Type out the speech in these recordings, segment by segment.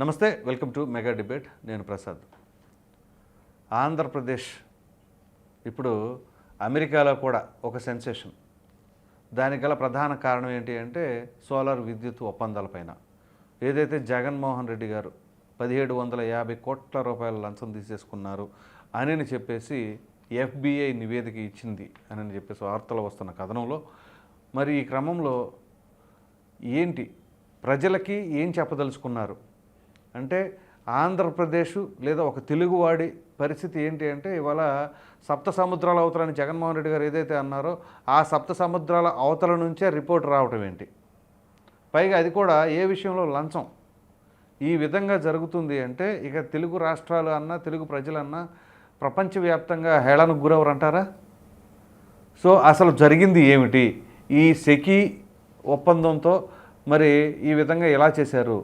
నమస్తే, welcome to mega debate. నేను ప్రసాద్. ఆంధ్రప్రదేశ్ ఇప్పుడు అమెరికాలో కూడా ఒక సెన్సేషన్. దానికి గల ప్రధాన కారణం ఏంటి అంటే సోలార్ విద్యుత్ ఒప్పందాలపైన ఏదైతే జగన్మోహన్ రెడ్డి గారు 1750 కోట్ల రూపాయల లంచం తీసేసుకున్నారు అని చెప్పేసి FBI నివేదిక ఇచ్చింది అని చెప్పేసి వార్తలు వస్తున్న కథనంలో మరి ఈ క్రమంలో ఏంటి ప్రజలకి ఏం చెప్పదలుచుకున్నారు అంటే ఆంధ్రప్రదేశ్ లేదా ఒక తెలుగువాడి పరిస్థితి ఏంటి అంటే ఇవాళ సప్త సముద్రాల అవతలని జగన్మోహన్ రెడ్డి గారు ఏదైతే అన్నారో ఆ సప్త సముద్రాల అవతల నుంచే రిపోర్ట్ రావటం ఏంటి, పైగా అది కూడా ఏ విషయంలో లంచం. ఈ విధంగా జరుగుతుంది అంటే ఇక తెలుగు రాష్ట్రాలు అన్నా తెలుగు ప్రజలన్నా ప్రపంచవ్యాప్తంగా హేళనకు గురవరంటారా? సో అసలు జరిగింది ఏమిటి? ఈ సెకీ ఒప్పందంతో మరి ఈ విధంగా ఎలా చేశారు?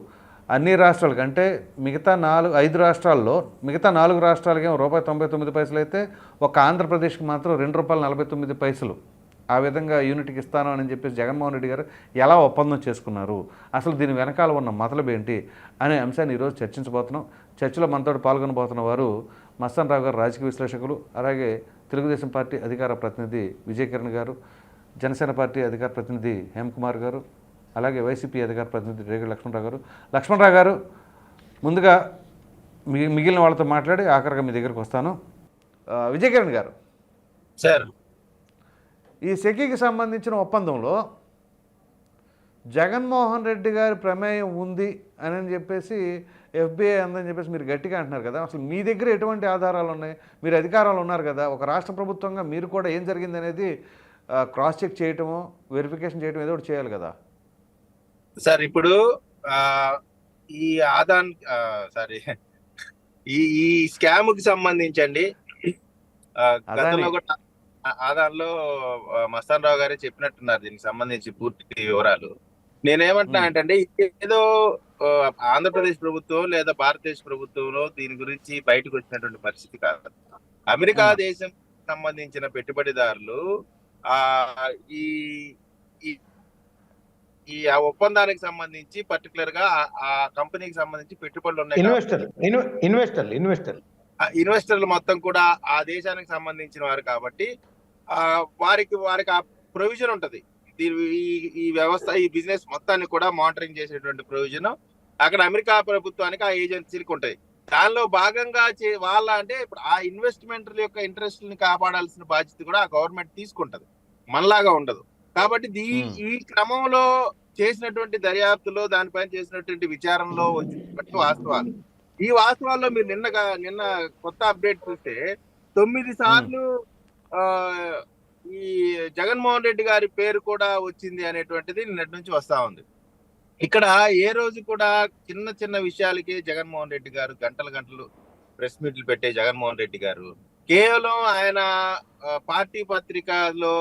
అన్ని రాష్ట్రాలకు అంటే మిగతా 5 రాష్ట్రాల్లో మిగతా 4 రాష్ట్రాలకేమో ₹1.99 అయితే ఒక ఆంధ్రప్రదేశ్కి మాత్రం ₹2.49 ఆ విధంగా యూనిట్కి ఇస్తాను అని చెప్పేసి జగన్మోహన్ రెడ్డి గారు ఎలా ఒప్పందం చేసుకున్నారు, అసలు దీని వెనకాల ఉన్న మతలబు ఏంటి అనే అంశాన్ని ఈరోజు చర్చించబోతున్నాం. చర్చలో మనతో పాల్గొనబోతున్న వారు మస్తాన్ రావు గారు, రాజకీయ విశ్లేషకులు, అలాగే తెలుగుదేశం పార్టీ అధికార ప్రతినిధి విజయ్ కిరణ్ గారు, జనసేన పార్టీ అధికార ప్రతినిధి హేమకుమార్ గారు, అలాగే వైసీపీ అధికార ప్రతినిధి రేగడి లక్ష్మణరావు గారు. లక్ష్మణరావు గారు, ముందుగా మిగిలిన వాళ్ళతో మాట్లాడి ఆఖరిగా మీ దగ్గరికి వస్తాను. విజయ్ కిరణ్ గారు సార్, ఈ సెకీకి సంబంధించిన ఒప్పందంలో జగన్మోహన్ రెడ్డి గారి ప్రమేయం ఉంది అని చెప్పేసి FBI అందని చెప్పేసి మీరు గట్టిగా అంటున్నారు కదా, అసలు మీ దగ్గర ఎటువంటి ఆధారాలు ఉన్నాయి? మీరు అధికారాలు ఉన్నారు కదా, ఒక రాష్ట్ర ప్రభుత్వంగా మీరు కూడా ఏం జరిగింది అనేది క్రాస్ చెక్ చేయటమో వెరిఫికేషన్ చేయటం ఏదో ఒకటి చేయాలి కదా సార్. ఇప్పుడు ఈ ఆదాన్ సారీ ఈ స్కామ్ కి సంబంధించండి గతంలో కూడా ఆదాన్లో మస్తాన్ రావు గారే చెప్పినట్టున్నారు దీనికి సంబంధించి పూర్తి వివరాలు. నేనేమంటున్నా అంటే ఏదో ఆంధ్రప్రదేశ్ ప్రభుత్వం లేదా భారతదేశ ప్రభుత్వంలో దీని గురించి బయటకు వచ్చినటువంటి పరిస్థితి కాదు. అమెరికా దేశం సంబంధించిన పెట్టుబడిదారులు ఈ ఈ ఆ ఒప్పందానికి సంబంధించి పర్టికులర్ గా ఆ కంపెనీకి సంబంధించి పెట్టుబడులు ఉన్నాయి. ఇన్వెస్టర్లు మొత్తం కూడా ఆ దేశానికి సంబంధించిన వారు కాబట్టి వారికి ఆ ప్రొవిజన్ ఉంటది. ఈ వ్యవస్థ ఈ బిజినెస్ మొత్తాన్ని కూడా మానిటరింగ్ చేసేటువంటి ప్రొవిజన్ అక్కడ అమెరికా ప్రభుత్వానికి ఆ ఏజెన్సీలకు ఉంటాయి. దానిలో భాగంగా వాళ్ళ అంటే ఇప్పుడు ఆ ఇన్వెస్ట్మెంట్ల యొక్క ఇంట్రెస్ట్ ని కాపాడాల్సిన బాధ్యత కూడా ఆ గవర్నమెంట్ తీసుకుంటది, మనలాగా ఉండదు. కాబట్టి ఈ క్రమంలో చేసినటువంటి దర్యాప్తులో దానిపైన చేసినటువంటి విచారణలో వచ్చినటువంటి వాస్తవాలు, ఈ వాస్తవాల్లో మీరు నిన్న కొత్త అప్డేట్ చూస్తే 9 సార్లు ఈ జగన్మోహన్ రెడ్డి గారి పేరు కూడా వచ్చింది అనేటువంటిది నిన్నటి నుంచి వస్తా ఉంది. ఇక్కడ ఏ రోజు కూడా చిన్న చిన్న విషయాలకి జగన్మోహన్ రెడ్డి గారు గంటలు ప్రెస్ మీట్లు పెట్టే జగన్మోహన్ రెడ్డి గారు కేవలం ఆయన పార్టీ పత్రికలో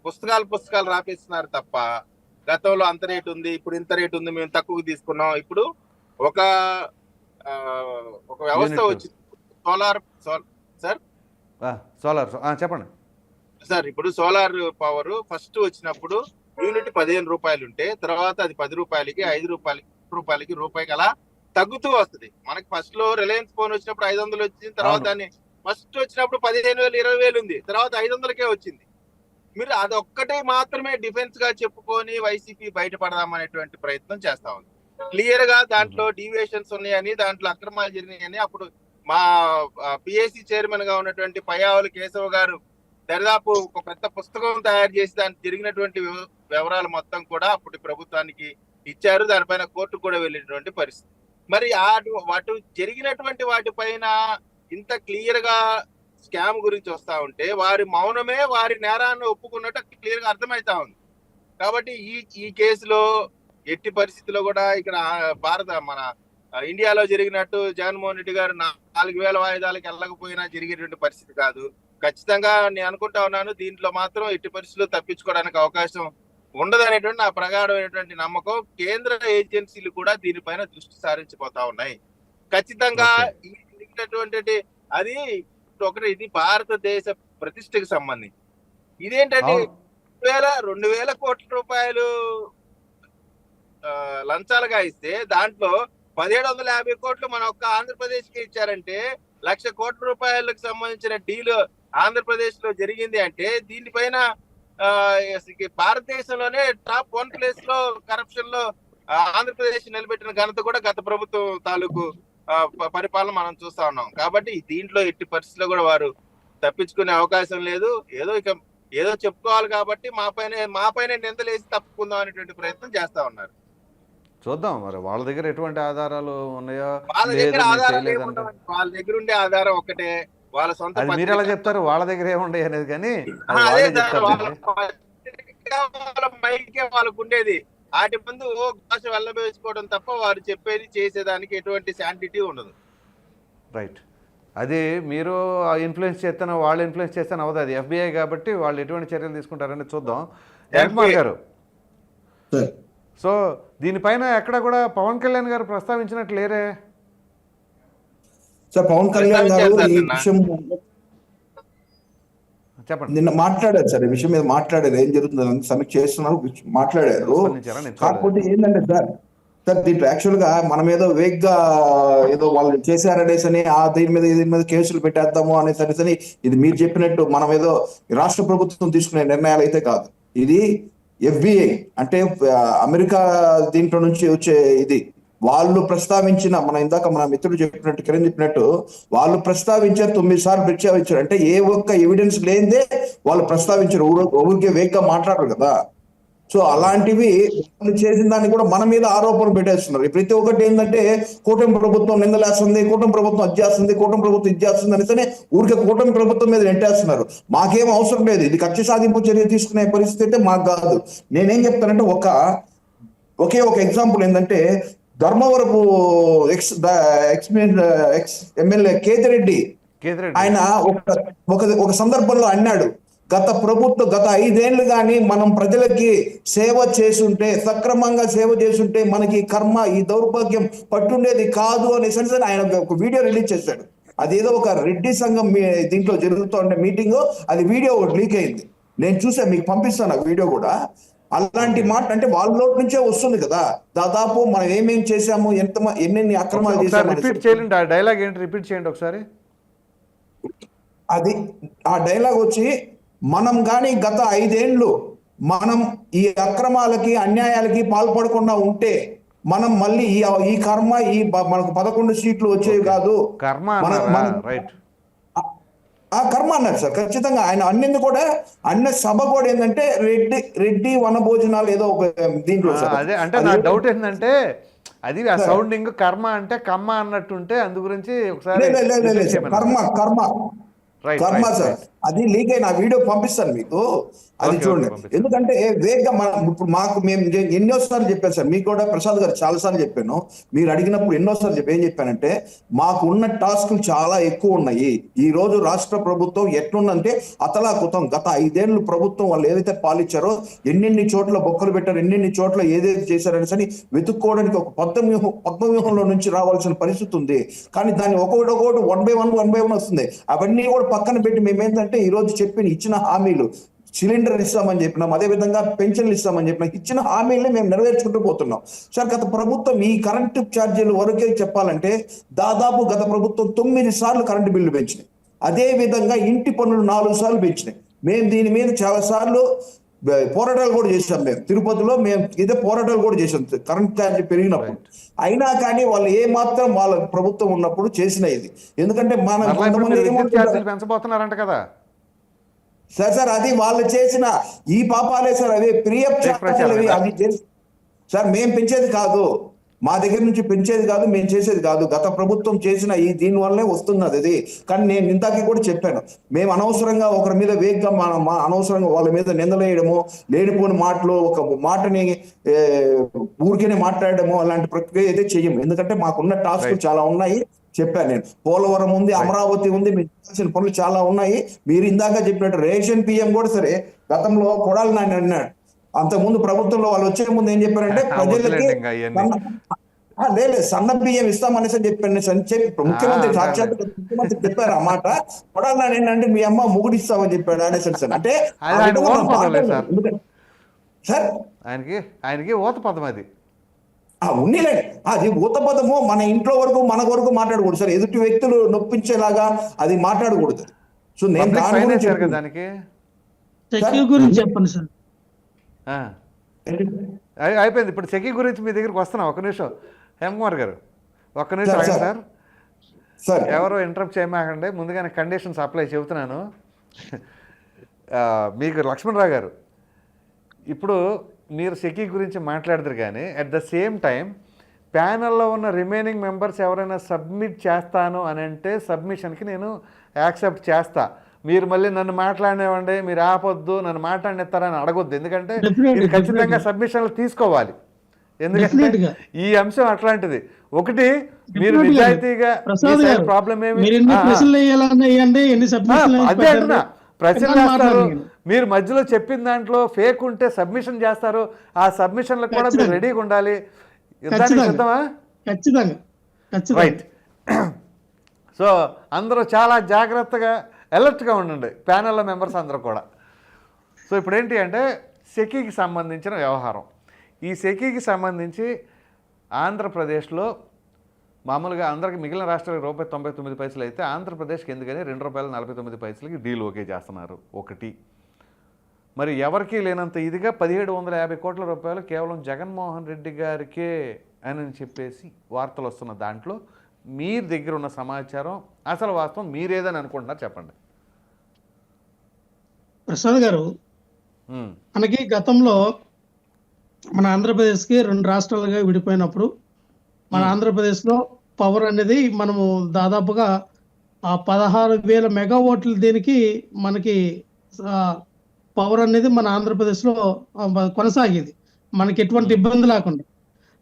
పుస్తకాలు రాపిస్తున్నారు తప్ప గతంలో అంత రేటు ఉంది, ఇప్పుడు ఇంత రేటు ఉంది, మేము తక్కువ తీసుకున్నాం. ఇప్పుడు ఒక వ్యవస్థ వచ్చింది, సోలార్ చెప్పండి సార్. ఇప్పుడు సోలార్ పవర్ ఫస్ట్ వచ్చినప్పుడు యూనిట్ 15 రూపాయలు ఉంటే తర్వాత అది 10 రూపాయలకి, 5 రూపాయలకి, రూపాయికి అలా తగ్గుతూ వస్తుంది. మనకి ఫస్ట్ లో రిలయన్స్ ఫోన్ వచ్చినప్పుడు 500 వచ్చింది, తర్వాత దాన్ని ఫస్ట్ వచ్చినప్పుడు 15,000, 20,000 ఉంది, తర్వాత 500కే వచ్చింది. మీరు అదొక్కటే మాత్రమే డిఫెన్స్ గా చెప్పుకొని వైసీపీ బయటపడదామనేటువంటి ప్రయత్నం చేస్తా ఉంది. క్లియర్ గా దాంట్లో డీవియేషన్స్ ఉన్నాయని, దాంట్లో అక్రమాలు జరిగినాయని అప్పుడు మా పిఎస్సి చైర్మన్ గా ఉన్నటువంటి పయ్యావుల కేశవ్ గారు దరిదాపు ఒక పెద్ద పుస్తకం తయారు చేసి దానికి జరిగినటువంటి వివరాలు మొత్తం కూడా అప్పుడు ప్రభుత్వానికి ఇచ్చారు. దానిపైన కోర్టుకు కూడా వెళ్ళినటువంటి పరిస్థితి. మరి వాటి జరిగినటువంటి వాటిపైన ఇంత క్లియర్ గా స్కామ్ గురించి వస్తా ఉంటే వారి మౌనమే వారి నేరాన్ని ఒప్పుకున్నట్టు క్లియర్ గా అర్థమైతా ఉంది. కాబట్టి ఈ కేసులో ఎట్టి పరిస్థితుల్లో కూడా ఇక్కడ మన ఇండియాలో జరిగినట్టు జగన్మోహన్ రెడ్డి గారు 4,000 వాయిదాలకు వెళ్ళకపోయినా జరిగేటువంటి పరిస్థితి కాదు. ఖచ్చితంగా నేను అనుకుంటా ఉన్నాను దీంట్లో మాత్రం ఎట్టి పరిస్థితుల్లో తప్పించుకోవడానికి అవకాశం ఉండదనేటువంటి నా ప్రగాఢమైనటువంటి నమ్మకం. కేంద్ర ఏజెన్సీలు కూడా దీనిపైన దృష్టి సారించిపోతా ఉన్నాయి. ఖచ్చితంగా అది ఒకటి, ఇది భారతదేశ ప్రతిష్టకు సంబంధించి. ఇదేంటంటే 2,000 కోట్ల రూపాయలు లంచాలుగా ఇస్తే దాంట్లో 1750 కోట్లు మన ఒక్క ఆంధ్రప్రదేశ్ కి ఇచ్చారంటే 1,00,000 కోట్ల రూపాయలకు సంబంధించిన డీల్ ఆంధ్రప్రదేశ్ లో జరిగింది అంటే దీనిపైన ఆ, భారతదేశంలోనే టాప్ 1 ప్లేస్ లో కరప్షన్ లో ఆంధ్రప్రదేశ్ నిలబెట్టిన ఘనత కూడా గత ప్రభుత్వం తాలూకు పరిపాలన మనం చూస్తా ఉన్నాం. కాబట్టి దీంట్లో ఎట్టి పరిస్థితిలో కూడా వారు తప్పించుకునే అవకాశం లేదు. ఏదో చెప్పుకోవాలి కాబట్టి మా పైన నిందలేసి తప్పుకుందాం అనేటువంటి ప్రయత్నం చేస్తా ఉన్నారు. చూద్దాం మరి వాళ్ళ దగ్గర ఎటువంటి ఆధారాలు ఉన్నాయో వాళ్ళ లేదు దగ్గర మీరు ఆధారాలు చేయలేదంటే ఏముండవండి. వాళ్ళ దగ్గర ఉండే ఆధారం ఒకటే, వాళ్ళ సొంత అది మీరు ఎలా చెప్తారు వాళ్ళ దగ్గర ఏముండే అనేది, కానీ అది అదే వాళ్ళే సార్, చెప్తారు వాళ్ళ లేండి. పత్రిక, వాళ్ళ మైకే వాళ్ళకు ఉండేది. వాటి ముందు భాష వెళ్ళబోసుకోవడం తప్ప వారు చెప్పేది చేసేదానికి ఎటువంటి శాంటిటీ ఉండదు. రైట్. అది మీరు ఇన్ఫ్లుయెన్స్ చేస్తాను వాళ్ళు ఇన్ఫ్లుయెన్స్ చేస్తాను అవ్వదు, అది ఎఫ్బిఐ కాబట్టి వాళ్ళు ఎటువంటి చర్యలు తీసుకుంటారని చూద్దాం. కుమార్ గారు, సార్ సో దీనిపైన ఎక్కడ కూడా పవన్ కళ్యాణ్ గారు ప్రస్తావించినట్లు లేరే. సార్ పవన్ కళ్యాణ్ గారు ఈ విషయం చెప్పండి. నిన్న మాట్లాడారు సార్, ఈ విషయం మీద మాట్లాడారు, ఏం జరుగుతుందని సమీక్ష చేస్తున్నారు, మాట్లాడారు. స్పందించారా? నేను కాకపోతే ఏంటంటే సార్ దీంట్లో యాక్చువల్ గా మనం ఏదో వేగ్గా ఏదో వాళ్ళు చేశారనేసి అని దీని మీద కేసులు పెట్టేద్దాము అనేసి అని ఇది మీరు చెప్పినట్టు మనం ఏదో రాష్ట్ర ప్రభుత్వం తీసుకునే నిర్ణయాలు అయితే కాదు. ఇది ఎఫ్బిఐ అంటే అమెరికా దీంట్లో నుంచి వచ్చే ఇది వాళ్ళు ప్రస్తావించిన ఇందాక మన మిత్రుడు చెప్పినట్టు కిరణ్ చెప్పినట్టు వాళ్ళు ప్రస్తావించారు 9 సార్లు ప్రస్తావించారు. అంటే ఏ ఒక్క ఎవిడెన్స్ లేనిదే వాళ్ళు ప్రస్తావించారు, ఊరికే వేగ్గా మాట్లాడరు కదా. సో అలాంటివి వాళ్ళు చేసిన దాన్ని కూడా మన మీద ఆరోపణలు పెట్టేస్తున్నారు. ప్రతి ఒక్కటి ఏంటంటే కూటమి ప్రభుత్వం నిందలేస్తుంది, కూటమి ప్రభుత్వం అది చేస్తుంది, కూటమి ప్రభుత్వం ఇది చేస్తుంది అనేసి ఊరికే కూటమి ప్రభుత్వం మీద నెట్టేస్తున్నారు. మాకేం అవసరం లేదు, ఇది కక్ష సాధింపు చర్య తీసుకునే పరిస్థితి అయితే మాకు కాదు. నేనేం చెప్తానంటే ఒకే ఒక ఎగ్జాంపుల్ ఏంటంటే ధర్మవరపు ఎక్స్ ఎమ్మెల్యే కేతిరెడ్డి ఆయన ఒక సందర్భంలో అన్నాడు, గత 5 ఏళ్ళు కానీ మనం ప్రజలకి సేవ చేసుంటే, సక్రమంగా సేవ చేసుంటే మనకి కర్మ ఈ దౌర్భాగ్యం పట్టుండేది కాదు అనేసి ఆయన ఒక వీడియో రిలీజ్ చేశాడు. అదేదో ఒక రెడ్డి సంఘం దీంట్లో జరుగుతుండే మీటింగ్, అది వీడియో ఒకటి లీక్ అయింది. నేను చూసాను, మీకు పంపిస్తాను ఆ వీడియో కూడా. అలాంటి మాట అంటే వాళ్ళ నోటి నుంచే వస్తుంది కదా. దాదాపు మనం ఏమేం చేశాము, ఎన్ని అక్రమాలు చేశాము. రిపీట్ చేయండి ఆ డైలాగ్ ఏంటి, రిపీట్ చేయండి ఒకసారి. అది ఆ డైలాగ్ వచ్చి, మనం కానీ గత 5 ఏళ్ళు మనం ఈ అక్రమాలకి అన్యాయాలకి పాల్పడకుండా ఉంటే మనం మళ్ళీ ఈ కర్మ మనకు 11 సీట్లు వచ్చేవి కాదు. కర్మ రైట్, ఆ కర్మ అన్నారు సార్. ఖచ్చితంగా ఆయన అన్నింది కూడా అన్న సభ కూడా ఏంటంటే రెడ్డి వనభోజనాలు ఏదో దీంట్లో అదే. అంటే నా డౌట్ ఏంటంటే అది ఆ సౌండింగ్ కర్మ అంటే కమ్మ అన్నట్టుంటే అందు గురించి ఒకసారి కర్మ సార్. అది లీక్ అయిన వీడియో పంపిస్తాను మీకు, అది చూడండి. ఎందుకంటే వేగంగా ఇప్పుడు మేము ఎన్నోసార్లు చెప్పాను సార్, మీకు కూడా ప్రసాద్ గారు చాలాసార్లు చెప్పాను. మీరు అడిగినప్పుడు ఎన్నోసార్లు ఏం చెప్పానంటే మాకు ఉన్న టాస్క్లు చాలా ఎక్కువ ఉన్నాయి. ఈ రోజు రాష్ట్ర ప్రభుత్వం ఎట్లుందంటే అతలాకుతం. గత 5 ఏళ్ళు ప్రభుత్వం వాళ్ళు ఏదైతే పాలిచ్చారో, ఎన్నెన్ని చోట్ల బొక్కలు పెట్టారు, ఎన్నెన్ని చోట్ల ఏదైతే చేశారని వెతుక్కోవడానికి ఒక పద్మవ్యూహంలో నుంచి రావాల్సిన పరిస్థితి ఉంది. కానీ దాన్ని ఒక్కొక్కటి 1 by 1 వస్తుంది. అవన్నీ కూడా పక్కన పెట్టి మేమేంటంటే ఈ రోజు ఇచ్చిన హామీలు, సిలిండర్ ఇస్తామని చెప్పినాం, అదే విధంగా పెన్షన్లు ఇస్తామని చెప్పినాం, ఇచ్చిన హామీలే మేము నెరవేర్చుకుంటూ పోతున్నాం సార్. గత ప్రభుత్వం ఈ కరెంటు ఛార్జీలు వరకే చెప్పాలంటే దాదాపు గత ప్రభుత్వం 9 సార్లు కరెంటు బిల్లు పెంచినాయి. అదే విధంగా ఇంటి పన్నులు 4 సార్లు పెంచినాయి. మేము దీని మీద చాలా సార్లు పోరాటాలు కూడా చేశాం. మేము తిరుపతిలో ఇదే పోరాటాలు కూడా చేశాం కరెంట్ ఛార్జీ పెరిగినప్పుడు. అయినా కానీ వాళ్ళు ఏ మాత్రం వాళ్ళ ప్రభుత్వం ఉన్నప్పుడు చేసిన ఇది. ఎందుకంటే మన పెంచబోతున్నారంట కదా సార్, అది వాళ్ళు చేసిన ఈ పాపాలే సార్. అవి అది సార్ మేము పెంచేది కాదు, మా దగ్గర నుంచి పెంచేది కాదు, మేము చేసేది కాదు. గత ప్రభుత్వం చేసిన దీని వల్లే వస్తున్నది అది. కానీ నేను ఇందాక కూడా చెప్పాను, మేము అనవసరంగా ఒకరి మీద వేగంగా అనవసరంగా వాళ్ళ మీద నిందలేయడము, లేనిపోని మాటలు, ఒక మాటని ఊరికేనే మాట్లాడడము, అలాంటి ప్రక్రియ అయితే చెయ్యము. ఎందుకంటే మాకున్న టాస్క్ చాలా ఉన్నాయి. చెప్పాను నేను, పోలవరం ఉంది, అమరావతి ఉంది, మీరు చేయాల్సిన పనులు చాలా ఉన్నాయి. మీరు ఇందాక చెప్పినట్టు రేషన్ పిఎం కూడా సరే గతంలో కొడాలి నాని అన్నాడు. అంతకుముందు ప్రభుత్వంలో వాళ్ళు వచ్చే ముందు ఏం చెప్పారంటే ప్రజలకి లేదు సన్న బియ్యం ఇస్తామనేసి చెప్పాను అని చెప్పి ముఖ్యమంత్రి సాక్షాత్ ముఖ్యమంత్రి చెప్పారు ఆ మాట. కొడాలి నాని ఏంటంటే మీ అమ్మ మొగుడు ఇస్తామని చెప్పాడు అనేసి అంటే సార్ ఆయనకి ఊత పదం అది. ఉన్నిలే అది ఊతపదము మన ఇంట్లో వరకు మన వరకు మాట్లాడకూడదు సార్, ఎదుటి వ్యక్తులు నొప్పించేలాగా అది మాట్లాడకూడదు. సో నేను పబ్లిక్ దాని గురించి ఫైనాన్సర్ కదా చెప్తున్నా. దానికి. సెక్యూ గురించి చెప్పండి సార్. ఆ. అయిపోయింది. ఇప్పుడు సెకీ గురించి మీ దగ్గరికి వస్తున్నా. ఒక నిమిషం హేమకుమార్ గారు, ఒక్క నిమిషం సార్, ఆగండి సార్. సార్. సార్ ఎవరో ఇంటరప్ట్ చేయమాకండి, ముందుగానే కండిషన్స్ అప్లై చెబుతున్నాను. మీకు లక్ష్మణరావు గారు, ఇప్పుడు మీరు సెకీ గురించి మాట్లాడతారు, కానీ అట్ ద సేమ్ టైం ప్యానెల్లో ఉన్న రిమైనింగ్ మెంబర్స్ ఎవరైనా సబ్మిట్ చేస్తాను అని అంటే సబ్మిషన్కి నేను యాక్సెప్ట్ చేస్తా. మీరు మళ్ళీ నన్ను మాట్లాడినివ్వండి, మీరు ఆపొద్దు, నన్ను మాట్లాడిస్తారని అడగొద్దు. ఎందుకంటే మీరు ఖచ్చితంగా సబ్మిషన్లు తీసుకోవాలి. ఎందుకంటే ఈ అంశం అట్లాంటిది. ఒకటి, మీరు నిజాయితీగా ప్రాబ్లం ఏమి అదే అంటున్నా, ప్రశ్నలు వేస్తారు, మీరు మధ్యలో చెప్పిన దాంట్లో ఫేక్ ఉంటే సబ్మిషన్ చేస్తారు. ఆ సబ్మిషన్లకు కూడా మీరు రెడీగా ఉండాలి. సిద్ధమా? రైట్. సో అందరూ చాలా జాగ్రత్తగా అలర్ట్గా ఉండండి, ప్యానెల్లో మెంబర్స్ అందరూ కూడా. సో ఇప్పుడు ఏంటి అంటే సెకీకి సంబంధించిన వ్యవహారం. ఈ సెకీకి సంబంధించి ఆంధ్రప్రదేశ్లో మామూలుగా అందరికి మిగిలిన రాష్ట్రాలకు ₹1.99 అయితే ఆంధ్రప్రదేశ్కి ఎందుకని ₹2.49 డీల్ ఓకే చేస్తున్నారు. ఒకటి, మరి ఎవరికీ లేనంత ఇదిగా 1750 కోట్ల రూపాయలు కేవలం జగన్మోహన్ రెడ్డి గారికే అని చెప్పేసి వార్తలు వస్తున్న దాంట్లో మీ దగ్గర ఉన్న సమాచారం, అసలు వాస్తవం మీరేదని అనుకుంటున్నారు చెప్పండి. ప్రసాద్ గారు, మనకి గతంలో మన ఆంధ్రప్రదేశ్కి 2 రాష్ట్రాలుగా విడిపోయినప్పుడు మన ఆంధ్రప్రదేశ్లో పవర్ అనేది మనము దాదాపుగా 16,000 మెగావాట్లు దీనికి మనకి పవర్ అనేది మన ఆంధ్రప్రదేశ్లో కొనసాగేది, మనకి ఎటువంటి ఇబ్బంది లేకుండా.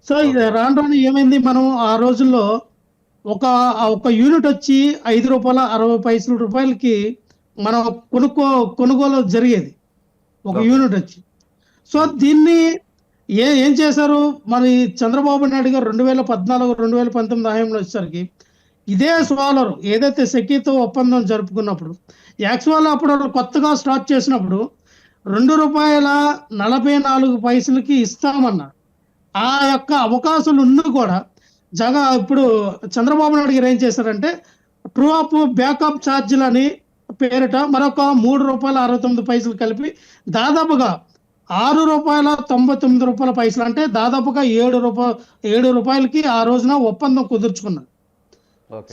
సో ఇది రాను రాను ఏమైంది, మనం ఆ రోజుల్లో ఒక యూనిట్ వచ్చి ₹5.60 మనం కొనుగోలు జరిగేది ఒక యూనిట్ వచ్చి. సో దీన్ని ఏం చేశారు మరి చంద్రబాబు నాయుడు గారు 2014-2019 హయాంలో వచ్చేసరికి ఇదే సోలార్ ఏదైతే సెకీతో ఒప్పందం జరుపుకున్నప్పుడు యాక్చువల్ అప్పుడు కొత్తగా స్టార్ట్ చేసినప్పుడు ₹2.44 ఇస్తామన్నారు. ఆ యొక్క అవకాశాలు ఉన్న కూడా ఇప్పుడు చంద్రబాబు నాయుడు గారు ఏం చేశారంటే ట్రూ అప్ బ్యాకప్ ఛార్జీలని పేరిట మరొక ₹3.69 కలిపి దాదాపుగా ₹6.99 అంటే దాదాపుగా ₹7 ఆ రోజున ఒప్పందం కుదుర్చుకున్నారు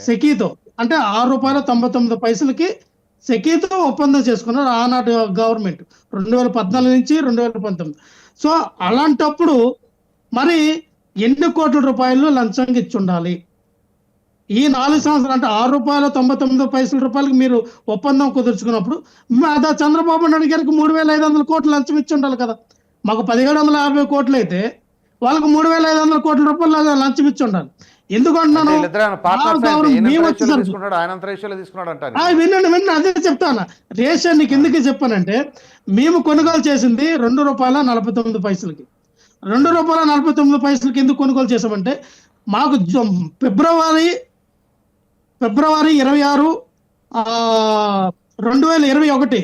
సెకీతో. అంటే ₹6.99 సెకీతో ఒప్పందం చేసుకున్నారు ఆనాటి గవర్నమెంట్ 2014 నుంచి 2019. సో అలాంటప్పుడు మరి ఎన్ని కోట్ల రూపాయలు లంచంగా ఇచ్చి ఉండాలి? ఈ 4 సంవత్సరాలు అంటే ₹6.99 మీరు ఒప్పందం కుదుర్చుకున్నప్పుడు చంద్రబాబు నాయుడు గారికి 3,500 కోట్లు లంచం ఇచ్చి ఉండాలి కదా. మాకు 1,750 కోట్లు అయితే వాళ్ళకు 3,500 కోట్ల రూపాయలు లంచం ఇచ్చి ఉండాలి. ఎందుకంటున్నాను, వినండి అదే చెప్తాను. రేషన్ నీకు ఎందుకు చెప్పానంటే, మేము కొనుగోలు చేసింది ₹2.49. ₹2.49 ఎందుకు కొనుగోలు చేసామంటే, మాకు ఫిబ్రవరి 26, 2021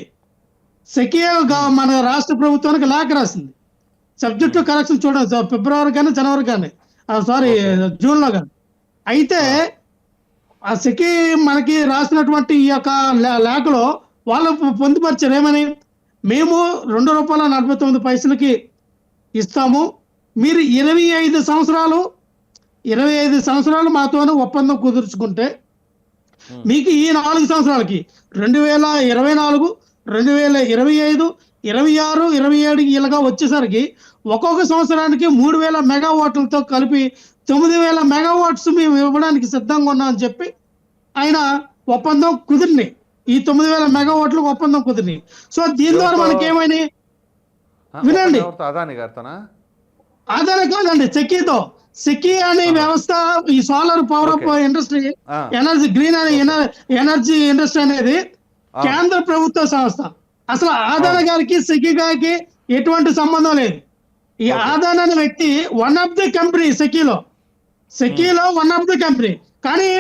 సెకీగా మన రాష్ట్ర ప్రభుత్వానికి లేఖ రాసింది. సబ్జెక్టు కరెక్షన్ చూడండి, ఫిబ్రవరి కానీ జనవరి కానీ జూన్లో కానీ. అయితే ఆ సెకీ మనకి రాసినటువంటి ఈ యొక్క లేఖలో వాళ్ళు పొందుపరిచారు ఏమని, మేము ₹2.49 ఇస్తాము, మీరు 25 సంవత్సరాలు మాతోనే ఒప్పందం కుదుర్చుకుంటే మీకు ఈ 4 సంవత్సరాలకి 2024, 2025, 26, 27 ఇలాగా వచ్చేసరికి ఒక్కొక్క సంవత్సరానికి 3,000 మెగావాట్లతో కలిపి 9,000 మెగావాట్స్ మేము ఇవ్వడానికి సిద్ధంగా ఉన్నామని చెప్పి ఆయన ఒప్పందం కుదిరినాయి. ఈ 9,000 మెగావాట్లకు ఒప్పందం కుదిరినాయి. సో దీని ద్వారా మనకి ఏమైనా వినండి, అదాని కాదండి, సెకీ అనే వ్యవస్థ, ఈ solar power up industry green energy industry అనేది కేంద్ర ప్రభుత్వ సంస్థ. అసలు ఆదాని గారికి సెకీ గారికి ఎటువంటి సంబంధం లేదు. ఈ ఆదాని అనే వ్యక్తి వన్ ఆఫ్ ది కంపెనీ, సెకీలో వన్ ఆఫ్ ది కంపెనీ. కానీ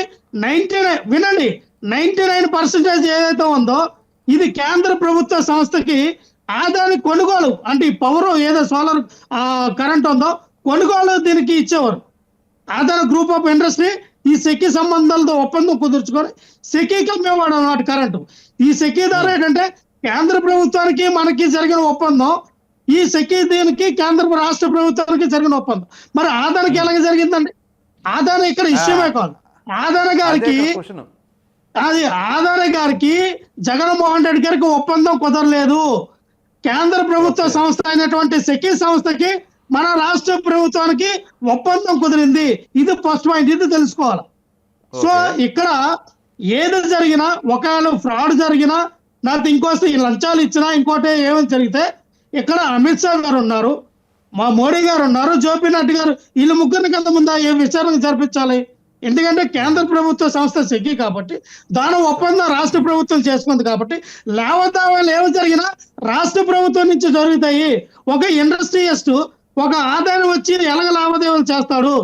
99% ఏదైతే ఉందో ఇది కేంద్ర ప్రభుత్వ సంస్థకి ఆదాని కొనుగోలు, అంటే ఈ పవర్ ఏదో సోలార్ కరెంట్ ఉందో కొనుగోలు దీనికి ఇచ్చేవారు. ఆధార్ గ్రూప్ ఆఫ్ ఇండస్ట్రీ ఈ సెకీ సంబంధాలతో ఒప్పందం కుదుర్చుకొని సెకీకి అమ్మేవాడు అన్నమాట కరెంటు. ఈ సెకీ ద్వారా ఏంటంటే కేంద్ర ప్రభుత్వానికి మనకి జరిగిన ఒప్పందం, ఈ సెకీ దీనికి కేంద్ర రాష్ట్ర ప్రభుత్వానికి జరిగిన ఒప్పందం. మరి ఆదానికి ఎలాగ జరిగిందండి? ఆదాని ఇక్కడ ఇష్యమే కాదు. ఆదాని గారికి ఆదాని గారికి జగన్మోహన్ రెడ్డి గారికి ఒప్పందం కుదరలేదు. కేంద్ర ప్రభుత్వ సంస్థ అయినటువంటి సెకీ సంస్థకి మన రాష్ట్ర ప్రభుత్వానికి ఒప్పందం కుదిరింది. ఇది ఫస్ట్ పాయింట్, ఇది తెలుసుకోవాలి. సో ఇక్కడ ఏది జరిగినా, ఒకవేళ ఫ్రాడ్ జరిగినా, నాకు ఇంకోటి లంచాలు ఇచ్చినా, ఇంకోటి ఏమైనా జరిగితే ఇక్కడ అమిత్ షా గారు ఉన్నారు, మా మోడీ గారు ఉన్నారు, జేపీ నడ్డా గారు, వీళ్ళు ముగ్గురిని కింద ముందు ఏ విచారణ జరిపించాలి. ఎందుకంటే కేంద్ర ప్రభుత్వ సంస్థ సెకీ కాబట్టి దాని ఒప్పందం రాష్ట్ర ప్రభుత్వం చేసుకుంది కాబట్టి లావాదేవీలు ఏమి జరిగినా రాష్ట్ర ప్రభుత్వం నుంచి జరుగుతాయి. ఒక ఇండస్ట్రియలిస్ట్ ఒక ఆదాయం వచ్చి ఎలాగ లావాదేవీలు చేస్తాడు?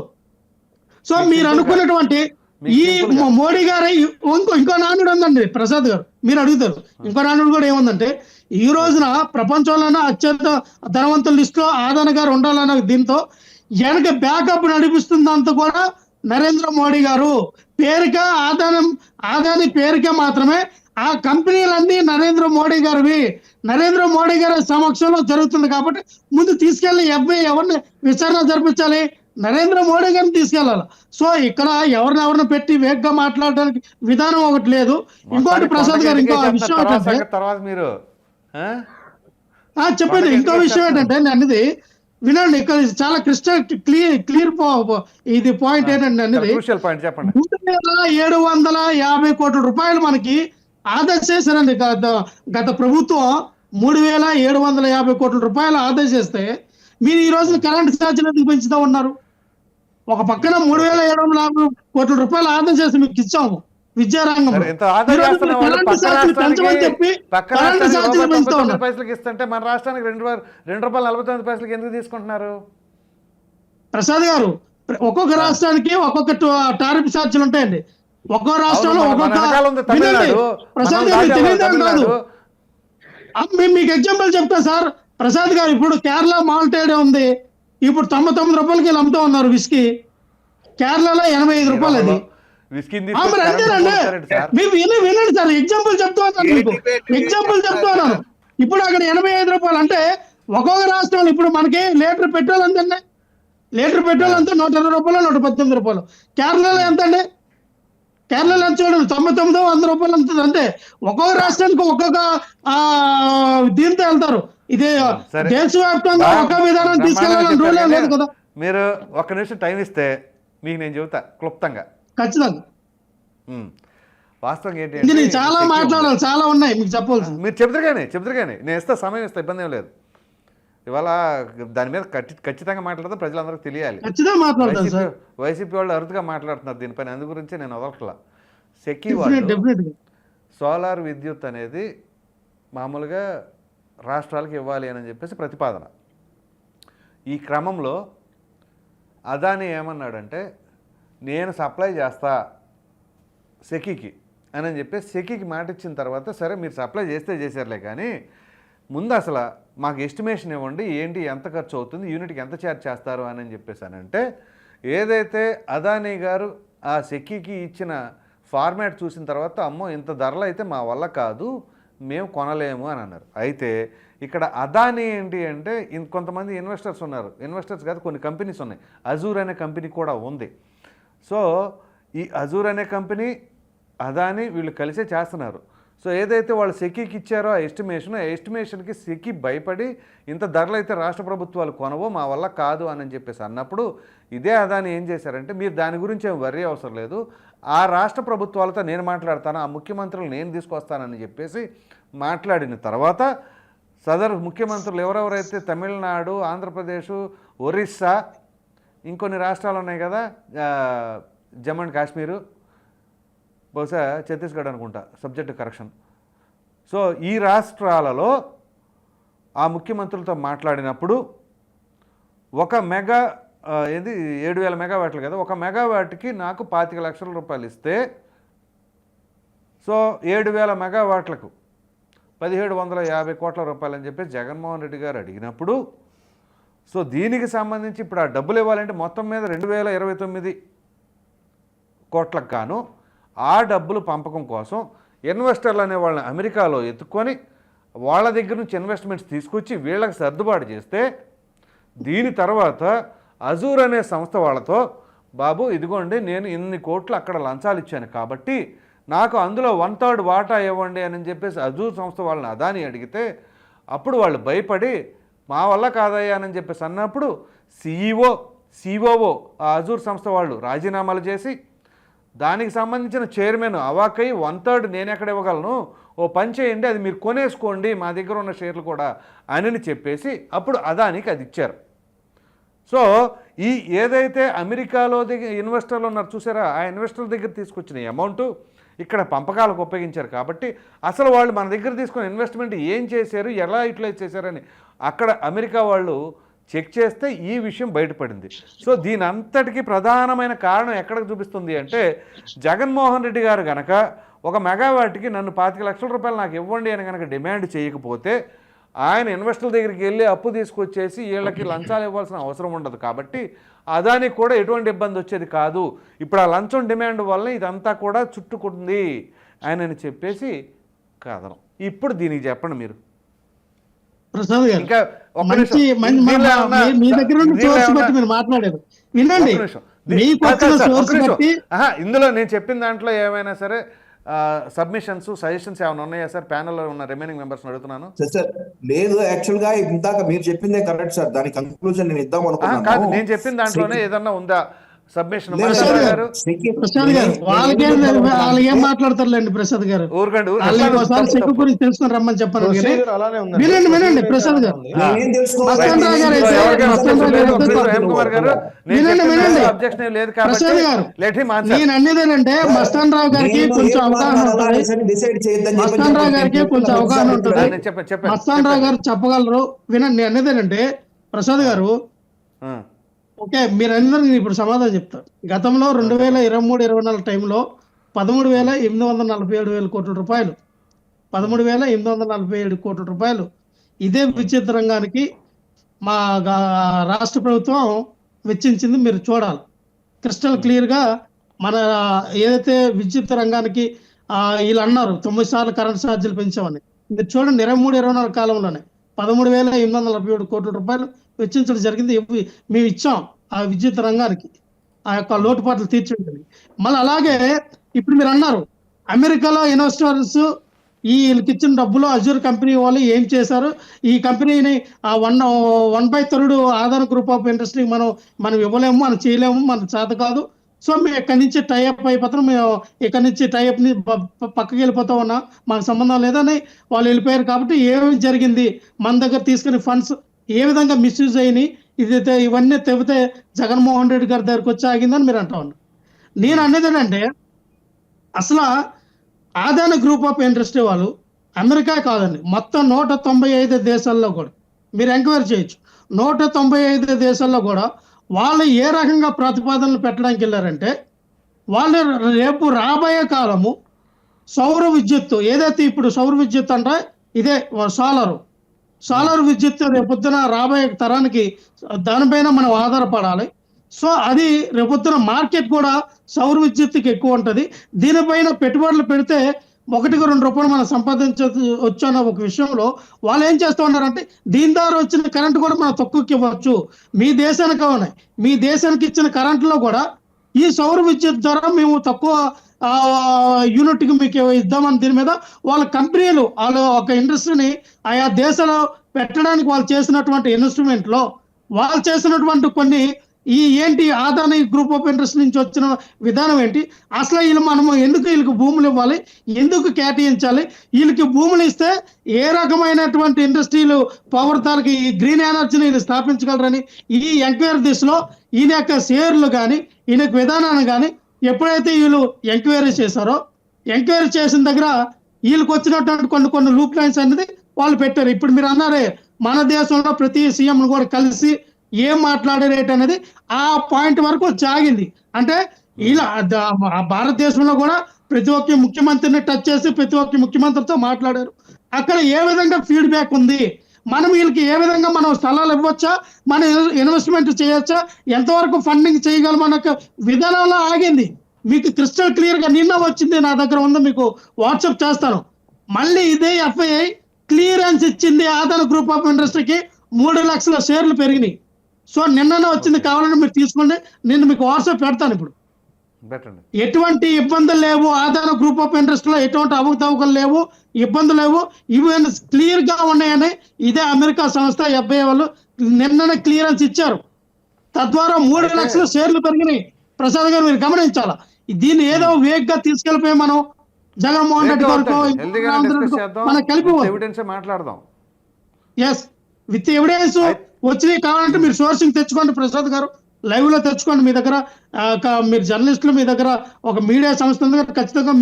సో మీరు అనుకున్నటువంటి ఈ మోడీ గారు ఇంకో నానుడు ఉందండి ప్రసాద్ గారు, మీరు అడుగుతారు. ఇంకో నానుడు కూడా ఏముందంటే, ఈ రోజున ప్రపంచంలోనే అత్యంత ధనవంతుల లిస్టులో ఆదాని గారు ఉండాలన్న దీంతో వెనక బ్యాకప్ నడిపిస్తుందంతా కూడా నరేంద్ర మోడీ గారు. పేరుగా ఆదాని పేరుకే మాత్రమే ఆ కంపెనీలన్నీ నరేంద్ర మోడీ గారివి. నరేంద్ర మోడీ గారి సమక్షంలో జరుగుతుంది కాబట్టి ముందు తీసుకెళ్లి FBI ఎవరిని విచారణ జరిపించాలి? నరేంద్ర మోడీ గారిని తీసుకెళ్లాలి. సో ఇక్కడ ఎవరిని పెట్టి వేగ్గా మాట్లాడడానికి విధానం ఒకటి లేదు. ఇంకోటి ప్రసాద్ గారు ఇంకో విషయం ఏంటంటే, చెప్పండి, ఇంకో విషయం ఏంటంటే నేను అనేది వినండి, ఇక్కడ చాలా క్లియర్ ఇది పాయింట్ ఏంటంటే అనేది 3,750 కోట్ల రూపాయలు మనకి ఆదా చేశారండి గత ప్రభుత్వం. 3,750 కోట్ల రూపాయలు ఆదా చేస్తే మీరు ఈ రోజు కరెంట్ ఛార్జీలు ఎందుకు పెంచుతా ఉన్నారు? ఒక పక్కన 3,750 కోట్ల రూపాయలు ఆదా చేసి మీకు ఇచ్చాము విద్యారంగంలో, పెంచమని చెప్పి కరెంట్ ఛార్జీలు పెంచుతా ఉన్నారు. పైసలకి ఇస్తుంటే మన రాష్ట్రానికి ₹2.49 ఎందుకు తీసుకుంటున్నారు? ప్రసాద్ గారు, ఒక్కొక్క రాష్ట్రానికి ఒక్కొక్క టారిఫ్ ఛార్జీలు ఉంటాయండి. ఒక్కో రాష్ట్రంలో ఒక్కొక్క ప్రసాద్ గారు తెలియదు కాదు. మీకు ఎగ్జాంపుల్ చెప్తా సార్ ప్రసాద్ గారు. ఇప్పుడు కేరళ మాల్టేడ్ ఉంది, ఇప్పుడు 99 రూపాయలకి అమ్ముతా ఉన్నారు విస్కీ. కేరళలో 85 రూపాయలు అది. మరి అంతేనండి, మీరు వినండి సార్, ఎగ్జాంపుల్ చెప్తా ఉన్నాను మీకు, ఎగ్జాంపుల్ చెప్తా ఉన్నాను. ఇప్పుడు అక్కడ 85 రూపాయలు అంటే ఒక్కొక్క రాష్ట్రంలో ఇప్పుడు మనకి లీటర్ పెట్రోల్ ఎంతండి? లీటర్ పెట్రోల్ అంతా 120 రూపాయలు, 119 రూపాయలు. కేరళలో ఎంత అండి? కేరళలో ఎంత చూడండి, 99, 100 రూపాయలు అంత. అంటే ఒక్కొక్క రాష్ట్రానికి ఒక్కొక్క దీంతో వెళ్తారు. ఇది దేశవ్యాప్తంగా ఒక విధానం తీసుకెళ్ళాలని రూల్ లేదు కదా. మీరు ఒక్క నిమిషం టైం ఇస్తే మీకు నేను చెబుతా క్లుప్తంగా. ఖచ్చితంగా వాస్తవం ఏంటి, చాలా మాట్లాడాలి, చాలా ఉన్నాయి మీకు చెప్పాల్సి. మీరు చెప్తారు కానీ నేను ఇస్తా, సమయం ఇస్తా, ఇబ్బంది ఏం లేదు. ఇవాళ దాని మీద ఖచ్చితంగా మాట్లాడితే ప్రజలందరికీ తెలియాలి. వైసీపీ వాళ్ళు అరుదుగా మాట్లాడుతున్నారు దీనిపైన, అందు గురించి నేను వదలట్లా. సెకీ వాళ్ళు సోలార్ విద్యుత్ అనేది మామూలుగా రాష్ట్రాలకు ఇవ్వాలి అని చెప్పేసి ప్రతిపాదన. ఈ క్రమంలో అదాని ఏమన్నాడంటే, నేను సప్లై చేస్తా సెకీకి అని చెప్పేసి సెకీకి మాట ఇచ్చిన తర్వాత, సరే మీరు సప్లై చేశారులే కానీ ముందు అసలు మాకు ఎస్టిమేషన్ ఇవ్వండి, ఏంటి ఎంత ఖర్చు అవుతుంది, యూనిట్కి ఎంత ఛార్జ్ చేస్తారు అని చెప్పేసానంటే, ఏదైతే అదానీ గారు ఆ సెకీకి ఇచ్చిన ఫార్మాట్ చూసిన తర్వాత, అమ్మో ఇంత ధరలు అయితే మా వల్ల కాదు, మేము కొనలేము అని అన్నారు. అయితే ఇక్కడ అదానీ ఏంటి అంటే, కొంతమంది ఇన్వెస్టర్స్ ఉన్నారు, ఇన్వెస్టర్స్ కాదు కొన్ని కంపెనీస్ ఉన్నాయి, అజూర్ అనే కంపెనీ కూడా ఉంది. సో ఈ అజూర్ అనే కంపెనీ అదానీ వీళ్ళు కలిసే చేస్తున్నారు. సో ఏదైతే వాళ్ళు సెకీకి ఇచ్చారో ఆ ఎస్టిమేషన్కి సెకీ భయపడి ఇంత ధరలు అయితే రాష్ట్ర ప్రభుత్వాలు కొనవో, మా వల్ల కాదు అని చెప్పేసి అన్నప్పుడు, ఇదే అదానీ ఏం చేశారంటే, మీరు దాని గురించి ఏం వర్రీ అవసరం లేదు, ఆ రాష్ట్ర ప్రభుత్వాలతో నేను మాట్లాడతాను, ఆ ముఖ్యమంత్రులు నేను తీసుకొస్తానని చెప్పేసి మాట్లాడిన తర్వాత, సదరు ముఖ్యమంత్రులు ఎవరెవరైతే తమిళనాడు, ఆంధ్రప్రదేశ్, ఒరిస్సా, ఇంకొన్ని రాష్ట్రాలు ఉన్నాయి కదా, జమ్మూ అండ్ కాశ్మీరు, బహుశా ఛత్తీస్గఢ్ అనుకుంటా, సబ్జెక్ట్ కరెక్షన్. సో ఈ రాష్ట్రాలలో ఆ ముఖ్యమంత్రులతో మాట్లాడినప్పుడు ఒక 7,000 మెగావాట్లు కదా, ఒక మెగావాట్కి నాకు 25 లక్షల రూపాయలు ఇస్తే, సో 7,000 మెగావాట్లకు 1,750 కోట్ల రూపాయలు అని చెప్పి జగన్మోహన్ రెడ్డి గారు అడిగినప్పుడు, సో దీనికి సంబంధించి ఇప్పుడు ఆ డబ్బులు ఇవ్వాలంటే మొత్తం మీద 2029 కోట్లకు గాను ఆ డబ్బులు పంపకం కోసం ఇన్వెస్టర్లు అనే వాళ్ళని అమెరికాలో ఎత్తుక్కొని వాళ్ళ దగ్గర నుంచి ఇన్వెస్ట్మెంట్స్ తీసుకొచ్చి వీళ్ళకి సర్దుబాటు చేస్తే దీని తర్వాత అజూర్ అనే సంస్థ వాళ్ళతో బాబు ఇదిగోండి నేను ఇన్ని కోట్లు అక్కడ లంచాలు ఇచ్చాను కాబట్టి నాకు అందులో 1/3 వాటా ఇవ్వండి అని చెప్పేసి అజూర్ సంస్థ వాళ్ళని అదాని అడిగితే అప్పుడు వాళ్ళు భయపడి మా వల్ల కాదయ్యా అని చెప్పేసి అన్నప్పుడు సిఓఓ ఆ అజూర్ సంస్థ వాళ్ళు రాజీనామాలు చేసి దానికి సంబంధించిన చైర్మన్ అవాకై 1/3 నేను ఎక్కడ ఇవ్వగలను, ఓ పని చేయండి అది మీరు కొనేసుకోండి మా దగ్గర ఉన్న షేర్లు కూడా అని చెప్పేసి అప్పుడు అదానికి అది ఇచ్చారు. సో ఈ ఏదైతే అమెరికాలో దగ్గర ఇన్వెస్టర్లు ఉన్నారు చూసారా, ఆ ఇన్వెస్టర్ల దగ్గర తీసుకొచ్చిన అమౌంట్ ఇక్కడ పంపకాలకు ఉపయోగించారు కాబట్టి అసలు వాళ్ళు మన దగ్గర తీసుకున్న ఇన్వెస్ట్మెంట్ ఏం చేశారు, ఎలా యూటిలైజ్ చేశారని అక్కడ అమెరికా వాళ్ళు చెక్ చేస్తే ఈ విషయం బయటపడింది. సో దీని అంతటికీ ప్రధానమైన కారణం ఎక్కడికి చూపిస్తుంది అంటే జగన్మోహన్ రెడ్డి గారు కనుక ఒక మెగావాట్కి నన్ను 25 లక్షల రూపాయలు నాకు ఇవ్వండి అని కనుక డిమాండ్ చేయకపోతే ఆయన ఇన్వెస్టర్ల దగ్గరికి వెళ్ళి అప్పు తీసుకొచ్చేసి వీళ్ళకి లంచాలు ఇవ్వాల్సిన అవసరం ఉండదు కాబట్టి అదానికి కూడా ఎటువంటి ఇబ్బంది వచ్చేది కాదు. ఇప్పుడు ఆ లంచం డిమాండ్ వల్ల ఇదంతా కూడా చుట్టుకుంటుంది ఆయనని చెప్పేసి కాదనం. ఇప్పుడు దీనికి చెప్పండి మీరు. ప్రసాద్ గారు ఇంకా మీ దగ్గర నుండి సోర్స్ బట్టి మీరు మాట్లాడారు, వినండి. ఇందులో నేను చెప్పిన దాంట్లో ఏమైనా సరే సబ్మిషన్స్ సజెషన్స్ ఏమైనా ఉన్నాయా సార్? ప్యానెల్లో ఉన్న రిమైనింగ్ మెంబర్స్ అడుగుతున్నాను. సార్ లేదు, యాక్చువల్ గా ఇందాక మీరు చెప్పిందే కరెక్ట్ సార్, దాని కంక్లూజన్ నేను ఇద్దాం అనుకున్నాను. కాదు, నేను చెప్పిన దాంట్లోనే ఏదన్నా ఉందా సబ్మిషన్? ప్రసాద్ గారు వాళ్ళకేం మాట్లాడతారులేండి ప్రసాద్ గారు, చెక్కు గురించి తెలుసుకొని రమ్మని చెప్పాను. వినండి ప్రసాద్ గారు, ప్రసాద్ గారు నేను అనేదేనంటే మస్తాన్ రావు గారికి కొంచెం అవగాహన ఉంటుంది, మస్తాన్ రావు గారికి కొంచెం అవగాహన ఉంటుంది, మస్తాన్ రావు గారు చెప్పగలరు. వినండి, నేను అనేదేనంటే ప్రసాద్ గారు ఓకే మీరందరూ నేను ఇప్పుడు సమాధానం చెప్తాను. గతంలో 2023-24 టైంలో 13,847 కోట్ల రూపాయలు 13,847 కోట్ల రూపాయలు ఇదే విద్యుత్ రంగానికి మా రాష్ట్ర ప్రభుత్వం వెచ్చించింది. మీరు చూడాలి క్రిస్టల్ క్లియర్గా. మన ఏదైతే విద్యుత్ రంగానికి వీళ్ళు అన్నారు 9 సార్లు కరెంట్ ఛార్జీలు పెంచామని, మీరు చూడండి 23-24 కాలంలోనే 13,847 కోట్ల రూపాయలు వెచ్చించడం జరిగింది. మేము ఇచ్చాం ఆ విద్యుత్ రంగానికి ఆ యొక్క లోటుపాట్లు తీర్చడానికి. మళ్ళీ అలాగే ఇప్పుడు మీరు అన్నారు అమెరికాలో ఇన్వెస్టర్స్ వీళ్ళకి ఇచ్చిన డబ్బులు అజూర్ కంపెనీ వాళ్ళు ఏం చేశారు, ఈ కంపెనీని 1/3 ఆధార్ గ్రూప్ ఆఫ్ ఇండస్ట్రీకి మనం ఇవ్వలేము, మనం చేయలేము, మన చేత కాదు. సో మేము ఇక్కడి నుంచి టైఅప్ అయిపోతున్నాం, మేము ఇక్కడి నుంచి టైఅప్ని పక్కకి వెళ్ళిపోతా ఉన్నా, మాకు సంబంధం లేదని వాళ్ళు వెళ్ళిపోయారు. కాబట్టి ఏమి జరిగింది, మన దగ్గర తీసుకునే ఫండ్స్ ఏ విధంగా మిస్యూజ్ అయినాయి, ఇవన్నీ తెగితే జగన్మోహన్ రెడ్డి గారి దగ్గరికి వచ్చి ఆగిందని మీరు అంటా ఉన్నారు. నేను అనేది ఏంటంటే అసలు అదాని గ్రూప్ ఆఫ్ ఇండస్ట్రీ వాళ్ళు అమెరికా కాదండి, మొత్తం 195 దేశాల్లో కూడా మీరు ఎంక్వైరీ చేయొచ్చు. 195 దేశాల్లో కూడా వాళ్ళు ఏ రకంగా ప్రతిపాదనలు పెట్టడానికి వెళ్ళారంటే వాళ్ళు రేపు రాబోయే కాలము సౌర విద్యుత్తు ఏదైతే ఇప్పుడు సౌర విద్యుత్ అంటే ఇదే సోలార్ విద్యుత్ రేపొద్దున రాబోయే తరానికి దానిపైన మనం ఆధారపడాలి. సో అది రేపొద్దున మార్కెట్ కూడా సౌర విద్యుత్తుకి ఎక్కువ ఉంటుంది. దీనిపైన పెట్టుబడులు పెడితే 1-2 రూపాయలు మనం సంపాదించవచ్చు అన్న ఒక విషయంలో వాళ్ళు ఏం చేస్తూ ఉన్నారంటే దీని ద్వారా వచ్చిన కరెంట్ కూడా మనం తక్కువకి ఇవ్వచ్చు, మీ దేశానికి ఉన్నాయి, మీ దేశానికి ఇచ్చిన కరెంట్లో కూడా ఈ సౌర విద్యుత్ ద్వారా మేము తక్కువ యూనిట్కి మీకు ఇద్దామని దీని మీద వాళ్ళ కంపెనీలు వాళ్ళ ఒక ఇండస్ట్రీని ఆయా దేశాల్లో పెట్టడానికి వాళ్ళు చేసినటువంటి ఇన్వెస్ట్మెంట్లో వాళ్ళు చేసినటువంటి కొన్ని ఈ ఏంటి అదాని గ్రూప్ ఆఫ్ ఇండస్ట్రీ నుంచి వచ్చిన విధానం ఏంటి, అసలు మనము ఎందుకు వీళ్ళకి భూములు ఇవ్వాలి, ఎందుకు కేటాయించాలి, వీళ్ళకి భూములు ఇస్తే ఏ రకమైనటువంటి ఇండస్ట్రీలు పవర్ తాలకి ఈ గ్రీన్ ఎనర్జీని వీళ్ళు స్థాపించగలరని ఈ ఎంక్వైరీ దిశలో ఈయన యొక్క షేర్లు కానీ ఈయన విధానాన్ని కానీ ఎప్పుడైతే వీళ్ళు ఎంక్వైరీ చేశారో ఎంక్వైరీ చేసిన దగ్గర వీళ్ళకి వచ్చినటువంటి కొన్ని లూప్ లైన్స్ అనేది వాళ్ళు పెట్టారు. ఇప్పుడు మీరు అన్నారే మన దేశంలో ప్రతి సీఎం కూడా కలిసి ఏం మాట్లాడారేట అనేది ఆ పాయింట్ వరకు జాగింది. అంటే ఇలా భారతదేశంలో కూడా ప్రతి ఒక్క ముఖ్యమంత్రిని టచ్ చేసి ప్రతి ఒక్క ముఖ్యమంత్రితో మాట్లాడారు. అక్కడ ఏ విధంగా ఫీడ్బ్యాక్ ఉంది, మనం వీళ్ళకి ఏ విధంగా మనం స్థలాలు ఇవ్వచ్చా, మనం ఇన్వెస్ట్మెంట్ చేయొచ్చా, ఎంతవరకు ఫండింగ్ చేయగలం అన్న ఒక విధానంలో ఆగింది. మీకు క్రిస్టల్ క్లియర్ గా నిన్న వచ్చింది, నా దగ్గర ఉంది, మీకు వాట్సాప్ చేస్తాను. మళ్ళీ ఇదే ఎఫ్ఐఐ క్లియరెన్స్ ఇచ్చింది ఆదాని గ్రూప్ ఆఫ్ ఇండస్ట్రీకి 3 లక్షల షేర్లు పెరిగినాయి. సో నిన్ననే వచ్చింది, కావాలంటే మీరు తీసుకోండి, నేను మీకు వాట్సాప్ పెడతాను. ఇప్పుడు పెట్టండి. ఎటువంటి ఇబ్బందులు లేవు, ఆదాన గ్రూప్ ఆఫ్ ఇంట్రెస్ట్ లో ఎటువంటి అవకతవకలు లేవు, ఇబ్బందులు లేవు, ఇవన్నీ క్లియర్ గా ఉన్నాయని ఇదే అమెరికా సంస్థ ఎఫ్ఐఐ వాళ్ళు నిన్ననే క్లియరెన్స్ ఇచ్చారు. తద్వారా 3 లక్షల షేర్లు పెరిగినాయి. ప్రసాద్ గారు మీరు గమనించాలా, దీన్ని ఏదో వేగ్ గా తీసుకెళ్లిపోయి మనం జగన్మోహన్ రెడ్డి గారితో మనం కలిపి మాట్లాడదాం. ఎస్, విత్ ఎవిడెన్స్ వచ్చినాయి. కావాలంటే మీరు సోర్సింగ్ తెచ్చుకోండి ప్రసాద్ గారు, లైవ్ లో తెచ్చుకోండి. మీ దగ్గర మీరు జర్నలిస్టులు, మీ దగ్గర ఒక మీడియా సంస్థ ఉంది కదా, ఖచ్చితంగా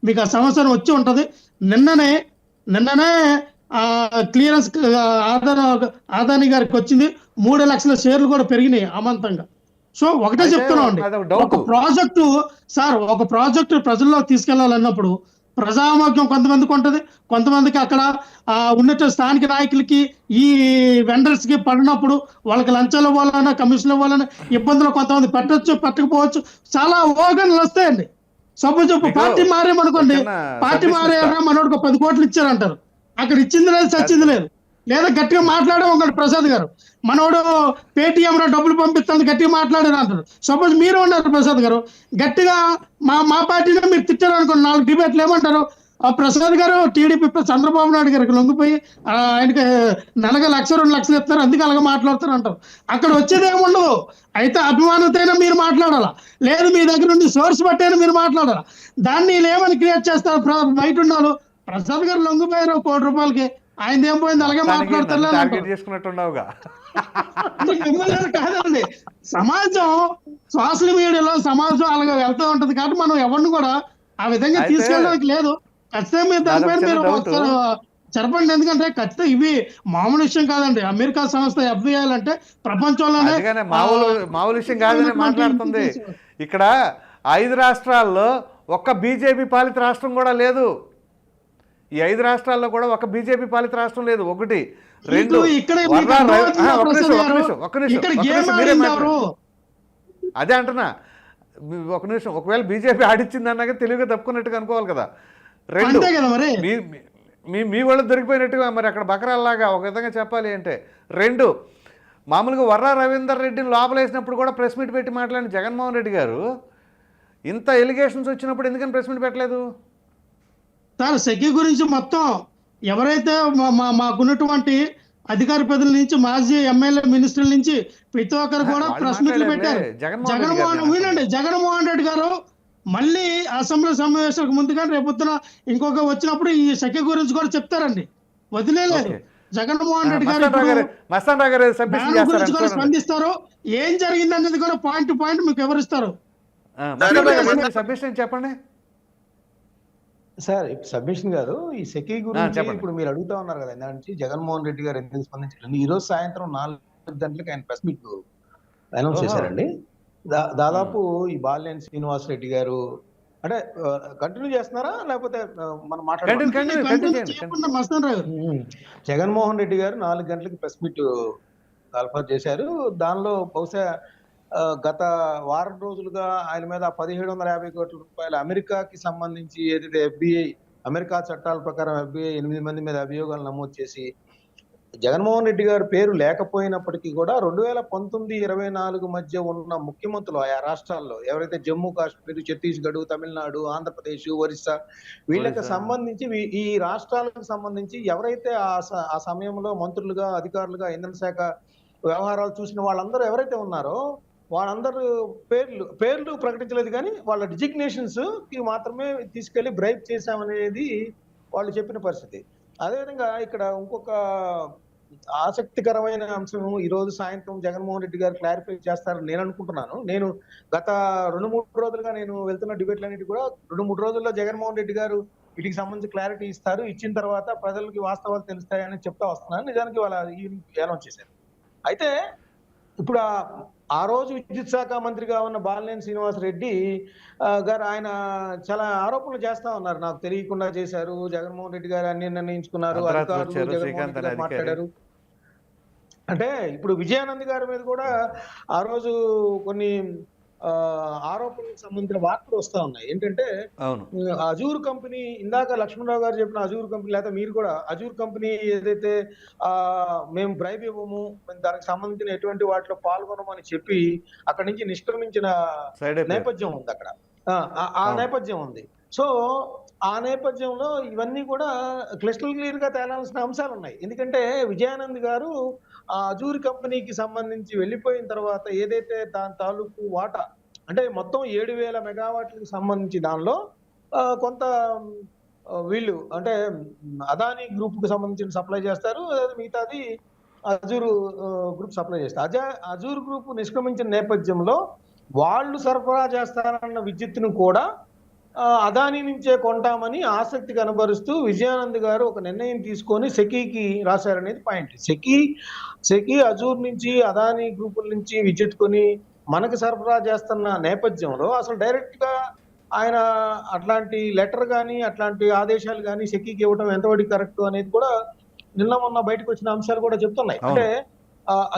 మీకు ఆ సంవత్సరం వచ్చి ఉంటది. నిన్ననే క్లియరెన్స్ ఆదాని గారికి వచ్చింది. 3 లక్షల షేర్లు కూడా పెరిగినాయి అమాంతంగా. సో ఒకటే చెప్తున్నామండి, ఒక ప్రాజెక్టు సార్, ఒక ప్రాజెక్టు ప్రజల్లో తీసుకెళ్లాలన్నప్పుడు ప్రజామోగ్యం కొంతమందికి ఉంటది, కొంతమందికి అక్కడ ఉన్నట్టు స్థానిక నాయకులకి ఈ వెండర్స్ కి పడినప్పుడు వాళ్ళకి లంచాలు ఇవ్వాలన్నా, కమిషన్లు ఇవ్వాలన్నా ఇబ్బందులు కొంతమంది పెట్టచ్చు, పెట్టకపోవచ్చు, చాలా ఊహగణలు వస్తాయండి. సపోజ్ పార్టీ మారేమనుకోండి, పార్టీ మారేనా మనోడికి 10 కోట్లు ఇచ్చారంటారు, అక్కడ ఇచ్చింది లేదు, చచ్చింది లేదు. లేదా గట్టిగా మాట్లాడే ఒకటి ప్రసాద్ గారు, మనోడు పేటిఎం లో డబ్బులు పంపిస్తాను గట్టిగా మాట్లాడారు అంటారు. సపోజ్ మీరు ఉన్నారు ప్రసాద్ గారు, గట్టిగా మా పార్టీలో మీరు తిట్టారు అనుకోండి, 4 డిబేట్లు ఏమంటారు, ప్రసాద్ గారు టీడీపీ చంద్రబాబు నాయుడు గారికి లొంగిపోయి ఆయనకి నెలగా 1-2 లక్షలు ఇస్తారు, అందుకే అలాగే మాట్లాడతారు అంటారు. అక్కడ వచ్చేది ఏముండదు. అయితే అభిమానతైనా మీరు మాట్లాడాలా, లేదు మీ దగ్గర నుండి సోర్స్ బట్టైనా మీరు మాట్లాడాలా. దాన్ని ఏమని క్రియేట్ చేస్తారు, బయట ఉండాలి. ప్రసాద్ గారు లొంగిపోయారు 1 కోటి రూపాయలకి, ఆయన ఏం పోయింది అలాగే మాట్లాడతారు. కాదండి, సమాజం సోషల్ మీడియాలో సమాజం అలాగే వెళ్తూ ఉంటది కాబట్టి మనం ఎవరిని కూడా ఆ విధంగా తీసుకెళ్ళడానికి లేదు. ఖచ్చితంగా మీరు దానిపైన మీరు చెప్పండి. ఎందుకంటే ఖచ్చితంగా ఇవి మామూలు విషయం కాదండి. అమెరికా సంస్థ ఎఫ్బిఐ అంటే ప్రపంచంలోనే మామూలు విషయం కాదని మాట్లాడుతుంది. ఇక్కడ 5 రాష్ట్రాల్లో ఒక్క బీజేపీ పాలిత రాష్ట్రం కూడా లేదు. ఈ 5 రాష్ట్రాల్లో కూడా ఒక బీజేపీ పాలిత రాష్ట్రం లేదు. 1, 2 అదే అంటున్నా, 1 నిమిషం. ఒకవేళ బీజేపీ ఆడిచ్చింది అన్నాక తెలివిగా తప్పుకున్నట్టుగా అనుకోవాలి కదా. 2 మీ వాళ్ళు దొరికిపోయినట్టుగా మరి అక్కడ బకరాల్లాగా ఒక విధంగా చెప్పాలి అంటే. 2 మామూలుగా వర్రా రవీందర్ రెడ్డిని లోపలేసినప్పుడు కూడా ప్రెస్ మీట్ పెట్టి మాట్లాడిన జగన్మోహన్ రెడ్డి గారు ఇంత ఎలిగేషన్స్ వచ్చినప్పుడు ఎందుకని ప్రెస్ మీట్ పెట్టలేదు? సార్ సెక్యూ గురించి మొత్తం ఎవరైతే మాకున్నటువంటి అధికార ప్రజల నుంచి, మాజీ ఎమ్మెల్యే, మినిస్టర్ల నుంచి ప్రతి ఒక్కరు కూడా ప్రెస్ మీట్లు పెట్టారు. జగన్మోహన్ రెడ్డి గారు మళ్ళీ అసెంబ్లీ సమావేశాలకు ముందుగా రేపొద్దున ఇంకొక వచ్చినప్పుడు ఈ సెక్యూ గురించి కూడా చెప్తారండి, వదిలేదు. జగన్మోహన్ రెడ్డి గారు గురించి కూడా స్పందిస్తారు. ఏం జరిగింది అనేది కూడా పాయింట్ టు పాయింట్ మీకు వివరిస్తారు. చెప్పండి సార్. సబ్మిషన్ గారు, ఈ సెకీ గురించి ఇప్పుడు మీరు అడుగుతా ఉన్నారు కదా, దాని నుంచి జగన్మోహన్ రెడ్డి గారు ఎందుకు స్పందించారండి. ఈ రోజు సాయంత్రం 4 గంటలకు ఆయన ప్రెస్ మీట్ అనౌన్స్ చేశారండి. దాదాపు ఈ బాలినేని శ్రీనివాస్ రెడ్డి గారు అంటే కంటిన్యూ చేస్తున్నారా లేకపోతే మనం జగన్మోహన్ రెడ్డి గారు 4 గంటలకి ప్రెస్ మీట్ కాల్ఫర్ చేశారు. దానిలో బహుశా గత వారం రోజులుగా ఆయన మీద 1750 కోట్ల రూపాయల అమెరికాకి సంబంధించి ఏదైతే ఎఫ్బిఐ అమెరికా చట్టాల ప్రకారం ఎఫ్బిఐ 8 మంది మీద అభియోగాలు నమోదు చేసి, జగన్మోహన్ రెడ్డి గారి పేరు లేకపోయినప్పటికీ కూడా 2019-24 మధ్య ఉన్న ముఖ్యమంత్రులు ఆయా రాష్ట్రాల్లో ఎవరైతే జమ్మూ కాశ్మీర్, ఛత్తీస్గఢ్, తమిళనాడు, ఆంధ్రప్రదేశ్, ఒరిస్సా వీళ్ళకి సంబంధించి ఈ రాష్ట్రాలకు సంబంధించి ఎవరైతే ఆ సమయంలో మంత్రులుగా, అధికారులుగా, ఇంధన శాఖ వ్యవహారాలు చూసిన వాళ్ళందరూ ఎవరైతే ఉన్నారో వాళ్ళందరూ పేర్లు ప్రకటించలేదు, కానీ వాళ్ళ డిజిగ్నేషన్స్ కి మాత్రమే తీసుకెళ్లి బ్రైబ్ చేశామనేది వాళ్ళు చెప్పిన పరిస్థితి. అదేవిధంగా ఇక్కడ ఇంకొక ఆసక్తికరమైన అంశం ఈ రోజు సాయంత్రం జగన్మోహన్ రెడ్డి గారు క్లారిఫై చేస్తారని నేను అనుకుంటున్నాను. నేను గత 2-3 రోజులుగా నేను వెళ్తున్న డిబేట్లన్నిటి కూడా 2-3 రోజుల్లో జగన్మోహన్ రెడ్డి గారు వీటికి సంబంధించి క్లారిటీ ఇస్తారు, ఇచ్చిన తర్వాత ప్రజలకి వాస్తవాలు తెలుస్తాయని చెప్తా వస్తున్నాను. నిజానికి వాళ్ళ అనౌన్స్ చేశారు. అయితే ఇప్పుడు ఆ రోజు విద్యుత్ శాఖ మంత్రిగా ఉన్న బాలినేని శ్రీనివాస్ రెడ్డి గారు ఆయన చాలా ఆరోపణలు చేస్తా ఉన్నారు. నాకు తెలియకుండా చేశారు, జగన్మోహన్ రెడ్డి గారు అన్ని నిర్ణయించుకున్నారు, అధికారులు జగన్మోహన్ రెడ్డి గారు మాట్లాడారు, అంటే ఇప్పుడు విజయానంద్ గారి మీద కూడా ఆ రోజు కొన్ని ఆరోపణలకు సంబంధించిన వార్తలు వస్తా ఉన్నాయి. ఏంటంటే అవును. అజూర్ కంపెనీ, ఇందాక లక్ష్మణరావు గారు చెప్పిన అజూర్ కంపెనీ, లేదా మీరు కూడా అజూర్ కంపెనీ ఏదైతే మేము బ్రైబ్ ఇవ్వము, మేము దానికి సంబంధించిన ఎటువంటి వాటిలో పాల్గొనమని చెప్పి అక్కడి నుంచి నిష్క్రమించిన సైడ్ అయిపోయారు. నేపథ్యం ఉంది అక్కడ. ఆ నేపథ్యం ఉంది. సో ఆ నేపథ్యంలో ఇవన్నీ కూడా క్లిస్టల్ క్లియర్ గా తేలాల్సిన అంశాలు ఉన్నాయి. ఎందుకంటే విజయానంద్ గారు ఆ అజూర్ కంపెనీకి సంబంధించి వెళ్ళిపోయిన తర్వాత ఏదైతే దాని తాలూకు వాటా, అంటే మొత్తం 7,000 మెగావాట్లకు సంబంధించి దానిలో కొంత వీళ్ళు అంటే అదానీ గ్రూప్ కు సంబంధించిన సప్లై చేస్తారు, మిగతాది అజూర్ గ్రూప్ సప్లై చేస్తారు. అజూర్ గ్రూప్ నిష్క్రమించిన నేపథ్యంలో వాళ్ళు సరఫరా చేస్తారన్న విద్యుత్తును కూడా అదానీ నుంచే కొంటామని ఆసక్తి కనబరుస్తూ విజయానంద్ గారు ఒక నిర్ణయం తీసుకొని సెకీకి రాశారనేది పాయింట్. సెకీ అజూర్ నుంచి అదానీ గ్రూపుల నుంచి విద్యుత్ కొని మనకు సరఫరా చేస్తున్న నేపథ్యంలో అసలు డైరెక్ట్ గా ఆయన అట్లాంటి లెటర్ కానీ అట్లాంటి ఆదేశాలు కానీ సెకీకి ఇవ్వడం ఎంతవరకు కరెక్ట్ అనేది కూడా నిన్న మొన్న బయటకు వచ్చిన అంశాలు కూడా చెప్తున్నాయి. అంటే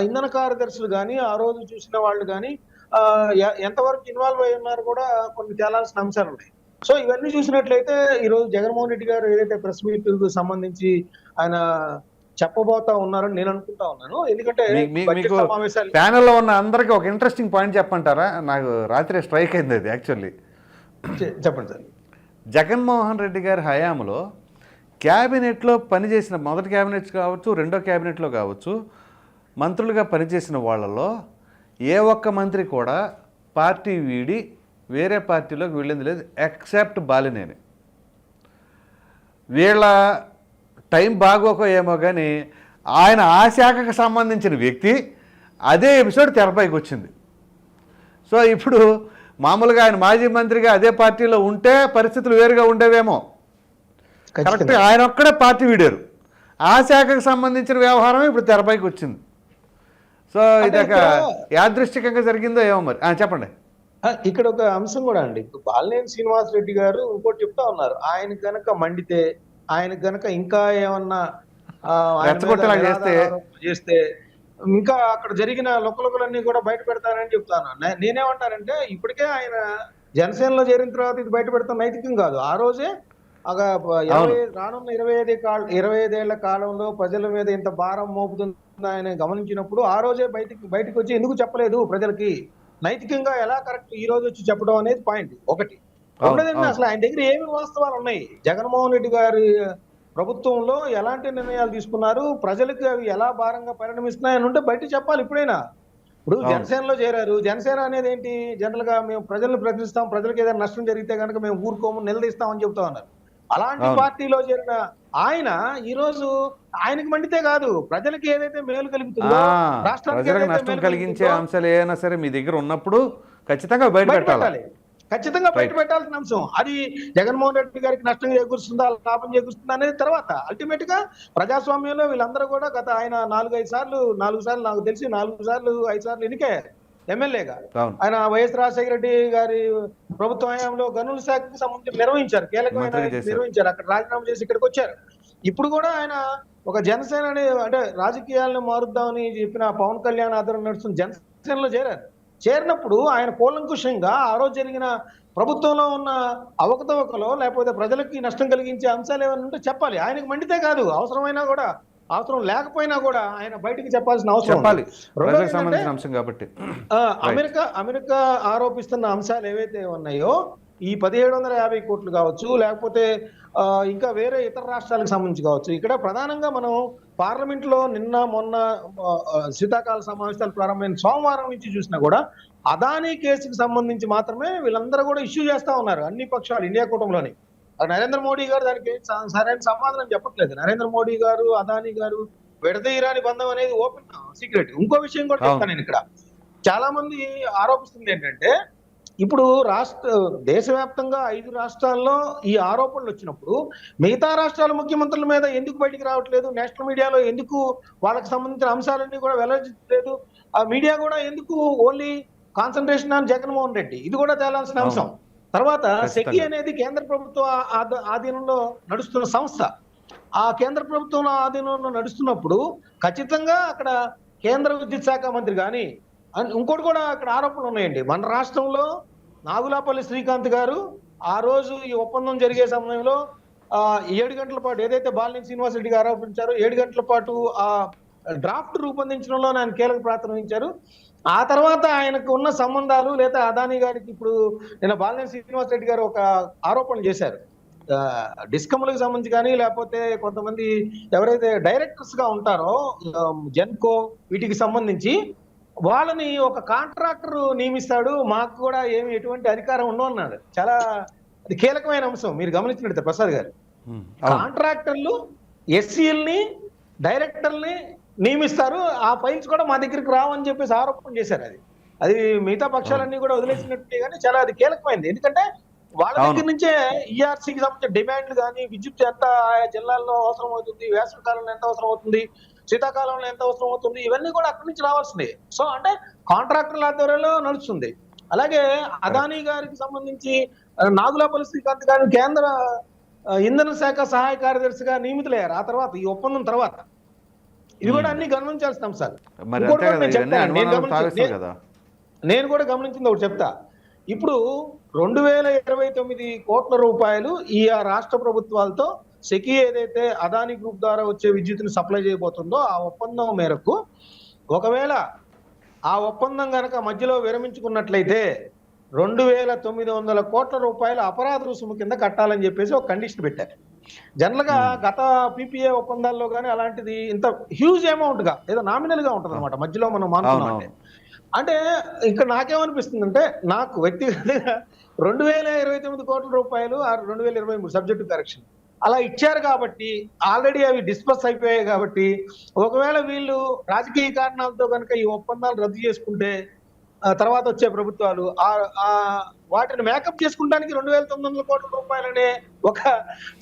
ఇంధన కార్యదర్శులు కానీ ఆ రోజు చూసిన వాళ్ళు కానీ ఎంతవరకు ఇన్వాల్వ్ అయి ఉన్నారు కూడా కొన్ని తేలాల్సిన అంశాలు ఉన్నాయి. సో ఇవన్నీ చూసినట్లయితే ఈ రోజు జగన్మోహన్ రెడ్డి గారు ఏదైతే ప్రెస్ మీట్ సంబంధించి ఆయన చెప్పబోతా ఉన్నారని నేను అనుకుంటా ఉన్నాను. ఎందుకంటే మీకు ప్యానెల్లో ఉన్న అందరికీ ఒక ఇంట్రెస్టింగ్ పాయింట్ చెప్పంటారా? నాకు రాత్రి స్ట్రైక్ అయింది అది. యాక్చువల్లీ చెప్పండి సార్. జగన్మోహన్ రెడ్డి గారి హయాంలో క్యాబినెట్లో పనిచేసిన, మొదటి క్యాబినెట్ కావచ్చు, రెండో క్యాబినెట్లో కావచ్చు, మంత్రులుగా పనిచేసిన వాళ్ళలో ఏ ఒక్క మంత్రి కూడా పార్టీ వీడి వేరే పార్టీలోకి వెళ్ళింది లేదు, ఎక్సెప్ట్ బాలినేని. వీళ్ళ టైం బాగోకో ఏమో కానీ ఆయన ఆ శాఖకు సంబంధించిన వ్యక్తి అదే ఎపిసోడ్ తెరపైకి వచ్చింది. సో ఇప్పుడు మామూలుగా ఆయన మాజీ మంత్రిగా అదే పార్టీలో ఉంటే పరిస్థితులు వేరుగా ఉండేవేమో. కరెక్ట్, ఆయన ఒక్కడే పార్టీ వీడారు. ఆ శాఖకు సంబంధించిన వ్యవహారం ఇప్పుడు తెరపైకి వచ్చింది. సో ఇది యాదృష్టికంగా జరిగిందో ఏమో మరి. చెప్పండి. ఇక్కడ ఒక అంశం కూడా అండి, ఇప్పుడు బాలినేని శ్రీనివాస్ రెడ్డి గారు ఇంకోటి చెప్తా ఉన్నారు, ఆయన గనక మండితే, ఆయన గనక ఇంకా ఏమన్నా చేస్తే ఇంకా అక్కడ జరిగిన లొక్కలొక్కలన్నీ కూడా బయట పెడతానని చెప్తాను. నేనేమంటానంటే ఇప్పటికే ఆయన జనసేనలో చేరిన తర్వాత ఇది బయట పెడతాం నైతికం కాదు. ఆ రోజే రానున్న 25 ఏళ్ల కాలంలో ప్రజల మీద ఇంత భారం మోపుతుంది ఆయన గమనించినప్పుడు ఆ రోజే బయటకు వచ్చి ఎందుకు చెప్పలేదు ప్రజలకి, నైతికంగా ఎలా కరెక్ట్ ఈ రోజు వచ్చి చెప్పడం అనేది పాయింట్ ఒకటి. రెండోదండి, అసలు ఆయన దగ్గర ఏమి వాస్తవాలు ఉన్నాయి, జగన్మోహన్ రెడ్డి గారి ప్రభుత్వంలో ఎలాంటి నిర్ణయాలు తీసుకున్నారు, ప్రజలకు అవి ఎలా భారంగా పరిణమిస్తున్నాయని ఉంటే బయట చెప్పాలి ఇప్పుడైనా. ఇప్పుడు జనసేనలో చేరారు, జనసేన అనేది ఏంటి, జనరల్ గా మేము ప్రజలను ప్రశ్నిస్తాం, ప్రజలకు ఏదైనా నష్టం జరిగితే కనుక మేము ఊరుకోము నిలదీస్తామని చెప్తా ఉన్నారు. అలాంటి పార్టీలో చేరిన ఆయన ఈ రోజు ఆయనకి మండితే కాదు, ప్రజలకు ఏదైతే మేలు కలుగుతుందో, రాష్ట్రానికి నష్టం కలిగించే అంశాలు ఏమైనా సరే మీ దగ్గర ఉన్నప్పుడు ఖచ్చితంగా బయట పెట్టాలి. ఖచ్చితంగా బయట పెట్టాల్సిన అంశం అది. జగన్మోహన్ రెడ్డి గారికి నష్టం చేకూరుస్తుందా లాభం చేకూరుస్తుందా అనేది తర్వాత. అల్టిమేట్ గా ప్రజాస్వామ్యంలో వీళ్ళందరూ కూడా గత ఆయన 4 సార్లు నాకు తెలిసి 4 సార్లు 5 సార్లు ఎన్నికయ్యారు ఎమ్మెల్యేగా. ఆయన వైఎస్ రాజశేఖర రెడ్డి గారి ప్రభుత్వ హయాంలో గనుల శాఖకు సంబంధించి నిర్వహించారు, కీలకమైన నిర్వహించారు. అక్కడ రాజీనామా చేసి ఇక్కడికి వచ్చారు. ఇప్పుడు కూడా ఆయన ఒక జనసేన అంటే రాజకీయాలను మారుద్దామని చెప్పిన పవన్ కళ్యాణ్ ఆధ్వర్యంలో నడుస్తున్న జనసేనలో చేరినప్పుడు ఆయన కూలంకుషంగా ఆ రోజు జరిగిన ప్రభుత్వంలో ఉన్న అవకతవకలో లేకపోతే ప్రజలకి నష్టం కలిగించే అంశాలు ఏమైనా ఉంటే చెప్పాలి. ఆయనకు మండితే కాదు, అవసరమైనా కూడా అవసరం లేకపోయినా కూడా ఆయన బయటికి చెప్పాల్సిన అవసరం. అమెరికా ఆరోపిస్తున్న అంశాలు ఏవైతే ఉన్నాయో, ఈ 1750 కోట్లు కావచ్చు, లేకపోతే ఇంకా వేరే ఇతర రాష్ట్రాలకు సంబంధించి కావచ్చు, ఇక్కడ ప్రధానంగా మనం పార్లమెంట్ లో నిన్న మొన్న శీతాకాల సమావేశాలు ప్రారంభమైన సోమవారం నుంచి చూసినా కూడా అదానీ కేసుకు సంబంధించి మాత్రమే వీళ్ళందరూ కూడా ఇష్యూ చేస్తా ఉన్నారు, అన్ని పక్షాలు ఇండియా కూటమిలోని. నరేంద్ర మోడీ గారు దానికి సరైన సమాధానం చెప్పట్లేదు. నరేంద్ర మోడీ గారు అదానీ గారు విడదీయరాని బంధం అనేది ఓపెన్ సీక్రెట్. ఇంకో విషయం కూడా చెప్తాను నేను ఇక్కడ. చాలా మంది ఆరోపిస్తుంది ఏంటంటే, ఇప్పుడు దేశవ్యాప్తంగా 5 రాష్ట్రాల్లో ఈ ఆరోపణలు వచ్చినప్పుడు మిగతా రాష్ట్రాల ముఖ్యమంత్రుల మీద ఎందుకు బయటికి రావట్లేదు, నేషనల్ మీడియాలో ఎందుకు వాళ్ళకి సంబంధించిన అంశాలన్నీ కూడా వెల్లడించలేదు, ఆ మీడియా కూడా ఎందుకు only concentration on Jaganmohan Reddy, ఇది కూడా తేలాల్సిన అంశం. తర్వాత సెకీ అనేది కేంద్ర ప్రభుత్వ ఆధీనంలో నడుస్తున్న సంస్థ. ఆ కేంద్ర ప్రభుత్వంలో ఆధీనంలో నడుస్తున్నప్పుడు ఖచ్చితంగా అక్కడ కేంద్ర విద్యుత్ శాఖ మంత్రి కానీ ఇంకోటి కూడా అక్కడ ఆరోపణలు ఉన్నాయండి. మన రాష్ట్రంలో నాగులాపల్లి శ్రీకాంత్ గారు ఆ రోజు ఈ ఒప్పందం జరిగే సమయంలో 7 గంటల పాటు ఏదైతే బాలినేని శ్రీనివాస్ రెడ్డి గారు ఆరోపించారో 7 గంటల పాటు ఆ డ్రాఫ్ట్ రూపొందించడంలో ఆయన కీలక పాత్ర వహించారు. ఆ తర్వాత ఆయనకు ఉన్న సంబంధాలు లేదా అదానీ గారికి ఇప్పుడు నిన్న బాలినేని శ్రీనివాస్ రెడ్డి గారు ఒక ఆరోపణ చేశారు. డిస్కమ్లకు సంబంధించి కానీ లేకపోతే కొంతమంది ఎవరైతే డైరెక్టర్స్ గా ఉంటారో జెన్కో వీటికి సంబంధించి వాళ్ళని ఒక కాంట్రాక్టర్ నియమిస్తాడు, మాకు కూడా ఏమి ఎటువంటి అధికారం ఉండవు అన్నాడు. చాలా అది కీలకమైన అంశం మీరు గమనించినట్టు ప్రసాద్ గారు. కాంట్రాక్టర్లు ఎస్సీల్ని డైరెక్టర్ని నియమిస్తారు, ఆ ఫైల్స్ కూడా మా దగ్గరికి రావని చెప్పేసి ఆరోపణ చేశారు. అది మిగతా పక్షాలన్నీ కూడా వదిలేసినట్టే కానీ చాలా అది కీలకమైంది. ఎందుకంటే వాళ్ళ దగ్గర నుంచే ఈఆర్సీకి సంబంధించిన డిమాండ్లు కానీ విద్యుత్ ఎంత ఆయా జిల్లాల్లో అవసరం అవుతుంది, వేసవి కాలంలో ఎంత అవసరం అవుతుంది, శీతాకాలంలో ఎంత అవసరం అవుతుంది, ఇవన్నీ కూడా అక్కడి నుంచి రావాల్సినవి. సో అంటే కాంట్రాక్టర్ల ఆధ్వర్యంలో నడుస్తుంది. అలాగే అదానీ గారికి సంబంధించి నాగులాపల్లి శ్రీకాంత్ గారు కేంద్ర ఇంధన శాఖ సహాయ కార్యదర్శిగా నియమితులయ్యారు ఆ తర్వాత, ఈ ఒప్పందం తర్వాత. ఇది కూడా అన్ని గమనించాల్సిన అంశాలు. నేను కూడా గమనించింది ఒకటి చెప్తా. ఇప్పుడు 2029 కోట్ల రూపాయలు ఈ రాష్ట్ర ప్రభుత్వాలతో సెకీ ఏదైతే అదానీ గ్రూప్ ద్వారా వచ్చే విద్యుత్తుని సప్లై చేయబోతుందో ఆ ఒప్పందం మేరకు ఒకవేళ ఆ ఒప్పందం కనుక మధ్యలో విరమించుకున్నట్లయితే 2900 కోట్ల రూపాయల అపరాధ రుసుము కింద కట్టాలని చెప్పేసి ఒక కండిషన్ పెట్టారు. జనరల్ గా గత పీపీఏ ఒప్పందాల్లో కానీ అలాంటిది ఇంత హ్యూజ్ అమౌంట్ గా ఏదో నామినల్ గా ఉంటుంది అనమాట మధ్యలో మనం మానుకున్నాం. అంటే ఇక్కడ నాకేమనిపిస్తుంది అంటే నాకు వ్యక్తిగతంగా 2029 కోట్ల రూపాయలు 2023 సబ్జెక్టు కరెక్షన్ అలా ఇచ్చారు కాబట్టి ఆల్రెడీ అవి డిస్పస్ అయిపోయాయి కాబట్టి ఒకవేళ వీళ్ళు రాజకీయ కారణాలతో కనుక ఈ ఒప్పందాలు రద్దు చేసుకుంటే తర్వాత వచ్చే ప్రభుత్వాలు వాటిని మేకప్ చేసుకుంటానికి 2900 కోట్ల రూపాయలనే ఒక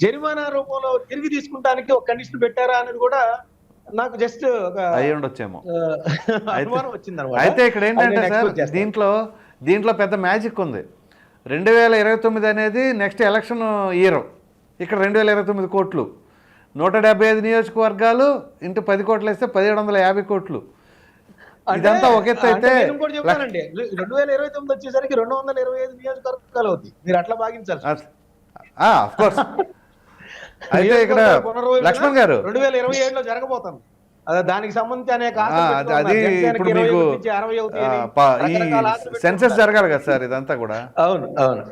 జరిమానా రూపంలో తిరిగి తీసుకుంటానికి ఒక కండిషన్ పెట్టారా అనేది కూడా నాకు జస్ట్ అయ్యి ఉండొచ్చేమో అనుమానం వచ్చింది అనమాట. అయితే ఇక్కడ ఏంటంటే సార్ దీంట్లో పెద్ద మ్యాజిక్ ఉంది. 2029 అనేది నెక్స్ట్ ఎలక్షన్ ఇయర్. ఇక్కడ 2029 కోట్లు, 175 నియోజకవర్గాలు ఇంటూ 10 కోట్లు వేస్తే 1750 కోట్లు. ఇదంతా ఒక ఎత్తు అయితే 2029 వచ్చేసరికి 225 నియోజకవర్గాలు అవుతాయి. మీరు అట్లా భావించాలి. అయితే ఇక్కడ లక్ష్మణ్ గారు 2027లో జరగబోతుంది. దానికి సంబంధించి అనేక అది ఇప్పుడు మీకు సెన్సస్ జరగాలి కదా సార్ ఇదంతా కూడా. అవును అవును.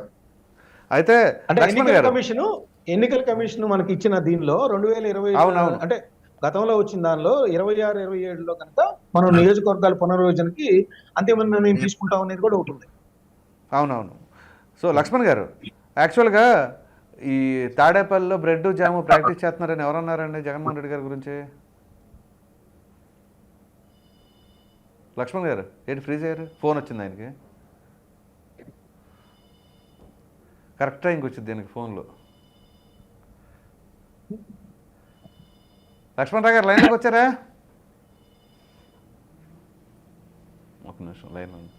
అయితే ఎన్నికల కమిషన్ మనకి ఇచ్చిన దీనిలో 2020 అంటే గతంలో వచ్చిన దానిలో 26, 27లో కనుక మనం నియోజకవర్గాల పునర్విభజనకి అంతిమ నిర్ణయం తీసుకుంటాం అనేది కూడా ఉంటుంది. అవునవును. సో లక్ష్మణ్ గారు యాక్చువల్గా ఈ తాడేపల్లిలో బ్రెడ్ జాము ప్రాక్టీస్ చేస్తున్నారని ఎవరన్నారండి జగన్మోహన్ రెడ్డి గారి గురించి? లక్ష్మణ్ గారు ఏంటి ఫ్రీజ్ అయ్యారు? ఫోన్ వచ్చింది ఆయనకి, కరెక్ట్ టైంకి వచ్చింది దీనికి ఫోన్లో. లక్ష్మణరావు గారు లైన్లోకి వచ్చారా? ఒక నిమిషం లైన్ ఉంది.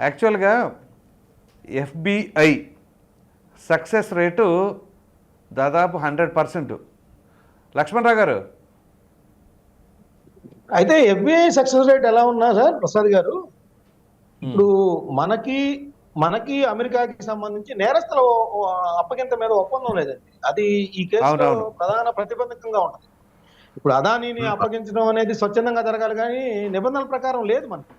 యాక్చువల్గా ఎఫ్బిఐ సక్సెస్ రేటు దాదాపు 100%. లక్ష్మణరావు గారు అయితే ఎఫ్బిఐ సక్సెస్ రేట్ ఎలా ఉన్నా సార్ ప్రసాద్ గారు, ఇప్పుడు మనకి అమెరికాకి సంబంధించి నేరస్తుల అప్పగింత మీద ఒప్పందం లేదండి. అది ఈ కేసులో ప్రధాన ప్రతిబంధకంగా ఉంటుంది. ఇప్పుడు అదానీని అప్పగించడం అనేది స్వచ్ఛందంగా జరగాలి కానీ నిబంధనల ప్రకారం లేదు మనకి.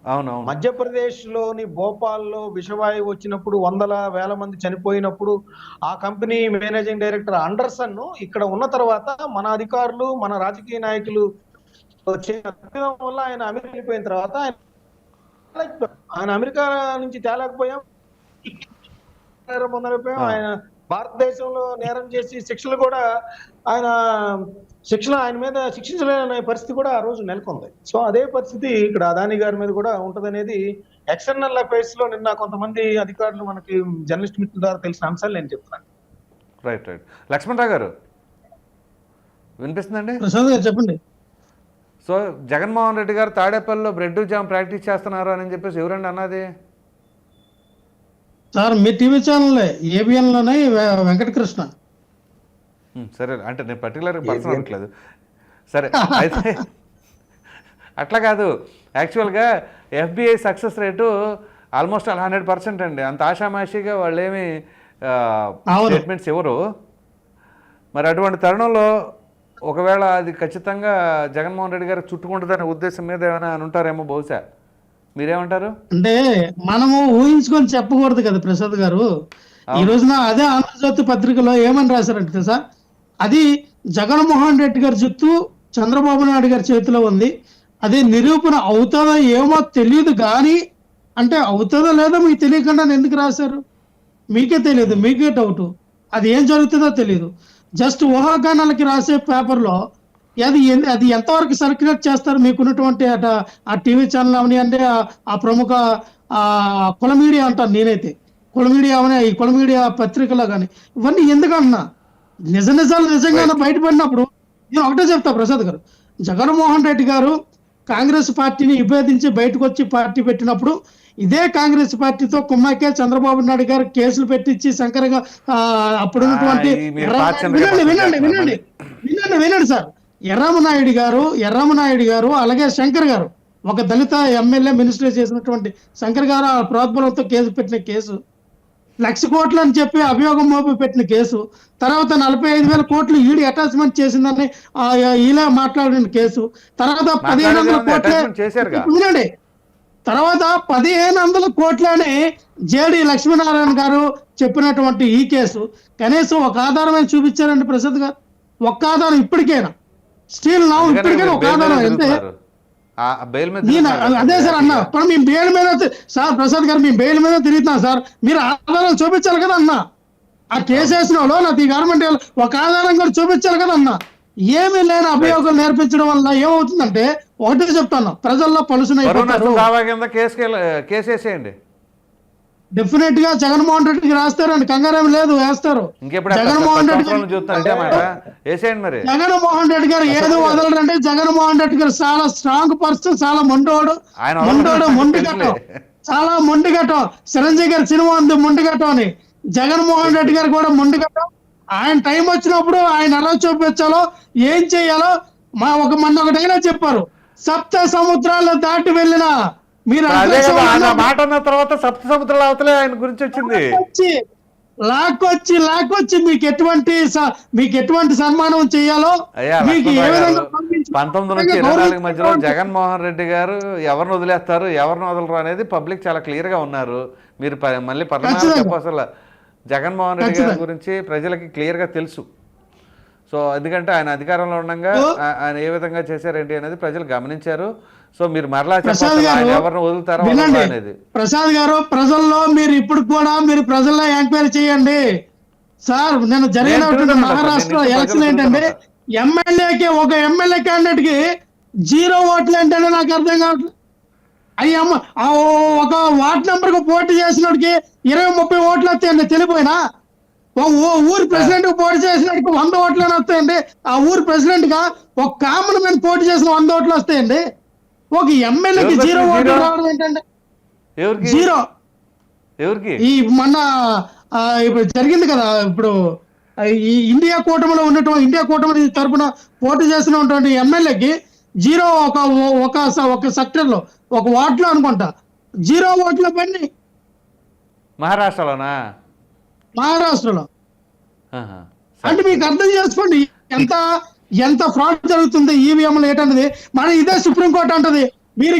అవునవును. మధ్యప్రదేశ్ లోని భోపాల్లో విషవాయువు వచ్చినప్పుడు 100,000 మంది చనిపోయినప్పుడు ఆ కంపెనీ మేనేజింగ్ డైరెక్టర్ అండర్సన్ ఇక్కడ ఉన్న తర్వాత మన అధికారులు మన రాజకీయ నాయకులు వల్ల ఆయన అమెరికా వెళ్ళిపోయిన తర్వాత ఆయన అమెరికా నుంచి తేలేకపోయాం, ఆయన భారతదేశంలో నేరం చేసి శిక్షలు కూడా ఆయన మీద శిక్షించలేని పరిస్థితి కూడా ఆ రోజు నెలకొంది. సో అదే పరిస్థితి ఇక్కడ అదానీ గారి మీద కూడా ఉంటదనేది ఎక్స్టర్నల్ అఫైర్స్ లో నిన్న కొంతమంది అధికారులు మనకి జర్నలిస్ట్ మిత్రుల ద్వారా తెలిసిన అంశాలు నేను చెప్తున్నాను. రైట్. లక్ష్మణరావు గారు వినిపిస్తుందండి? ప్రసాద్ గారు చెప్పండి. సో జగన్మోహన్ రెడ్డి గారు తాడేపల్లిలో బ్రెడ్ జామ్ ప్రాక్టీస్ చేస్తున్నారు అని చెప్పేసి ఎవరండి అన్నది? సార్ మీ టీవీ ఛానల్ ఏబిఎన్ లోనే వెంకటకృష్ణ. సరే, అంటే నేను పర్టికులర్గా పర్సన్ అనట్లేదు. సరే అయితే అట్లా కాదు, యాక్చువల్గా FBI సక్సెస్ రేటు ఆల్మోస్ట్ 100% అండి. అంత ఆషామాషిగా వాళ్ళు ఏమి అవును. స్టేట్మెంట్స్ ఇవ్వరు. మరి అటువంటి తరుణంలో ఒకవేళ అది ఖచ్చితంగా జగన్మోహన్ రెడ్డి గారు చుట్టుకుంటుందనే ఉద్దేశం మీద ఏమైనా అని ఉంటారేమో బహుశా. మీరేమంటారు? అంటే మనము ఊహించుకొని చెప్పకూడదు కదా ప్రసాద్ గారు. ఈ రోజున అదే ఆంధ్రజ్యోతి పత్రికలో ఏమని రాశారంటే సార్, అది జగన్మోహన్ రెడ్డి గారి జుత్తు చంద్రబాబు నాయుడు గారి చేతిలో ఉంది, అది నిరూపణ అవుతుందో ఏమో తెలియదు కానీ, అంటే అవుతుందో లేదో మీకు తెలియకుండా ఎందుకు రాశారు? మీకే తెలియదు, మీకే డౌట్, అది ఏం జరుగుతుందో తెలియదు. జస్ట్ ఊహాగానాలకి రాసే పేపర్లో అది ఎంతవరకు సర్క్యులేట్ చేస్తారు? మీకున్నటువంటి ఆ టీవీ ఛానల్ అవని, అంటే ఆ ప్రముఖ కుల మీడియా అంటాను నేనైతే, కుల మీడియా అవని, ఈ కుల మీడియా పత్రికలో కానీ ఇవన్నీ ఎందుకన్నా నిజాలు నిజంగానే బయటపడినప్పుడు నేను ఒకటే చెప్తా ప్రసాద్ గారు, జగన్మోహన్ రెడ్డి గారు కాంగ్రెస్ పార్టీని విభేదించి బయటకు వచ్చి పార్టీ పెట్టినప్పుడు ఇదే కాంగ్రెస్ పార్టీతో కుమ్మక్కే చంద్రబాబు నాయుడు గారు కేసులు పెట్టించి శంకరగా అప్పుడున్నటువంటి వినండి సార్, ఎర్రమనాయుడు గారు అలాగే శంకర్ గారు, ఒక దళిత ఎమ్మెల్యే మినిస్టర్ చేసినటువంటి శంకర్ గారు ఆ ప్రోద్బలంతో కేసు పెట్టిన కేసు, 1,00,000 కోట్లు అని చెప్పి అభియోగం మోపి పెట్టిన కేసు, తర్వాత 45,000 కోట్లు ఈడీ అటాచ్మెంట్ చేసిందని ఇలా మాట్లాడిన కేసు, తర్వాత 1,500 కోట్లు వినండి, తర్వాత 1,500 కోట్లని జేడి లక్ష్మీనారాయణ గారు చెప్పినటువంటి ఈ కేసు కనీసం ఒక ఆధారమైన చూపించారండి ప్రసాద్ గారు? ఒక్క ఆధారం ఇప్పటికైనా, స్టిల్ నౌ ఇప్పటికైనా ఒక ఆధారం అంటే అదే సార్ అన్న. ఇప్పుడు మేము బెయిల్ మీద సార్ ప్రసాద్ గారు మేము బెయిల్ మీద తిరుగుతున్నాం సార్, మీరు ఆధారాలు చూపించాలి కదా అన్న. ఆ కేసు వేసిన వాళ్ళు నాకు ఈ గవర్నమెంట్ ఒక ఆధారం కూడా చూపించాలి కదా అన్న. ఏమీ లేని అభియోగాలు నేర్పించడం వల్ల ఏమవుతుందంటే ఒకటే చెప్తాను, ప్రజల్లో పలుసున డెఫినెట్ గా జగన్మోహన్ రెడ్డికి రాస్తారండి, కంగారేమి లేదు, వేస్తారు. జగన్మోహన్ రెడ్డి గారు ఏదో వదలరంటే, జగన్మోహన్ రెడ్డి గారు చాలా స్ట్రాంగ్ పర్సన్, చాలా మొండోడు మొండిగట్టం, చాలా మొండిగట్టం. చిరంజీవి గారి సినిమా ఉంది మొండిగట్టం అని, జగన్మోహన్ రెడ్డి గారు కూడా మొండిగట్టం. ఆయన టైం వచ్చినప్పుడు ఆయన ఎలా చూపించాలో ఏం చేయాలో మొన్న ఒకటైనా చెప్పారు, 7 సముద్రాలు దాటి వెళ్ళిన మీరు మాట అన్న తర్వాత 7 సముద్రాల అవతలే ఆయన గురించి వచ్చింది. లాక్కొచ్చి మీకు ఎటువంటి సన్మానం చేయాలో మీకు ఏ విధంగా 19 నుంచి 24 మధ్యలో జగన్మోహన్ రెడ్డి గారు ఎవరిని వదిలేస్తారు ఎవరిని వదలరు అనేది పబ్లిక్ చాలా క్లియర్ గా ఉన్నారు. మీరు మళ్ళీ పరిణామాలు చెప్పాల్సిన జగన్మోహన్ రెడ్డి గారి గురించి ప్రజలకి క్లియర్ గా తెలుసు. సో ఎందుకంటే ఆయన అధికారంలో ఉండగా ఆయన ఏ విధంగా చేశారేంటి అనేది ప్రజలు గమనించారు. సో మీరు మరలా చెప్పాలి ఆయన ఎవరిని వదులుతారో అనేది. ప్రసాద్ గారు, ప్రజల్లో మీరు ఇప్పుడు కూడా మీరు ప్రజల్లో ఎంక్వైరీ చేయండి సార్. నేను జరిగినటువంటి మహారాష్ట్ర ఎలక్షన్ ఏంటంటే ఎమ్మెల్యేకి ఒక ఎమ్మెల్యే క్యాండిడేట్ కి 0 ఓట్లు ఏంటంటే నాకు అర్థం కావట్లేదు. అయ్యమ్మ ఒక వార్డ్ నెంబర్ కు పోటీ చేసినోడికి 20-30 ఓట్లు వస్తాయండి తెలిపోయినా. ఊరు ప్రెసిడెంట్ కు పోటీ చేసినట్టు 100 ఓట్లు వస్తాయండి. ఆ ఊరు ప్రెసిడెంట్ గా ఒక కామన్ మ్యాన్ పోటీ చేసిన 100 ఓట్లు వస్తాయండి. ఒక ఎమ్మెల్యేకి 0 ఓట్లు రావడం ఏంటంటే 0. ఈ మొన్న ఇప్పుడు జరిగింది కదా, ఇప్పుడు ఈ ఇండియా కూటమి తరఫున పోటీ చేసినటువంటి ఎమ్మెల్యేకి 0 ఒక సెక్టర్ లో ఒక వార్డులో అనుకుంటా 0 ఓట్ల పని మహారాష్ట్రలో. అంటే మీకు అర్థం చేసుకోండి ఎంత ఫ్రాడ్ జరుగుతుంది ఈవీఎంలు ఏంటన్నది. మన ఇదే సుప్రీంకోర్టు అంటది, మీరు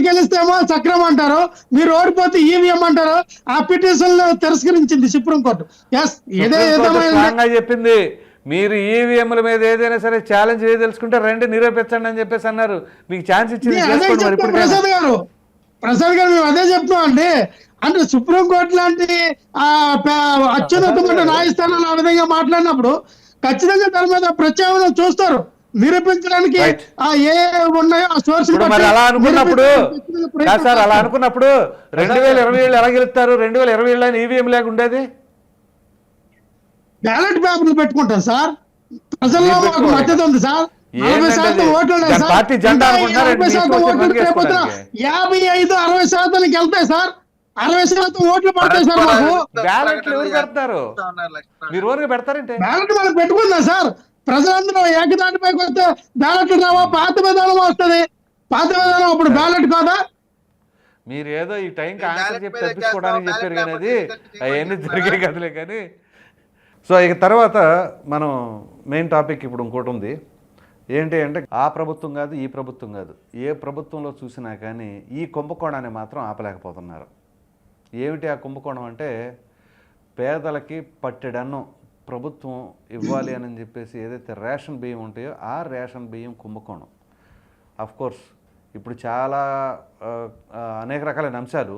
గెలిస్తేమో సక్రమం అంటారు, మీరు ఓడిపోతే ఈవీఎం అంటారు. ఆ పిటిషన్ తిరస్కరించింది సుప్రీంకోర్టు. చెప్పింది మీరు ఈవీఎంల మీద ఏదైనా సరే ఛాలెంజ్ తెలుసుకుంటే రండి నిరూపించండి అని చెప్పేసి అన్నారు. మీకు ఛాన్స్ ఇచ్చింది ప్రసాద్ గారు మేము అదే చెప్తాం అండి. అంటే సుప్రీంకోర్టు లాంటి అత్యున్నతమైన న్యాయస్థానాలు ఆ విధంగా మాట్లాడినప్పుడు ఖచ్చితంగా దాని మీద ప్రత్యామ్నాయం చూస్తారు, నిరూపించడానికి ఏ ఉన్నాయో ఆ సోర్స్. అలా అనుకున్నప్పుడు 2027 ఎలా గెలుస్తారు? 2027 ఈవీఎం లేక ఉండేది బ్యాలెట్ పేపర్లు పెట్టుకుంటారు సార్. ప్రజల్లో మాకు మద్దతు ఉంది సార్. 40% ఓట్లు 55-60% వెళ్తాయి సార్. 60% ఓట్లు పడతాయి సార్. మాకు బ్యాలెట్లు ఎవరు పెడతారు? మీరు ఊరికి పెడతారంటే బ్యాలెట్ మనం పెట్టుకుందాం సార్. ప్రజలందరూ ఏకదాటిపైకి వస్తే బ్యాలెట్ రావా, పాత విధానం వస్తుంది. పాత విధానం అప్పుడు బ్యాలెట్ కాదా? మీరు ఏదో ఈ టైంకి మీరు ఆన్సర్ ballot చెప్పి మీద తప్పించుకోవడానికి చేస్తాం, చెప్పారు ballot కానీ అది లేకపోతే అవన్నీ ఇదంతా జరిగే కదలే కానీ. సో ఇక తర్వాత మనం మెయిన్ టాపిక్ ఇప్పుడు ఇంకోటి ఉంది. ఏంటి అంటే ఆ ప్రభుత్వం కాదు, ఈ ప్రభుత్వం కాదు, ఏ ప్రభుత్వంలో చూసినా కానీ ఈ కుంభకోణాన్ని మాత్రం ఆపలేకపోతున్నారు. ఏమిటి ఆ కుంభకోణం అంటే, పేదలకి పట్టెడన్నం ప్రభుత్వం ఇవ్వాలి అని చెప్పేసి ఏదైతే రేషన్ బియ్యం ఉంటాయో ఆ రేషన్ బియ్యం కుంభకోణం. కోర్స్ ఇప్పుడు చాలా అనేక రకాలైన అంశాలు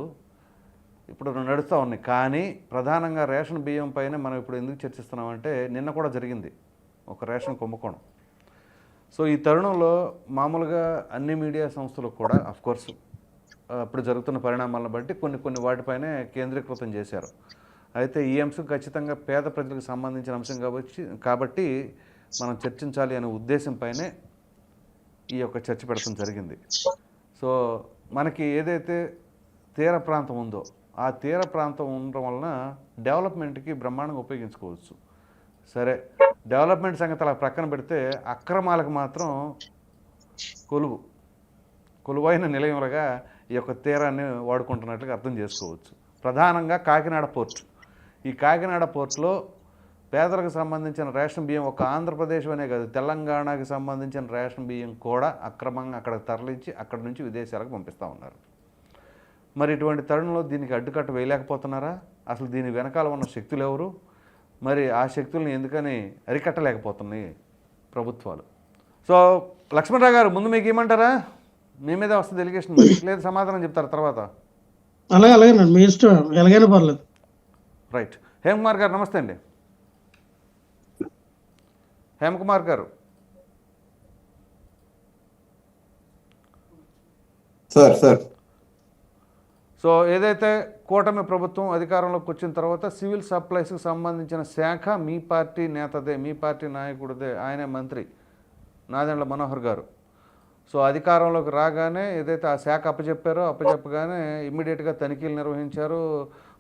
ఇప్పుడు నడుస్తూ ఉన్నాయి. కానీ ప్రధానంగా రేషన్ బియ్యం పైన మనం ఇప్పుడు ఎందుకు చర్చిస్తున్నామంటే, నిన్న కూడా జరిగింది ఒక రేషన్ కుంభకోణం. సో ఈ తరుణంలో మామూలుగా అన్ని మీడియా సంస్థలు కూడా కోర్స్ ఇప్పుడు జరుగుతున్న పరిణామాలను బట్టి కొన్ని వాటిపైనే కేంద్రీకృతం చేశారు. అయితే ఈ అంశం ఖచ్చితంగా పేద ప్రజలకు సంబంధించిన అంశం కాబట్టి మనం చర్చించాలి అనే ఉద్దేశంపైనే ఈ యొక్క చర్చ పెడతాం జరిగింది. సో మనకి ఏదైతే తీర ప్రాంతం ఉందో ఆ తీర ప్రాంతం ఉండడం వలన డెవలప్మెంట్కి బ్రహ్మాండంగా ఉపయోగించుకోవచ్చు. సరే, డెవలప్మెంట్ సంగతి అలా ప్రక్కన పెడితే అక్రమాలకు మాత్రం కొలువైన నిలయములుగా ఈ యొక్క తీరాన్ని వాడుకుంటున్నట్లుగా అర్థం చేసుకోవచ్చు. ప్రధానంగా కాకినాడ పోర్ట్. ఈ కాకినాడ పోర్టులో పేదలకు సంబంధించిన రేషన్ బియ్యం ఒక ఆంధ్రప్రదేశ్ అనే కాదు, తెలంగాణకి సంబంధించిన రేషన్ బియ్యం కూడా అక్రమంగా అక్కడికి తరలించి అక్కడి నుంచి విదేశాలకు పంపిస్తూ ఉన్నారు. మరి ఇటువంటి తరుణంలో దీనికి అడ్డుకట్ట వేయలేకపోతున్నారా? అసలు దీని వెనకాల ఉన్న శక్తులు ఎవరు? మరి ఆ శక్తుల్ని ఎందుకని అరికట్టలేకపోతున్నాయి ప్రభుత్వాలు? సో లక్ష్మణరావు గారు, ముందు మీకు ఏమంటారా? మీ మీద వస్తుంది డెలిగేషన్, మరి లేదు సమాధానం చెప్తారు తర్వాత. అలాగేనండి, మీ ఇష్టం, ఎలాగైనా పర్లేదు. రైట్. హేమకుమార్ గారు నమస్తే అండి. హేమకుమార్ గారు. సార్ సో ఏదైతే కూటమి ప్రభుత్వం అధికారంలోకి వచ్చిన తర్వాత సివిల్ సప్లైస్కి సంబంధించిన శాఖ మీ పార్టీ నేతదే, మీ పార్టీ నాయకుడిదే, ఆయనే మంత్రి నాదెండ్ల మనోహర్ గారు. సో అధికారంలోకి రాగానే ఏదైతే ఆ శాఖ అప్పచెప్పగానే ఇమ్మీడియట్గా తనిఖీలు నిర్వహించారు.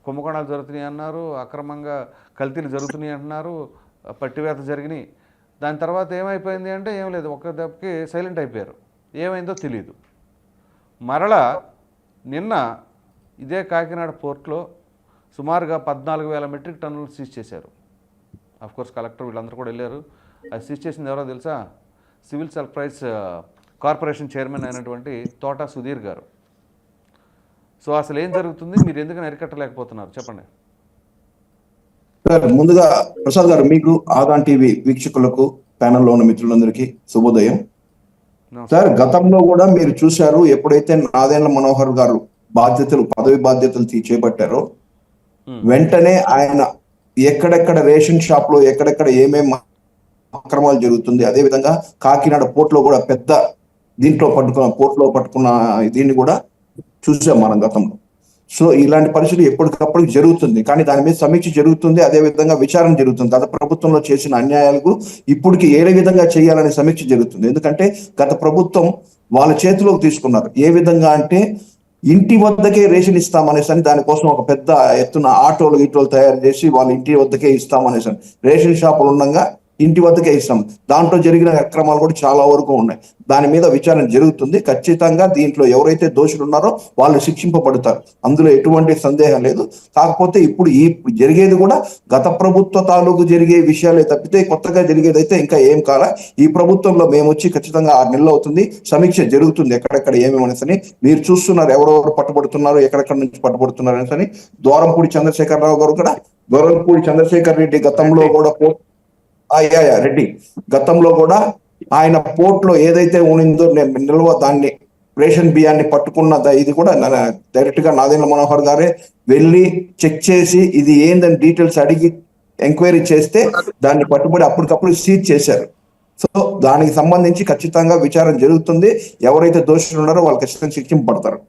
కుంభకోణాలు జరుగుతున్నాయి అన్నారు, అక్రమంగా కల్తీలు జరుగుతున్నాయి అంటున్నారు, పట్టివేత జరిగినాయి. దాని తర్వాత ఏమైపోయింది అంటే ఏం లేదు, ఒక్క దెబ్బకి సైలెంట్ అయిపోయారు. ఏమైందో తెలియదు. మరలా నిన్న ఇదే కాకినాడ పోర్ట్లో సుమారుగా 14,000 మెట్రిక్ టన్నులు సీజ్ చేశారు. కోర్స్ కలెక్టర్ వీళ్ళందరూ కూడా వెళ్ళారు. అది సీజ్ చేసింది ఎవరో తెలుసా? సివిల్ సప్లైస్ కార్పొరేషన్ చైర్మన్ అయినటువంటి తోట సుధీర్ గారు. సో అసలు ఏం జరుగుతుంది, మీరు ఎందుకని అరికట్టలేకపోతున్నారు చెప్పండి. సార్, ముందుగా ప్రసాద్ గారు, మీకు ఆదాన్ టీవీ వీక్షకులకు, ప్యానెల్లో ఉన్న మిత్రులందరికీ శుభోదయం. సార్, గతంలో కూడా మీరు చూశారు, ఎప్పుడైతే నాదెండ్ల మనోహర్ గారు పదవి బాధ్యతలు చేపట్టారో వెంటనే ఆయన ఎక్కడెక్కడ రేషన్ షాప్ లో ఎక్కడెక్కడ ఏమేమి అక్రమాలు జరుగుతుంది, అదే విధంగా కాకినాడ పోర్ట్లో కూడా పెద్ద పోర్ట్లో పట్టుకున్న దీన్ని కూడా చూసాం మనం గతంలో. సో ఇలాంటి పరిస్థితి ఎప్పటికప్పుడు జరుగుతుంది, కానీ దాని మీద సమీక్ష జరుగుతుంది, అదే విధంగా విచారణ జరుగుతుంది. గత ప్రభుత్వంలో చేసిన అన్యాయాలకు ఇప్పటికి ఏ విధంగా చేయాలనే సమీక్ష జరుగుతుంది. ఎందుకంటే గత ప్రభుత్వం వాళ్ళ చేతిలోకి తీసుకున్నారు. ఏ విధంగా అంటే ఇంటి వద్దకే రేషన్ ఇస్తామనేసి, దానికోసం ఒక పెద్ద ఎత్తున ఆటోలు తయారు చేసి వాళ్ళ ఇంటి వద్దకే ఇస్తామనేసి, రేషన్ షాపులు ఉండగా ఇంటి వద్దకే ఇస్తాం. దాంట్లో జరిగిన అక్రమాలు కూడా చాలా వరకు ఉన్నాయి. దాని మీద విచారణ జరుగుతుంది. ఖచ్చితంగా దీంట్లో ఎవరైతే దోషులు ఉన్నారో వాళ్ళు శిక్షింపబడతారు, అందులో ఎటువంటి సందేహం లేదు. కాకపోతే ఇప్పుడు ఈ జరిగేది కూడా గత ప్రభుత్వ తాలూకు జరిగే విషయాలే తప్పితే కొత్తగా జరిగేది అయితే ఇంకా ఏం కాల. ఈ ప్రభుత్వంలో మేము వచ్చి ఖచ్చితంగా 6 నెలలు అవుతుంది, సమీక్ష జరుగుతుంది ఎక్కడెక్కడ ఏమేమనేసని. మీరు చూస్తున్నారు ఎవరెవరు పట్టుబడుతున్నారు, ఎక్కడెక్కడ నుంచి పట్టుబడుతున్నారు అనేసని. ద్వారంపూడి చంద్రశేఖరరావు గారు కూడా, ద్వారంపూడి చంద్రశేఖర్ రెడ్డి గతంలో కూడా రెడ్డి గతంలో కూడా ఆయన పోర్ట్లో ఏదైతే ఉండిందో నిల్వ దాన్ని రేషన్ బియ్యాన్ని పట్టుకున్న ఇది కూడా డైరెక్ట్ గా నాదెండ్ల మనోహర్ గారే వెళ్ళి చెక్ చేసి ఇది ఏందని డీటెయిల్స్ అడిగి ఎంక్వైరీ చేస్తే దాన్ని పట్టుబడి అప్పటికప్పుడు సీజ్ చేశారు. సో దానికి సంబంధించి ఖచ్చితంగా విచారణ జరుగుతుంది. ఎవరైతే దోషులు ఉన్నారో వాళ్ళు ఖచ్చితంగా శిక్షింపబడతారు.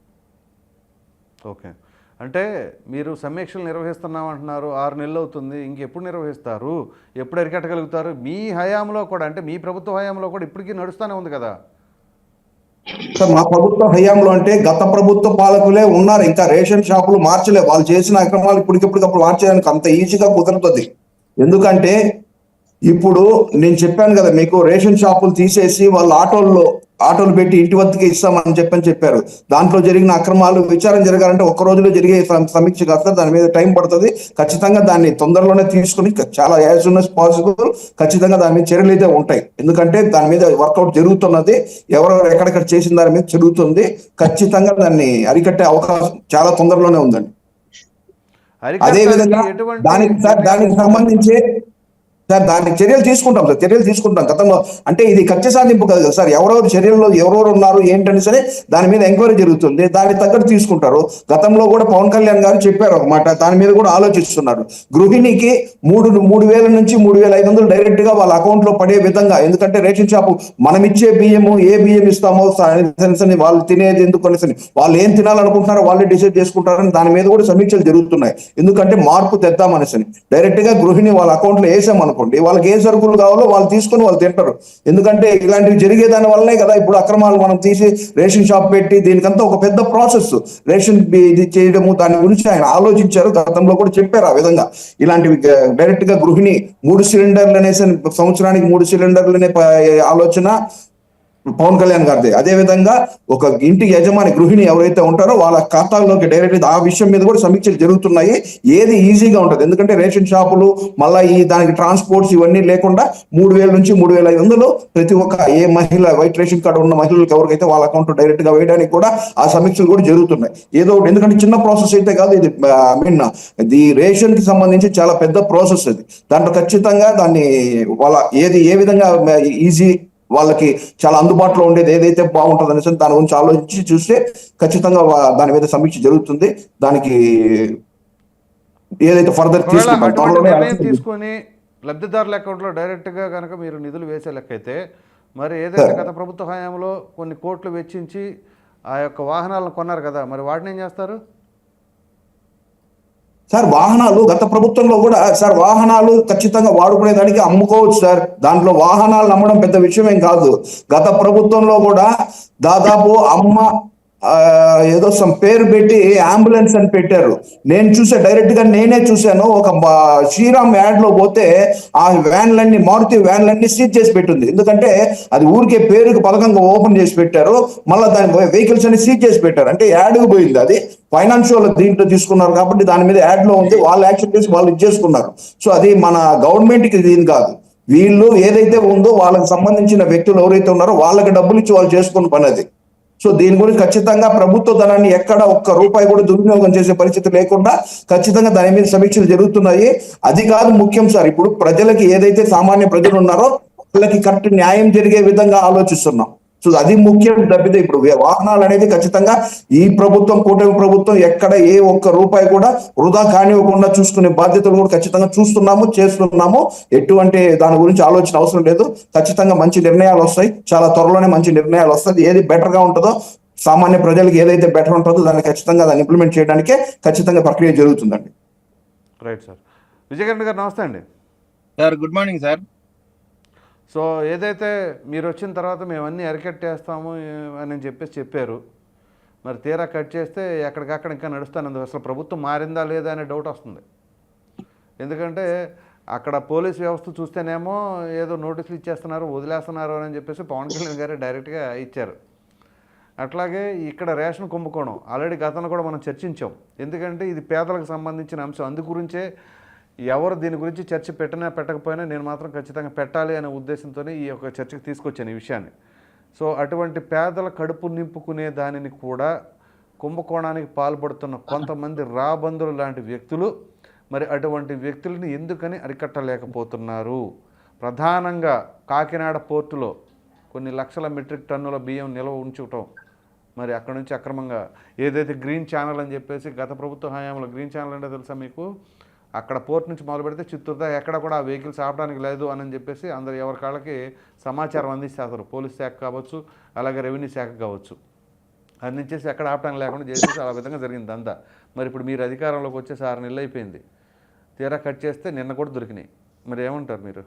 ఓకే, అంటే మీరు సమీక్షలు నిర్వహిస్తున్నామంటున్నారు, 6 నెలలు అవుతుంది, ఇంకెప్పుడు నిర్వహిస్తారు, ఎప్పుడు అరికట్టగలుగుతారు? మీ హయాంలో కూడా, అంటే మీ ప్రభుత్వ హయాంలో కూడా ఇప్పటికీ నడుస్తూనే ఉంది కదా. సార్, మా ప్రభుత్వ హయాంలో అంటే గత ప్రభుత్వ పాలకులే ఉన్నారు, ఇంకా రేషన్ షాపులు మార్చలే. వాళ్ళు చేసిన అక్రమాలు ఇప్పటికప్పుడు మార్చేయడానికి అంత ఈజీగా కుదరతుంది. ఎందుకంటే ఇప్పుడు నేను చెప్పాను కదా మీకు, రేషన్ షాపులు తీసేసి వాళ్ళు ఆటోలు పెట్టి ఇంటి వద్దకే ఇస్తామని చెప్పారు. దాంట్లో జరిగిన అక్రమాలు విచారణ జరగాలంటే ఒక్క రోజులో జరిగే సమీక్ష కాదు సార్, దాని మీద టైం పడుతుంది. ఖచ్చితంగా దాన్ని తొందరలోనే తీసుకుని చాలా యాజ్ సూన్ as పాసిబుల్ ఖచ్చితంగా దాని మీద చర్యలు అయితే ఉంటాయి. ఎందుకంటే దాని మీద వర్కౌట్ జరుగుతున్నది, ఎవరెవరు ఎక్కడెక్కడ చేసిన దాని మీద జరుగుతుంది. ఖచ్చితంగా దాన్ని అరికట్టే అవకాశం చాలా తొందరలోనే ఉందండి. అదే విధంగా దానికి సంబంధించి సార్ దానికి చర్యలు తీసుకుంటాం గతంలో. అంటే ఇది కక్ష సాధింపు కాదు కదా సార్, ఎవరెవరు ఉన్నారు ఏంటని సరే దాని మీద ఎంక్వైరీ జరుగుతుంది, దానికి తగ్గట్టు తీసుకుంటారు. గతంలో కూడా పవన్ కళ్యాణ్ గారు చెప్పారు ఒక మాట, దాని మీద కూడా ఆలోచిస్తున్నారు. గృహిణికి 3,000 నుంచి 3,500 డైరెక్ట్ గా వాళ్ళ అకౌంట్ లో పడే విధంగా, ఎందుకంటే రేషన్ షాపు మనం ఇచ్చే బియ్యము ఏ బియ్యం ఇస్తామో వాళ్ళు తినేది ఎందుకు అనేసి వాళ్ళు ఏం తినాలనుకుంటున్నారో వాళ్ళే డిసైడ్ చేసుకుంటారని దాని మీద కూడా సమీక్షలు జరుగుతున్నాయి. ఎందుకంటే మార్పు తెద్దామనేసి డైరెక్ట్ గా గృహిణి వాళ్ళ అకౌంట్ లో వేసామనుకోండి, వాళ్ళకి ఏ సరుకులు కావాలో వాళ్ళు తీసుకొని వాళ్ళు తింటారు. ఎందుకంటే ఇలాంటివి జరిగేదాని వల్లనే కదా ఇప్పుడు అక్రమాలు మనం తీసి రేషన్ షాప్ పెట్టి దీనికంతా ఒక పెద్ద ప్రాసెస్ రేషన్ ఇది చేయడము. దాని గురించి ఆయన ఆలోచించారు, గతంలో కూడా చెప్పారు ఆ విధంగా. ఇలాంటివి డైరెక్ట్ గా గృహిణి 3 సిలిండర్లు అనేసి సంవత్సరానికి 3 సిలిండర్లు అనే ఆలోచన పవన్ కళ్యాణ్ గారిది. అదే విధంగా ఒక ఇంటి యజమాని గృహిణి ఎవరైతే ఉంటారో వాళ్ళ ఖాతాల్లోకి డైరెక్ట్ ఆ విషయం మీద కూడా సమీక్షలు జరుగుతున్నాయి. ఏది ఈజీగా ఉంటుంది, ఎందుకంటే రేషన్ షాపులు మళ్ళీ దానికి ట్రాన్స్పోర్ట్స్ ఇవన్నీ లేకుండా 3,000 నుంచి 3,500 ప్రతి ఒక్క ఏ మహిళ వైట్ రేషన్ కార్డు ఉన్న మహిళలకు ఎవరికైతే వాళ్ళ అకౌంట్ డైరెక్ట్ గా వేయడానికి కూడా ఆ సమీక్షలు కూడా జరుగుతున్నాయి. ఏదో ఒకటి, ఎందుకంటే చిన్న ప్రాసెస్ అయితే కాదు ఇది. ఇది రేషన్ కి సంబంధించి చాలా పెద్ద ప్రాసెస్ అది. దాంట్లో ఖచ్చితంగా దాన్ని వాళ్ళ ఏ విధంగా ఈజీ వాళ్ళకి చాలా అందుబాటులో ఉండేది ఏదైతే బాగుంటుంది అనేసి దాని గురించి ఆలోచించి చూస్తే ఖచ్చితంగా దాని మీద సమీక్ష జరుగుతుంది. దానికి ఏదైతే ఫర్దర్ తీసుకొని లబ్ధిదారుల అకౌంట్లో డైరెక్ట్గా కనుక మీరు నిధులు వేసే లెక్క అయితే, మరి ఏదైతే గత ప్రభుత్వ హయాంలో కొన్ని కోట్లు వెచ్చించి ఆ యొక్క వాహనాలను కొన్నారు కదా, మరి వాటిని ఏం చేస్తారు సార్? వాహనాలు గత ప్రభుత్వంలో కూడా సార్ వాహనాలు ఖచ్చితంగా వాడుకునేదానికి అమ్ముకోవచ్చు సార్. దాంట్లో వాహనాలు అమ్మడం పెద్ద విషయం ఏం కాదు. గత ప్రభుత్వంలో కూడా దాదాపు ఏదో సమ్ పేరు పెట్టి అంబులెన్స్ అని పెట్టారు. నేను డైరెక్ట్ గా నేనే చూశాను. ఒక శ్రీరామ్ యాడ్ లో పోతే ఆ వ్యాన్లన్నీ, మారుతి వ్యాన్లన్నీ సీజ్ చేసి పెట్టింది. ఎందుకంటే అది ఊరికే పేరుకి పథకంగా ఓపెన్ చేసి పెట్టారు, మళ్ళీ దాని వెహికల్స్ అన్ని సీజ్ చేసి పెట్టారు. అంటే యాడ్కి పోయింది, అది ఫైనాన్షియల్ దీంట్లో తీసుకున్నారు కాబట్టి దాని మీద యాడ్ లో ఉంది. వాళ్ళు యాక్షన్ చేసి వాళ్ళు ఇచ్చేసుకున్నారు. సో అది మన గవర్నమెంట్ కి దీని కాదు. వీళ్ళు ఏదైతే ఉందో వాళ్ళకి సంబంధించిన వ్యక్తులు ఎవరైతే ఉన్నారో వాళ్ళకి డబ్బులు ఇచ్చి వాళ్ళు చేసుకున్న పని అది. సో దీని గురించి ఖచ్చితంగా ప్రభుత్వ ధనాన్ని ఎక్కడ ఒక్క రూపాయి కూడా దుర్వినియోగం చేసే పరిస్థితి లేకుండా ఖచ్చితంగా దాని మీద సమీక్షలు జరుగుతున్నాయి. అది కాదు ముఖ్యం సార్, ఇప్పుడు ప్రజలకి ఏదైతే సామాన్య ప్రజలు ఉన్నారో వాళ్ళకి కరెక్ట్ న్యాయం జరిగే విధంగా ఆలోచిస్తున్నాం. సో అది ముఖ్యం తప్పితే ఇప్పుడు వాహనాలు అనేది ఖచ్చితంగా ఈ ప్రభుత్వం, కూటమి ప్రభుత్వం ఎక్కడ ఏ ఒక్క రూపాయి కూడా వృధా కానివ్వకుండా చూసుకునే బాధ్యతలు కూడా ఖచ్చితంగా చేస్తున్నాము. ఎటువంటి దాని గురించి ఆలోచన అవసరం లేదు. ఖచ్చితంగా మంచి నిర్ణయాలు వస్తాయి, చాలా త్వరలోనే మంచి నిర్ణయాలు వస్తాయి. ఏది బెటర్ గా ఉంటుందో, సామాన్య ప్రజలకు ఏదైతే బెటర్ ఉంటుందో దాన్ని ఖచ్చితంగా దాన్ని ఇంప్లిమెంట్ చేయడానికే ఖచ్చితంగా ప్రక్రియ జరుగుతుందండి. Right sir. విజయకిరణ్ గారు నమస్తే అండి. Sir good morning sir. So ఏదైతే మీరు వచ్చిన తర్వాత మేము అన్నీ అరికట్టేస్తాము అని చెప్పారు, మరి తీరా కట్ చేస్తే ఎక్కడికక్కడ ఇంకా నడుస్తాను. అసలు ప్రభుత్వం మారిందా లేదా అనే డౌట్ వస్తుంది. ఎందుకంటే అక్కడ పోలీస్ వ్యవస్థ చూస్తేనేమో ఏదో నోటీసులు ఇచ్చేస్తున్నారు, వదిలేస్తున్నారు అని చెప్పేసి పవన్ కళ్యాణ్ గారు డైరెక్ట్గా ఇచ్చారు. అట్లాగే ఇక్కడ రేషన్ కుంభకోణం ఆల్రెడీ గతంలో కూడా మనం చర్చించాం. ఎందుకంటే ఇది పేదలకు సంబంధించిన అంశం. అందు గురించే ఎవరు దీని గురించి చర్చ పెట్టకపోయినా నేను మాత్రం ఖచ్చితంగా పెట్టాలి అనే ఉద్దేశంతోనే ఈ యొక్క చర్చకు తీసుకొచ్చాను ఈ విషయాన్ని. సో అటువంటి పేదల కడుపు నింపుకునే దానిని కూడా కుంభకోణానికి పాల్పడుతున్న కొంతమంది రాబందులు లాంటి వ్యక్తులు, మరి అటువంటి వ్యక్తులని ఎందుకని అరికట్టలేకపోతున్నారు? ప్రధానంగా కాకినాడ పోర్టులో కొన్ని లక్షల మెట్రిక్ టన్నుల బియ్యం నిల్వ ఉంచటం, మరి అక్కడ నుంచి అక్రమంగా ఏదైతే గ్రీన్ ఛానల్ అని చెప్పేసి గత ప్రభుత్వ హయాంలో, గ్రీన్ ఛానల్ అంటే తెలుసా మీకు, అక్కడ పోర్ట్ నుంచి మొదలు పెడితే చిత్తూరు దాకా ఎక్కడ కూడా ఆ వెహికల్స్ ఆపడానికి లేదు అని చెప్పేసి అందరు ఎవరి కాళ్ళకి సమాచారం అందిస్తారు. పోలీస్ శాఖ కావచ్చు, అలాగే రెవెన్యూ శాఖ కావచ్చు. అది నుంచేసి ఎక్కడ ఆపడానికి లేకుండా చేసేసి ఆ విధంగా జరిగింది అంతా. మరి ఇప్పుడు మీరు అధికారంలోకి వచ్చేసి 6 నెలలు అయిపోయింది, తీరా కట్ చేస్తే నిన్న కూడా దొరికినాయి. మరి ఏమంటారు మీరు?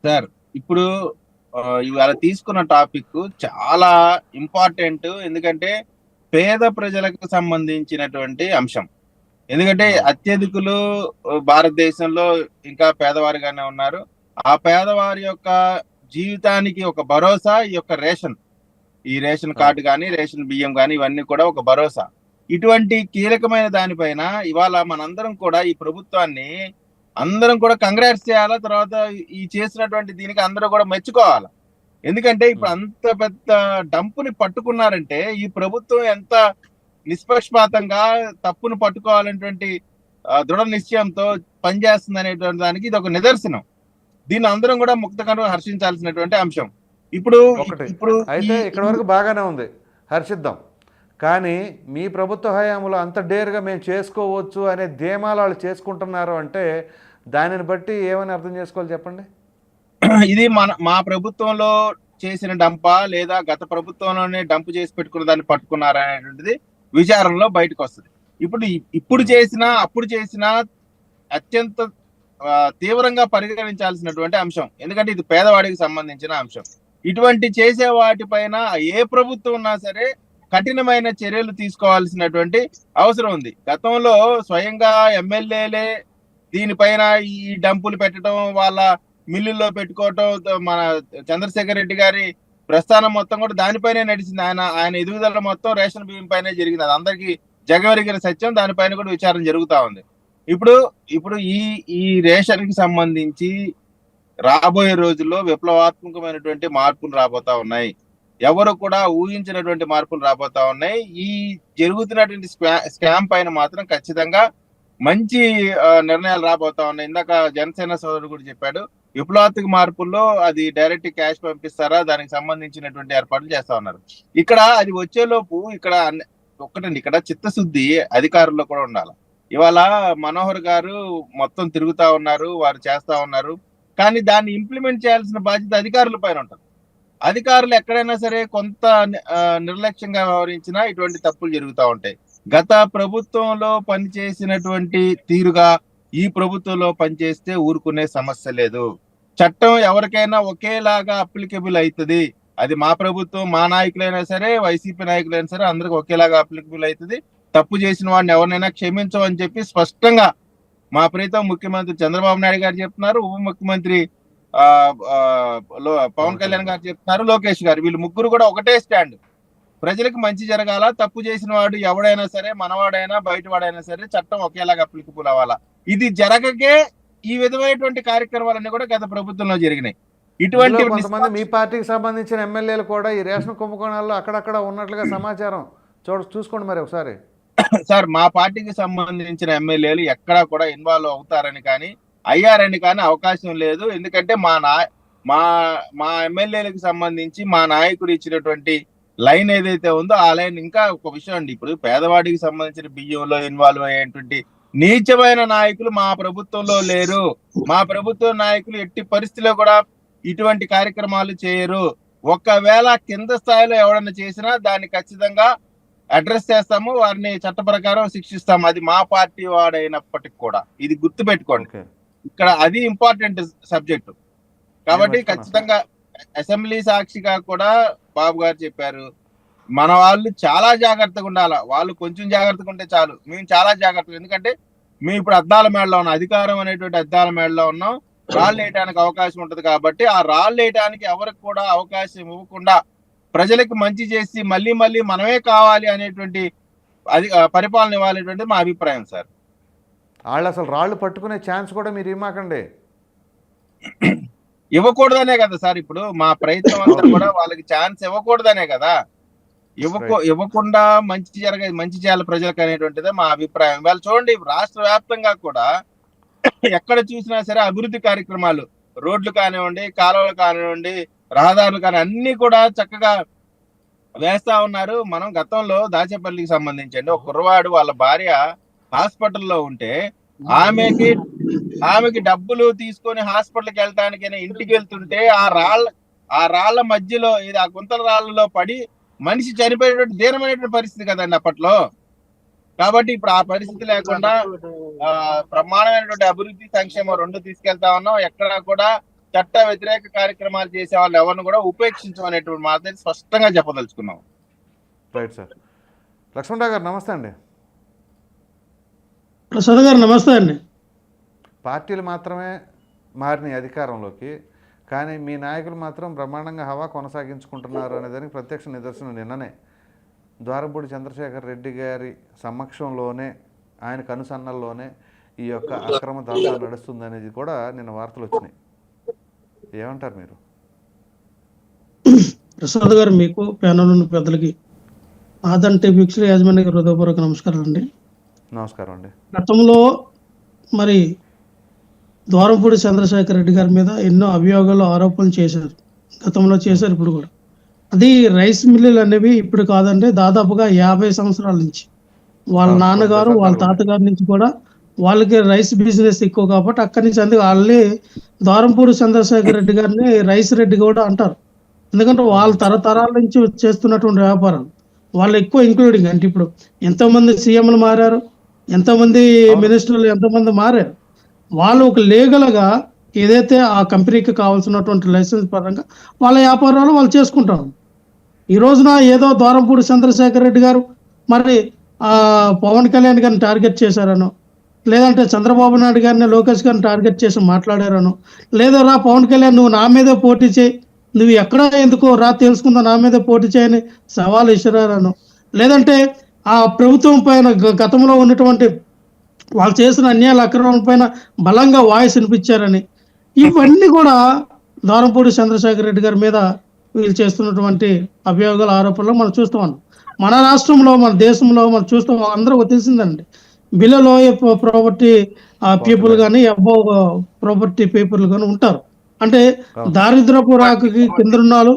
సార్ ఇప్పుడు ఇవాళ తీసుకున్న టాపిక్ చాలా ఇంపార్టెంట్, ఎందుకంటే పేద ప్రజలకు సంబంధించినటువంటి అంశం. ఎందుకంటే అత్యధికులు భారతదేశంలో ఇంకా పేదవారిగానే ఉన్నారు. ఆ పేదవారి యొక్క జీవితానికి ఒక భరోసా ఈ యొక్క ఈ రేషన్ కార్డు కానీ రేషన్ బియ్యం కానీ ఇవన్నీ కూడా ఒక భరోసా. ఇటువంటి కీలకమైన దానిపైన ఇవాళ మనందరం కూడా ఈ ప్రభుత్వాన్ని అందరం కూడా కంగ్రాట్స్ చేయాలా, తర్వాత ఈ చేసినటువంటి దీనికి అందరూ కూడా మెచ్చుకోవాలి. ఎందుకంటే ఇప్పుడు అంత పెద్ద డంపుని పట్టుకున్నారంటే ఈ ప్రభుత్వం ఎంత నిష్పక్షపాతంగా తప్పును పట్టుకోవాలనేటువంటి దృఢ నిశ్చయంతో పనిచేస్తుంది అనేటువంటి దానికి ఇది ఒక నిదర్శనం. దీన్ని అందరం కూడా ముక్తకంగా హర్షించాల్సినటువంటి అంశం. ఇప్పుడు అయితే ఇక్కడ వరకు బాగానే ఉంది, హర్షిద్దాం. కానీ మీ ప్రభుత్వ హయాంలో అంత డేర్గా మేము చేసుకోవచ్చు అనే ధీమాలు వాళ్ళు చేసుకుంటున్నారు అంటే దానిని బట్టి ఏమని అర్థం చేసుకోవాలి చెప్పండి. ఇది మా ప్రభుత్వంలో చేసిన డంపా లేదా గత ప్రభుత్వంలోనే డంప్ చేసి పెట్టుకున్న దాన్ని పట్టుకున్నారా అనేటువంటిది విచారణలో బయటకు వస్తుంది. ఇప్పుడు చేసినా అప్పుడు చేసినా అత్యంత తీవ్రంగా పరిగణించాల్సినటువంటి అంశం. ఎందుకంటే ఇది పేదవాడికి సంబంధించిన అంశం. ఇటువంటి చేసే వాటిపైన ఏ ప్రభుత్వం ఉన్నా సరే కఠినమైన చర్యలు తీసుకోవాల్సినటువంటి అవసరం ఉంది. గతంలో స్వయంగా ఎమ్మెల్యేలే దీనిపైన ఈ డంపులు పెట్టడం, వాళ్ళ మిల్లుల్లో పెట్టుకోవటం, మన చంద్రశేఖర్ రెడ్డి గారి ప్రస్థానం మొత్తం కూడా దానిపైనే నడిచింది. ఆయన ఎదుగుదల మొత్తం రేషన్ బియ్యం పైనే జరిగింది. అది అందరికీ జగమెరిగిన సత్యం. దానిపైన కూడా విచారణ జరుగుతా ఉంది. ఇప్పుడు ఈ రేషన్ కి సంబంధించి రాబోయే రోజుల్లో విప్లవాత్మకమైనటువంటి మార్పులు రాబోతా ఉన్నాయి. ఎవరు కూడా ఊహించినటువంటి మార్పులు రాబోతా ఉన్నాయి. ఈ జరుగుతున్నటువంటి స్కామ్ పైన మాత్రం ఖచ్చితంగా మంచి నిర్ణయాలు రాబోతా ఉన్నాయి. ఇందాక జనసేన సోదరుడు కూడా చెప్పాడు, విప్లవాత్మక మార్పుల్లో అది డైరెక్ట్ క్యాష్ పంపిస్తారా, దానికి సంబంధించినటువంటి ఏర్పాట్లు చేస్తా ఉన్నారు. ఇక్కడ అది వచ్చేలోపు ఇక్కడ చిత్తశుద్ధి అధికారుల్లో కూడా ఉండాలి. ఇవాళ మనోహర్ గారు మొత్తం తిరుగుతా ఉన్నారు, వారు చేస్తా ఉన్నారు. కానీ దాన్ని ఇంప్లిమెంట్ చేయాల్సిన బాధ్యత అధికారుల పైన ఉంటుంది. అధికారులు ఎక్కడైనా సరే కొంత నిర్లక్ష్యంగా వ్యవహరించినా ఇటువంటి తప్పులు జరుగుతూ ఉంటాయి. గత ప్రభుత్వంలో పనిచేసినటువంటి తీరుగా ఈ ప్రభుత్వంలో పనిచేస్తే ఊరుకునే సమస్య లేదు. చట్టం ఎవరికైనా ఒకేలాగా అప్లికబుల్ అవుతుంది. అది మా ప్రభుత్వం, మా నాయకులైనా సరే, వైసీపీ నాయకులైనా సరే అందరికి ఒకేలాగా అప్లికబుల్ అవుతుంది. తప్పు చేసిన వాడిని ఎవరినైనా క్షమించమని చెప్పి స్పష్టంగా మా ప్రీతం ముఖ్యమంత్రి చంద్రబాబు నాయుడు గారు చెప్తున్నారు, ఉప ముఖ్యమంత్రి పవన్ కళ్యాణ్ గారు చెప్తున్నారు, లోకేష్ గారు. వీళ్ళు ముగ్గురు కూడా ఒకటే స్టాండ్. ప్రజలకు మంచి జరగాల, తప్పు చేసిన వాడు ఎవడైనా సరే, మనవాడైనా బయటవాడైనా సరే చట్టం ఒకేలాగా అప్లికబుల్ అవ్వాలా. ఇది జరగకే ఈ విధమైనటువంటి కార్యక్రమాలన్నీ కూడా గత ప్రభుత్వంలో జరిగినాయి. ఇటువంటి కొంతమంది మీ పార్టీకి సంబంధించిన ఎమ్మెల్యేలు కూడా ఈ రేషన్ కుంభకోణాల్లో అక్కడక్కడ ఉన్నట్లుగా సమాచారం చూసుకోండి మరి ఒకసారి. సార్, మా పార్టీకి సంబంధించిన ఎమ్మెల్యేలు ఎక్కడా కూడా ఇన్వాల్వ్ అవుతారని కానీ అయ్యారని కానీ అవకాశం లేదు. ఎందుకంటే మా ఎమ్మెల్యేలకు సంబంధించి మా నాయకుడు ఇచ్చినటువంటి లైన్ ఏదైతే ఉందో ఆ లైన్. ఇంకా ఒక విషయం అండి, ఇప్పుడు పేదవాడికి సంబంధించిన బియ్యంలో ఇన్వాల్వ్ అయ్యేటువంటి నీచమైన నాయకులు మా ప్రభుత్వంలో లేరు. మా ప్రభుత్వ నాయకులు ఎట్టి పరిస్థితిలో కూడా ఇటువంటి కార్యక్రమాలు చేయరు. ఒకవేళ కింద స్థాయిలో ఎవడన్నా చేసినా దాన్ని ఖచ్చితంగా అడ్రస్ చేస్తాము, వారిని చట్ట ప్రకారం శిక్షిస్తాము. అది మా పార్టీ వాడైనప్పటికి కూడా ఇది గుర్తు పెట్టుకోండి. ఇక్కడ అది ఇంపార్టెంట్ సబ్జెక్టు. కాబట్టి ఖచ్చితంగా అసెంబ్లీ సాక్షిగా కూడా బాబు గారు చెప్పారు, మన వాళ్ళు చాలా జాగ్రత్తగా ఉండాలి. వాళ్ళు కొంచెం జాగ్రత్తగా ఉంటే చాలు, మేము చాలా జాగ్రత్తగా. ఎందుకంటే మేము ఇప్పుడు అద్దాల మేడలో ఉన్నాం, అధికారం అనేటువంటి అద్దాల మేడలో ఉన్నాం. రాళ్ళు వేయడానికి అవకాశం ఉంటది కాబట్టి ఆ రాళ్ళు వేయడానికి ఎవరికి కూడా అవకాశం ఇవ్వకుండా ప్రజలకు మంచి చేసి మళ్ళీ మనమే కావాలి అనేటువంటి పరిపాలన ఇవ్వాలనేటువంటి మా అభిప్రాయం సార్. వాళ్ళు అసలు రాళ్ళు పట్టుకునే ఛాన్స్ కూడా మీరు ఇవ్వకండి. ఇవ్వకూడదనే కదా సార్ ఇప్పుడు మా ప్రయత్నం అంతా కూడా, వాళ్ళకి ఛాన్స్ ఇవ్వకూడదనే కదా. ఇవ్వకుండా మంచి చేయాలి ప్రజలకు అనేటువంటిదే మా అభిప్రాయం. వాళ్ళు చూడండి, రాష్ట్ర వ్యాప్తంగా కూడా ఎక్కడ చూసినా సరే అభివృద్ధి కార్యక్రమాలు, రోడ్లు కానివ్వండి, కాలువలు కానివ్వండి, రహదారులు కానీ అన్ని కూడా చక్కగా వేస్తా ఉన్నారు. మనం గతంలో దాచేపల్లికి సంబంధించండి, ఒక కుర్రవాడు వాళ్ళ భార్య హాస్పిటల్లో ఉంటే ఆమెకి డబ్బులు తీసుకొని హాస్పిటల్కి వెళ్ళటానికైనా ఇంటికి వెళ్తుంటే ఆ రాళ్ల మధ్యలో ఆ గుంతల రాళ్లలో పడి మనిషి చనిపోయేటువంటి దీనమైనటువంటి పరిస్థితి కదండి అప్పట్లో. కాబట్టి ఇప్పుడు ఆ పరిస్థితి లేకుండా బ్రహ్మాండమైనటువంటి అభివృద్ధి, సంక్షేమం రెండు తీసుకెళ్తా ఉన్నాం. ఎక్కడా కూడా చట్ట వ్యతిరేక కార్యక్రమాలు చేసే వాళ్ళు ఎవరిని కూడా ఉపేక్షించమనేటువంటి మాత్రం స్పష్టంగా చెప్పదలుచుకున్నాం. Right sir. లక్ష్మణరావు గారు నమస్తే అండి. ప్రసాద్ గారు నమస్తే అండి. పార్టీలు మాత్రమే మారిన అధికారంలోకి. కానీ మీ నాయకులు మాత్రం బ్రహ్మాండంగా హవా కొనసాగించుకుంటున్నారు అనేదానికి ప్రత్యక్ష నిదర్శనం నిన్ననే ద్వారంపూడి చంద్రశేఖర్ రెడ్డి గారి సమక్షంలోనే, ఆయన కనుసన్నల్లోనే ఈ యొక్క అక్రమ దందా నడుస్తుందనేది కూడా నిన్న వార్తలు వచ్చినాయి. ఏమంటారు మీరు? ప్రసాద్ గారు, మీకు ప్యానల్ ఉన్న పెద్దలకి ఆదన్ టీవీక్స్ యాజమాన్య హృదయపూర్వక నమస్కారాలు అండి. నమస్కారం అండి. గతంలో మరి ద్వారంపూడి చంద్రశేఖర్ రెడ్డి గారి మీద ఎన్నో అభియోగాలు, ఆరోపణలు చేశారు. గతంలో చేశారు, ఇప్పుడు కూడా. అది రైస్ మిల్లులు అనేవి ఇప్పుడు కాదంటే దాదాపుగా 50 సంవత్సరాల నుంచి వాళ్ళ నాన్నగారు, వాళ్ళ తాతగారి నుంచి కూడా వాళ్ళకి రైస్ బిజినెస్ ఎక్కువ కాబట్టి అక్కడి నుంచి అందుకు వాళ్ళే ద్వారంపూడి చంద్రశేఖర్ రెడ్డి గారిని రైస్ రెడ్డి కూడా అంటారు. ఎందుకంటే వాళ్ళ తరతరాల నుంచి చేస్తున్నటువంటి వ్యాపారం వాళ్ళు ఎక్కువ ఇంక్లూడింగ్. అంటే ఇప్పుడు ఎంతోమంది సీఎంలు మారారు, ఎంతోమంది మినిస్టర్లు ఎంతోమంది మారారు. వాళ్ళు ఒక లీగల్గా ఏదైతే ఆ కంపెనీకి కావాల్సినటువంటి లైసెన్స్ పరంగా వాళ్ళ వ్యాపారాలు వాళ్ళు చేసుకుంటారు. ఈ రోజున ఏదో ద్వారంపూడి చంద్రశేఖర్ రెడ్డి గారు మరి పవన్ కళ్యాణ్ గారిని టార్గెట్ చేశారనో, లేదంటే చంద్రబాబు నాయుడు గారిని, లోకేష్ గారిని టార్గెట్ చేసి మాట్లాడారనో, లేదా రా పవన్ కళ్యాణ్ నువ్వు నా మీదే పోటీ చేయి, నువ్వు ఎక్కడ ఎందుకో రా తెలుసుకుందా నా మీదే పోటీ చేయని సవాల్ ఇచ్చారనో, లేదంటే ఆ ప్రభుత్వం పైన గతంలో ఉన్నటువంటి వాళ్ళు చేసిన అన్యాయాల అక్రమాల పైన బలంగా వాయిస్ వినిపించారని, ఇవన్నీ కూడా ద్వారంపూడి చంద్రశేఖర్ రెడ్డి గారి మీద వీళ్ళు చేస్తున్నటువంటి అభియోగాల, ఆరోపణలు మనం చూస్తూ ఉన్నాం. మన రాష్ట్రంలో, మన దేశంలో మనం చూస్తూ అందరూ తెలిసిందండి. బిలో ప్రాపర్టీ పీపుల్ కానీ అబౌవ్ ప్రాపర్టీ పీపుల్ కానీ ఉంటారు. అంటే దారిద్రపు రేఖకి కింద ఉన్నాళ్ళు,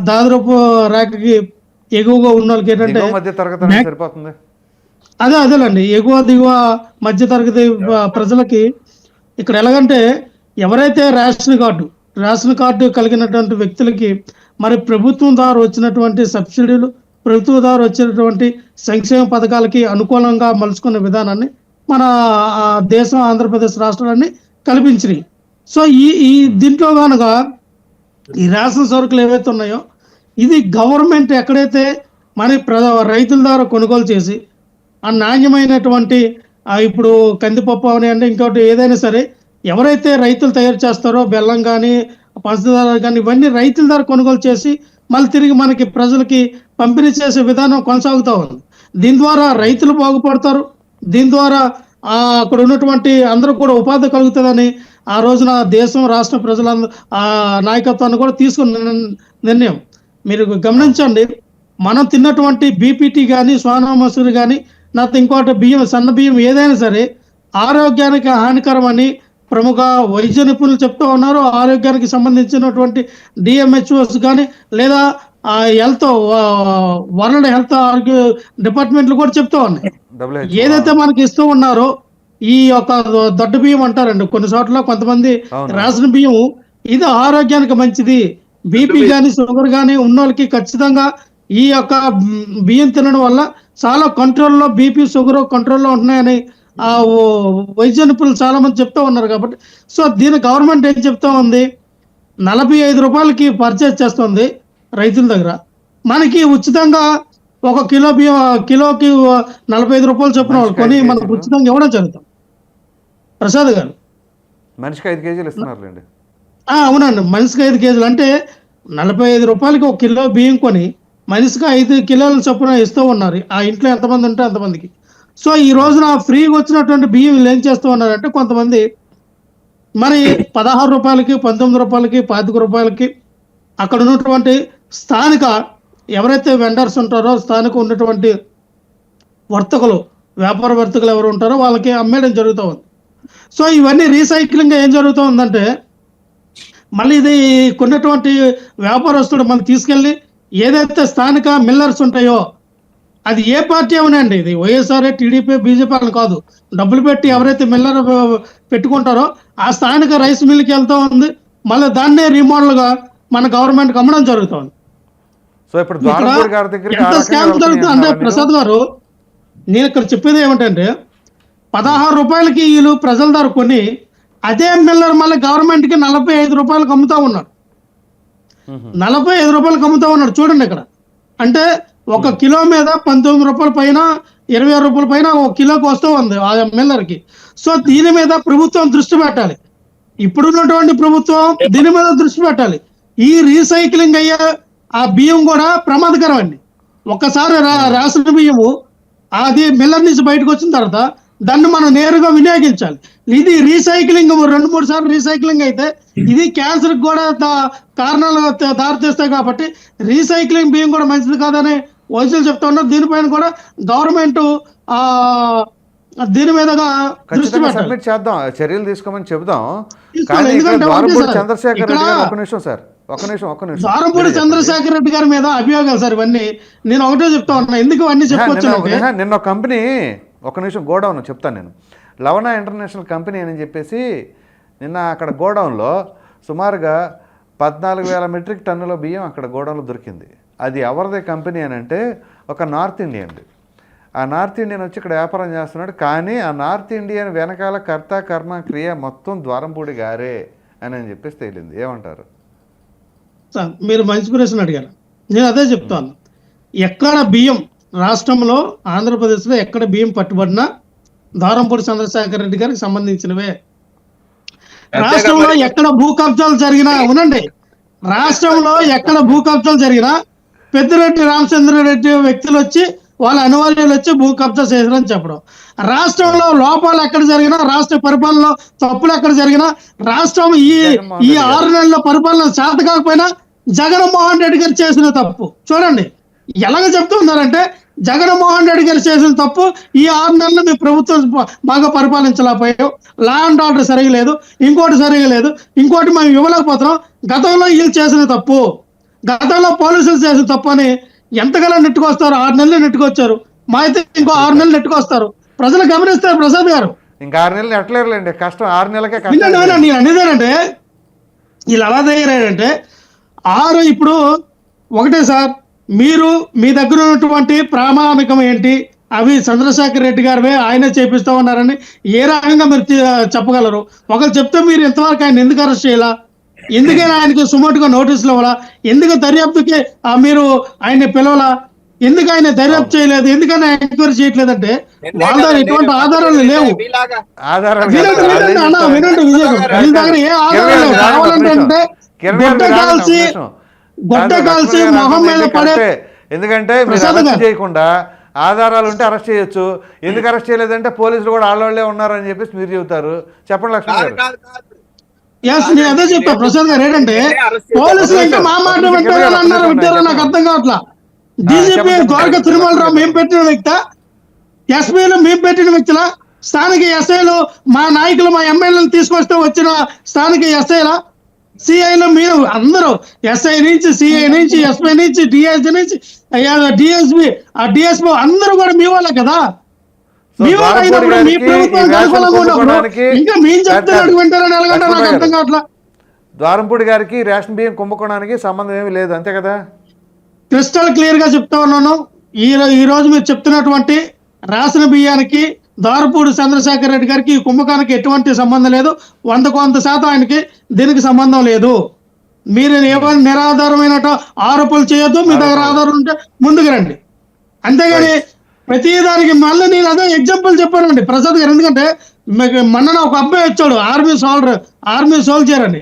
దారిద్రపు రేఖకి ఎగువగా ఉన్న వాళ్ళకి ఏంటంటే అదేలేండి, ఎగువ దిగువ మధ్య తరగతి ప్రజలకి ఇక్కడ ఎలాగంటే ఎవరైతే రేషన్ కార్డు కలిగినటువంటి వ్యక్తులకి మరి ప్రభుత్వం ద్వారా వచ్చినటువంటి సబ్సిడీలు, ప్రభుత్వం ద్వారా వచ్చినటువంటి సంక్షేమ పథకాలకి అనుకూలంగా మలుచుకునే విధానాన్ని మన దేశం, ఆంధ్రప్రదేశ్ రాష్ట్రాలన్నీ కల్పించినాయి. సో ఈ దీంట్లో కనుక ఈ రేషన్ సరుకులు ఏవైతే ఉన్నాయో ఇది గవర్నమెంట్ ఎక్కడైతే మరి రైతుల ద్వారా కొనుగోలు చేసి ఆ నాణ్యమైనటువంటి ఇప్పుడు కందిపప్పు అవనివ్వండి, ఇంకోటి ఏదైనా సరే ఎవరైతే రైతులు తయారు చేస్తారో బెల్లం కానీ, పంచదార కానీ, ఇవన్నీ రైతుల ద్వారా కొనుగోలు చేసి మళ్ళీ తిరిగి మనకి ప్రజలకి పంపిణీ చేసే విధానం కొనసాగుతూ ఉంది. దీని ద్వారా రైతులు బాగుపడతారు. దీని ద్వారా అక్కడ ఉన్నటువంటి అందరూ కూడా ఉపాధి కలుగుతుందని ఆ రోజున దేశం, రాష్ట్ర ప్రజలందరూ నాయకత్వాన్ని కూడా తీసుకున్న నిర్ణయం. మీరు గమనించండి, మనం తిన్నటువంటి బీపీటీ కానీ, సోనా మసూరి కానీ, లేకపోతే ఇంకోటి బియ్యం, సన్న బియ్యం ఏదైనా సరే ఆరోగ్యానికి హానికరం అని ప్రముఖ వైద్య నిపుణులు చెప్తూ ఉన్నారు. ఆరోగ్యానికి సంబంధించినటువంటి డిఎంహెచ్ఓస్ కానీ లేదా వరల్డ్ హెల్త్ డిపార్ట్మెంట్లు కూడా చెప్తూ ఉన్నాయి. ఏదైతే మనకి ఇస్తూ ఉన్నారో ఈ యొక్క దొడ్డ బియ్యం అంటారండి కొన్ని చోట్ల కొంతమంది, రేషన్ బియ్యం ఇది ఆరోగ్యానికి మంచిది, బీపీ కానీ షుగర్ కానీ ఉన్న వాళ్ళకి ఖచ్చితంగా ఈ యొక్క బియ్యం తినడం వల్ల చాలా కంట్రోల్లో, బీపీ షుగర్ కంట్రోల్లో ఉంటున్నాయని వైద్య నిపుణులు చాలా మంది చెప్తూ ఉన్నారు. కాబట్టి సో దీని గవర్నమెంట్ ఏం చెప్తా ఉంది, 45 రూపాయలకి పర్చేజ్ చేస్తుంది రైతుల దగ్గర, మనకి ఉచితంగా ఒక కిలో బియ్యం కిలోకి 45 రూపాయలు చొప్పున కొని మనకు ఉచితంగా ఇవ్వడం జరుగుతాం. ప్రసాద్ గారు, మనిషికి 5 కేజీలు ఇస్తున్నారులేండి. అవునండి, మనిషికి 5 కేజీలు అంటే 45 రూపాయలకి ఒక కిలో బియ్యం కొని మనిషికి 5 కిలోల చొప్పున ఇస్తూ ఉన్నారు. ఆ ఇంట్లో ఎంతమంది ఉంటే అంతమందికి. సో ఈ రోజున ఫ్రీగా వచ్చినటువంటి బియ్యం వీళ్ళు ఏం చేస్తూ ఉన్నారంటే కొంతమంది మరి 16 రూపాయలకి, 19 రూపాయలకి, 25 రూపాయలకి అక్కడ ఉన్నటువంటి స్థానిక ఎవరైతే వెండర్స్ ఉంటారో, స్థానిక ఉన్నటువంటి వర్తకులు, వ్యాపార వర్తకులు ఎవరు ఉంటారో వాళ్ళకి అమ్మేయడం జరుగుతూ ఉంది. సో ఇవన్నీ రీసైక్లింగ్ ఏం జరుగుతూ ఉందంటే మళ్ళీ ఇది కొన్నటువంటి వ్యాపారస్తుడు మనం తీసుకెళ్ళి ఏదైతే స్థానిక మిల్లర్స్ ఉంటాయో, అది ఏ పార్టీ అవునండి, ఇది వైఎస్ఆర్, టీడీపీ, బీజేపీ అని కాదు, డబ్బులు పెట్టి ఎవరైతే మిల్లర్ పెట్టుకుంటారో ఆ స్థానిక రైస్ మిల్కి వెళ్తూ ఉంది. మళ్ళీ దాన్నే రీమోడల్గా మన గవర్నమెంట్కి అమ్మడం జరుగుతుంది. ఎంత స్కామ్ జరుగుతుంది అంటే ప్రసాద్ గారు, నేను ఇక్కడ చెప్పేది ఏమిటంటే 16 రూపాయలకి వీళ్ళు ప్రజల ద్వారా కొని అదే మిల్లర్ మళ్ళీ గవర్నమెంట్కి 45 రూపాయలకు అమ్ముతా ఉన్నాడు. 45 రూపాయలకు అమ్ముతా ఉన్నాడు. చూడండి ఇక్కడ, అంటే ఒక కిలో మీద 19 రూపాయల పైన, 26 రూపాయల పైన ఒక కిలోకి వస్తూ ఉంది ఆ మిల్లర్కి. సో దీని మీద ప్రభుత్వం దృష్టి పెట్టాలి. ఇప్పుడున్నటువంటి ప్రభుత్వం దీని మీద దృష్టి పెట్టాలి. ఈ రీసైక్లింగ్ అయ్యే ఆ బియ్యం కూడా ప్రమాదకరం అండి. ఒక్కసారి రాసిన బియ్యము అది మిల్లర్ నుంచి బయటకు వచ్చిన తర్వాత దాన్ని మనం నేరుగా వినియోగించాలి. ఇది రీసైక్లింగ్ 2-3 సార్లు రీసైక్లింగ్ అయితే ఇది క్యాన్సర్ కూడా కారణాలు దారితీస్తాయి. కాబట్టి రీసైక్లింగ్ బియ్యం కూడా మంచిది కాదని వైద్యులు చెప్తా ఉన్నారు. దీనిపైన కూడా గవర్నమెంట్ దీని మీద దృష్టి పెట్టాలి. సబ్మిట్ చేద్దాం, చర్యలు తీసుకోమని చెబుదాం. తీసుకోవాలి. ఎందుకంటే చంద్రశేఖర్ రెడ్డి గారు ఒక నిమిషం సార్, ఒక నిమిషం ద్వారంపూడి చంద్రశేఖర్ రెడ్డి గారి మీద అభియోగాలు సార్ ఇవన్నీ. నేను ఒకటే చెప్తా ఉన్నా, ఎందుకు అన్ని చెప్పుకొచ్చానంటే నిన్న కంపెనీ, ఒక నిమిషం గోడౌన్ చెప్తాను నేను, లవణ ఇంటర్నేషనల్ కంపెనీ అని చెప్పేసి నిన్న అక్కడ గోడౌన్లో సుమారుగా 14,000 మెట్రిక్ టన్నుల బియ్యం అక్కడ గోడౌన్లో దొరికింది. అది ఎవరిదే కంపెనీ అని అంటే ఒక నార్త్ ఇండియన్ది. ఆ నార్త్ ఇండియన్ వచ్చి ఇక్కడ వ్యాపారం చేస్తున్నాడు. కానీ ఆ నార్త్ ఇండియన్ వెనకాల కర్త కర్మ క్రియ మొత్తం ద్వారంపూడి గారే అని చెప్పేసి తేలింది. ఏమంటారు సార్? మీరు మంచి ప్రశ్న అడిగారు. నేను అదే చెప్తాను. ఎక్కడ బియ్యం రాష్ట్రంలో ఆంధ్రప్రదేశ్లో ఎక్కడ బియ్యం పట్టుబడినా ద్వారంపూడి చంద్రశేఖర్ రెడ్డి గారికి సంబంధించినవే. రాష్ట్రంలో ఎక్కడ భూ కబ్జాలు జరిగినా ఉనండి, రాష్ట్రంలో ఎక్కడ భూ కబ్జాలు జరిగినా పెద్దిరెడ్డి రామచంద్రారెడ్డి వ్యక్తులు వచ్చి వాళ్ళ అనువాదులు వచ్చి భూ కబ్జా చేశారని చెప్పడం. రాష్ట్రంలో లోపాలు ఎక్కడ జరిగినా, రాష్ట్ర పరిపాలనలో తప్పులు ఎక్కడ జరిగినా, రాష్ట్రం ఈ 6 నెలల పరిపాలన చేత కాకపోయినా జగన్మోహన్ రెడ్డి గారు చేసిన తప్పు చూడండి. ఎలాగ చెప్తూ ఉన్నారంటే జగన్మోహన్ రెడ్డి గారు చేసిన తప్పు, ఈ 6 నెలలు మీ ప్రభుత్వం బాగా పరిపాలించలేకపోయావు, లా అండ్ ఆర్డర్ సరిగా లేదు, ఇంకోటి సరిగా లేదు, ఇంకోటి మేము ఇవ్వలేకపోతున్నాం, గతంలో వీళ్ళు చేసిన తప్పు, గతంలో పోలీసులు చేసిన తప్పు అని ఎంతగానో నెట్టుకొస్తారు. 6 నెలలు నెట్టుకొచ్చారు, మా అయితే ఇంకో 6 నెలలు నెట్టుకొస్తారు. ప్రజలు గమనిస్తారు ప్రసాద్ గారు. ఇంకా 6 నెలలు ఎట్లేరులేండి, కష్టం 6 నెలలకే నేను అనేదేనంటే వీళ్ళు ఎలా తయారంటే 6 ఇప్పుడు ఒకటే సార్, మీరు మీ దగ్గర ఉన్నటువంటి ప్రామాణికం ఏంటి, అవి చంద్రశేఖర్ రెడ్డి గారివే ఆయనే చేపిస్తా ఉన్నారని ఏ రకంగా మీరు చెప్పగలరు? ఒకరు చెప్తే మీరు ఇంతవరకు ఆయన ఎందుకు అరెస్ట్ చేయాలా? ఎందుకైనా ఆయనకి సుమోటుగా నోటీసులు ఇవ్వాలా? ఎందుకు దర్యాప్తుకి మీరు ఆయన్ని పిలవాలా? ఎందుకు ఆయన దర్యాప్తు చేయలేదు, ఎందుకని ఎంక్వైరీ చేయట్లేదంటే వాళ్ళ దగ్గర ఎటువంటి ఆధారాలు లేవు. వినండి విజయ్ గారు, వీళ్ళ దగ్గర ఏ ఆధారాలు లేవు. కావాలంటే గొడ్డ కాల్సి మొహం మీద పడే, ఎందుకంటే అరెస్ట్ చేయకుండా ఆధారాలు ఉంటే అరెస్ట్ చేయొచ్చు. ఎందుకు అరెస్ట్ చేయలేదంటే పోలీసులు కూడా ఆళ్ళోళ్లే ఉన్నారని చెప్పేసి మీరు చెబుతారు. చెప్పండి లక్ష్మణ్ గారు. నేను అదే చెప్పా ప్రసాద్ గారు. ఏంటంటే పోలీసులు ఇంకా మా మాట వింటారని అన్నారు, వింటారో నాకు అర్థం కావట్లా. డీజీపీ ద్వారకా తిరుమలరావు మేము పెట్టిన వ్యక్త, ఎస్పీలు మేము పెట్టిన వ్యక్తుల, స్థానిక ఎస్ఐలు మా నాయకులు మా ఎమ్మెల్యేలు తీసుకొస్తే వచ్చిన స్థానిక ఎస్ఐల, సిఐలు మీరు అందరూ, ఎస్ఐ నుంచి సిఐ నుంచి ఎస్పీ నుంచి డిఐజీ నుంచి డిఎస్పీ ఆ డిఎస్పీ అందరూ కూడా మీ వాళ్ళే కదా. మీ వాళ్ళు అయినప్పుడు మీ ప్రభుత్వం అనుకూలంగా ఉన్నప్పుడు ఇంకా మేము చెప్తున్నట్టు వింటారని ఎలాగంటే నాకు అర్థం కావట్లా. ద్వారంపూడి గారికి రేషన్ బియ్యం కుంభకోణానికి సంబంధం ఏమీ లేదు, అంతే కదా? క్రిస్టల్ క్లియర్ గా చెప్తా ఉన్నాను. ఈ రోజు మీరు చెప్తున్నటువంటి రాసిన బియ్యానికి ద్వారంపూడి చంద్రశేఖర్ రెడ్డి గారికి ఈ కుంభకానికి ఎటువంటి సంబంధం లేదు. 100% ఆయనకి దీనికి సంబంధం లేదు. మీరు ఏమైనా నిరాధారమైన ఆరోపణలు చేయొద్దు. మీ దగ్గర ఆధారం ఉంటే ముందుకు రండి, అంతేగాని ప్రతి దానికి మళ్ళీ నేను అదే ఎగ్జాంపుల్ చెప్పానండి ప్రసాద్ గారు. ఎందుకంటే మొన్న ఒక అబ్బాయి వచ్చాడు, ఆర్మీ సోల్జర్ అని.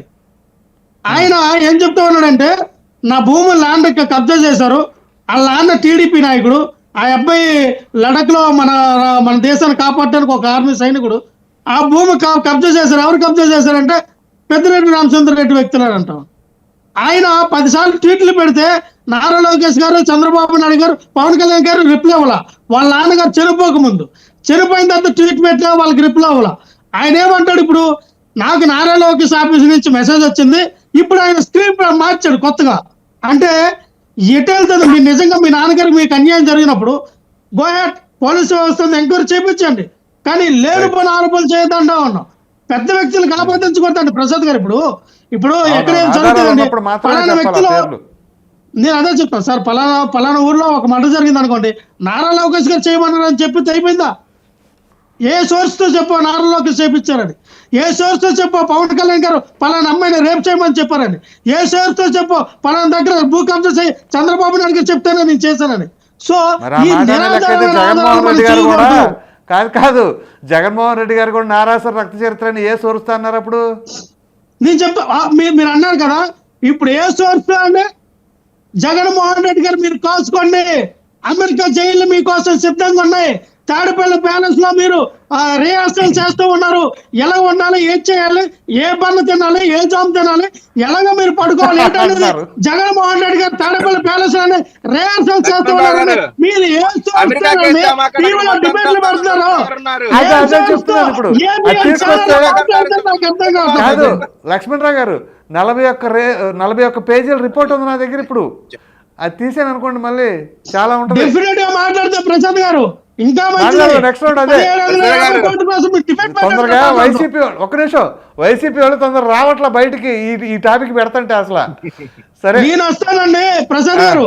ఆయన ఏం చెప్తా ఉన్నాడంటే నా భూమి ల్యాండ్ కబ్జా చేశారు, ఆ ల్యాండ్ టీడీపీ నాయకుడు, ఆ అబ్బాయి లడక్ లో మన దేశాన్ని కాపాడడానికి ఒక ఆర్మీ సైనికుడు, ఆ భూమి కబ్జా చేశారు. ఎవరు కబ్జా చేశారంటే పెద్దిరెడ్డి రామచంద్రారెడ్డి వ్యక్తులు అంటాం. ఆయన 10 సార్లు ట్వీట్లు పెడితే నారా లోకేష్ గారు, చంద్రబాబు నాయుడు గారు, పవన్ కళ్యాణ్ గారు రిప్లై అవ్వాల. వాళ్ళ నాన్నగారు చనిపోక ముందు, చనిపోయిన తర్వాత ట్వీట్ పెట్టినా వాళ్ళకి రిప్లై అవ్వాల. ఆయన ఏమంటాడు, ఇప్పుడు నాకు నారా లోకేష్ ఆఫీస్ నుంచి మెసేజ్ వచ్చింది, ఇప్పుడు ఆయన స్క్రీన్ మార్చాడు కొత్తగా. అంటే ఎటు వెళ్తుంది? మీరు నిజంగా మీ నాన్నగారికి మీకు అన్యాయం జరిగినప్పుడు గో హెడ్ పోలీసు వ్యవస్థను ఎంక్వైరీ చేయించండి, కానీ లేనిపోయిన ఆరోపణలు చేయొద్దంటా ఉన్నాం. పెద్ద వ్యక్తులు కాపాదించుకోవద్దండి ప్రసాద్ గారు. ఇప్పుడు ఎక్కడ ఏం జరుగుతుందండి, పలానా వ్యక్తులు, నేను అదే చెప్తాను సార్, పలానా ఊర్లో ఒక మర్డర్ జరిగింది అనుకోండి, నారా లోకేష్ గారు చేయమన్నారు అని చెప్పి అయిపోయిందా? ఏ సోర్స్ తో చెప్పో నారా లోకేష్ చేయించారని, ఏ సోర్స్ తో చెప్పో పవన్ కళ్యాణ్ గారు పలానా అమ్మాయిని రేపు చేయమని చెప్పారని, ఏ సోర్స్ తో చెప్పో పలానా దగ్గర భూ కబ్జా చంద్రబాబు నాయుడు గారు చెప్తేనే నేను చేశానని. సో కాదు జగన్మోహన్ రెడ్డి గారు కూడా నారాసర్ రక్త చరిత్ర అని ఏ సోరుస్తా అన్నారు అప్పుడు? నేను మీరు అన్నారు కదా, ఇప్పుడు ఏ సోర్స్ అంటే జగన్మోహన్ రెడ్డి గారు మీరు కాసుకోండి, అమెరికా జైలు మీకోసం సిద్ధంగా ఉన్నాయి, తాడిపల్లి ప్యాలెస్ లో మీరు రిహార్సల్ చేస్తూ ఉన్నారు, ఎలా ఉండాలి, ఏం చేయాలి, ఏ బన్న తినాలి, ఏ జామ్ తినాలి, ఎలాగ మీరు పడుకోవాలి ఏంటనేది జగన్మోహన్ రెడ్డి గారు తాడిపల్లి ప్యాలెస్ లోనే రిహార్సల్ చేస్తూ ఉన్నారని మీరు ఏ టీవీలో డిబేట్లు పెడుతున్నారు? కాదు లక్ష్మణరావు గారు, 41 పేజీల రిపోర్ట్ ఉంది నా దగ్గర. ఇప్పుడు అది తీసాను అనుకోండి, మళ్ళీ చాలా ఉంటుంది. డెఫినెట్ గా మాట్లాడితే ప్రసాద్ గారు ఇంకా నెక్స్ట్ రౌండ్ అదే తొందరగా వైసీపీ ఒక్క నిమిషం, వైసీపీ వాళ్ళు తొందర రావట్లా బయటికి ఈ టాపిక్ పెడతంటే అసలు. సరే నేను వస్తానండి ప్రసాద్ గారు,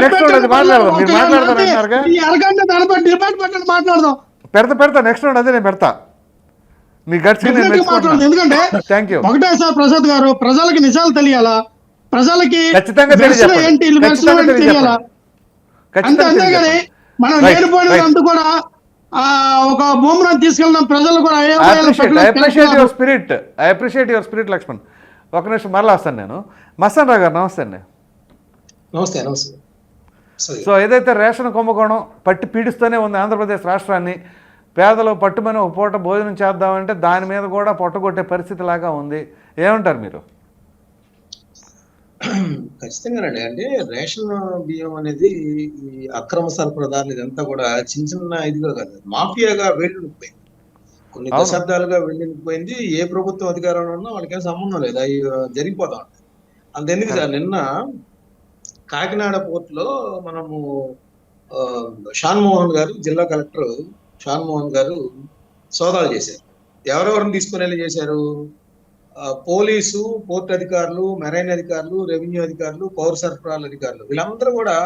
నెక్స్ట్ రౌండ్ అది మాట్లాడదాం. మీరు మాట్లాడతారు మాట్లాడదాం, పెడతా నెక్స్ట్ రౌండ్ అదే నేను పెడతా. మీ గట్స్ ఎందుకంటే ఒకటే సార్ ప్రసాద్ గారు, ప్రజలకి నిజాలు తెలియాలా, ప్రజలకి ఏంటి తెలియాలా, అంతేగాని మనం లేనిపోయినంత కూడా ఒక భూమిని తీసుకెళ్ళిన ప్రజలు కూడా I appreciate your spirit Lakshman. ఒక నిమిషం మరలా వస్తాను నేను. మస్తాన్ రావు గారు నమస్తే అండి. నమస్తే. సో ఏదైతే రేషన్ కుంభకోణం పట్టి పీడిస్తూనే ఉంది ఆంధ్రప్రదేశ్ రాష్ట్రాన్ని, పేదలు పట్టుమని ఒక పూట భోజనం చేద్దామంటే దాని మీద కూడా పొట్టగొట్టే పరిస్థితి లాగా ఉంది, ఏమంటారు మీరు? ఖచ్చితంగానండి. అంటే రేషన్ బియ్యం అనేది ఈ అక్రమ సరఫరాదారులు ఇదంతా కూడా చిన్న ఇదిగా కాదు, మాఫియాగా వెళ్ళిపోయింది. కొన్ని దశాబ్దాలుగా వెళ్ళిపోయింది. ఏ ప్రభుత్వం అధికారంలో ఉన్నా వాళ్ళకేం సంబంధం లేదు, అవి జరిగిపోతా ఉంటాయి. అంతెందుకు సార్, నిన్న కాకినాడ పోర్టులో మనము షాన్మోహన్ గారు, జిల్లా కలెక్టర్ షాన్మోహన్ గారు సోదాలు చేశారు. ఎవరెవరిని తీసుకుని వెళ్ళి చేశారు? పోలీసు, పోర్టు అధికారులు, మెరైన్ అధికారులు, రెవెన్యూ అధికారులు, పౌర సరఫరాల అధికారులు, వీళ్ళందరూ కూడా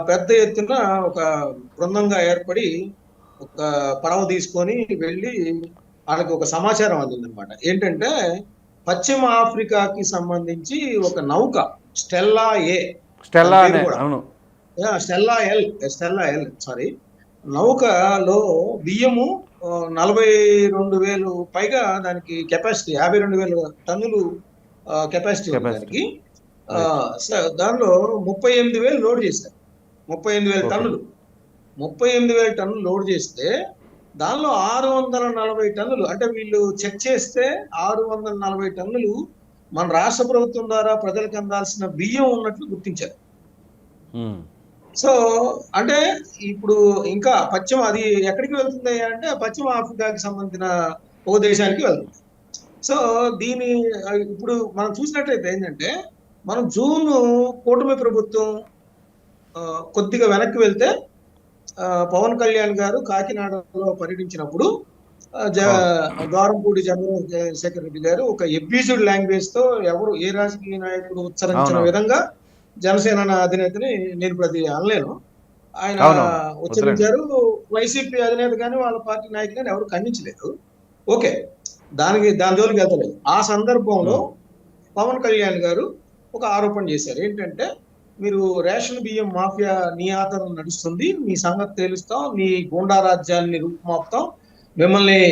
పెద్ద ఎత్తున ఒక బృందంగా ఏర్పడి ఒక పడవ తీసుకొని వెళ్ళి వాళ్ళకి ఒక సమాచారం అందిందనమాట. ఏంటంటే పశ్చిమ ఆఫ్రికాకి సంబంధించి ఒక నౌక స్టెల్లా ఎల్ నౌకలో బియ్యము 42,000 పైగా దానికి కెపాసిటీ, 52,000 టన్నులు కెపాసిటీ ఉంది దానికి. దానిలో 38,000 లోడ్ చేశారు. 38,000 టన్నులు 38,000 టన్నులు లోడ్ చేస్తే దానిలో 640 టన్నులు, అంటే వీళ్ళు చెక్ చేస్తే 640 టన్నులు మన రాష్ట్ర ప్రభుత్వం ద్వారా ప్రజలకు అందాల్సిన బియ్యం ఉన్నట్లు గుర్తించారు. సో అంటే ఇప్పుడు ఇంకా అది ఎక్కడికి వెళ్తుంది అంటే పశ్చిమ ఆఫ్రికాకి సంబంధించిన ఓ దేశానికి వెళ్తుంది. సో ఇప్పుడు మనం చూసినట్లయితే ఏంటంటే, మనం జూన్ కూటమి ప్రభుత్వం కొద్దిగా వెనక్కి వెళ్తే పవన్ కళ్యాణ్ గారు కాకినాడలో పర్యటించినప్పుడు ద్వారంపూడి చంద్రశేఖర్ రెడ్డి గారు ఒక ఎబ్యూజ్డ్ లాంగ్వేజ్ తో ఎవరు ఏ రాజకీయ నాయకుడు ఉచ్చరించిన విధంగా జనసేన అధినేతని, నేను ఇప్పుడు అది అనలేను, ఆయన ఉచ్చరించారు. వైసీపీ అధినేత కానీ వాళ్ళ పార్టీ నాయకులు కానీ ఎవరు ఖండించలేదు. ఓకే, దాని జోలికి వెళ్తలేదు. ఆ సందర్భంలో పవన్ కళ్యాణ్ గారు ఒక ఆరోపణ చేశారు. ఏంటంటే, మీరు రేషన్ బియ్యం మాఫియా నీ ఆధారం నడుస్తుంది, నీ సంగతి తేలుస్తాం, నీ గూండా రాజ్యాన్ని రూపుమాపుతాం, మిమ్మల్ని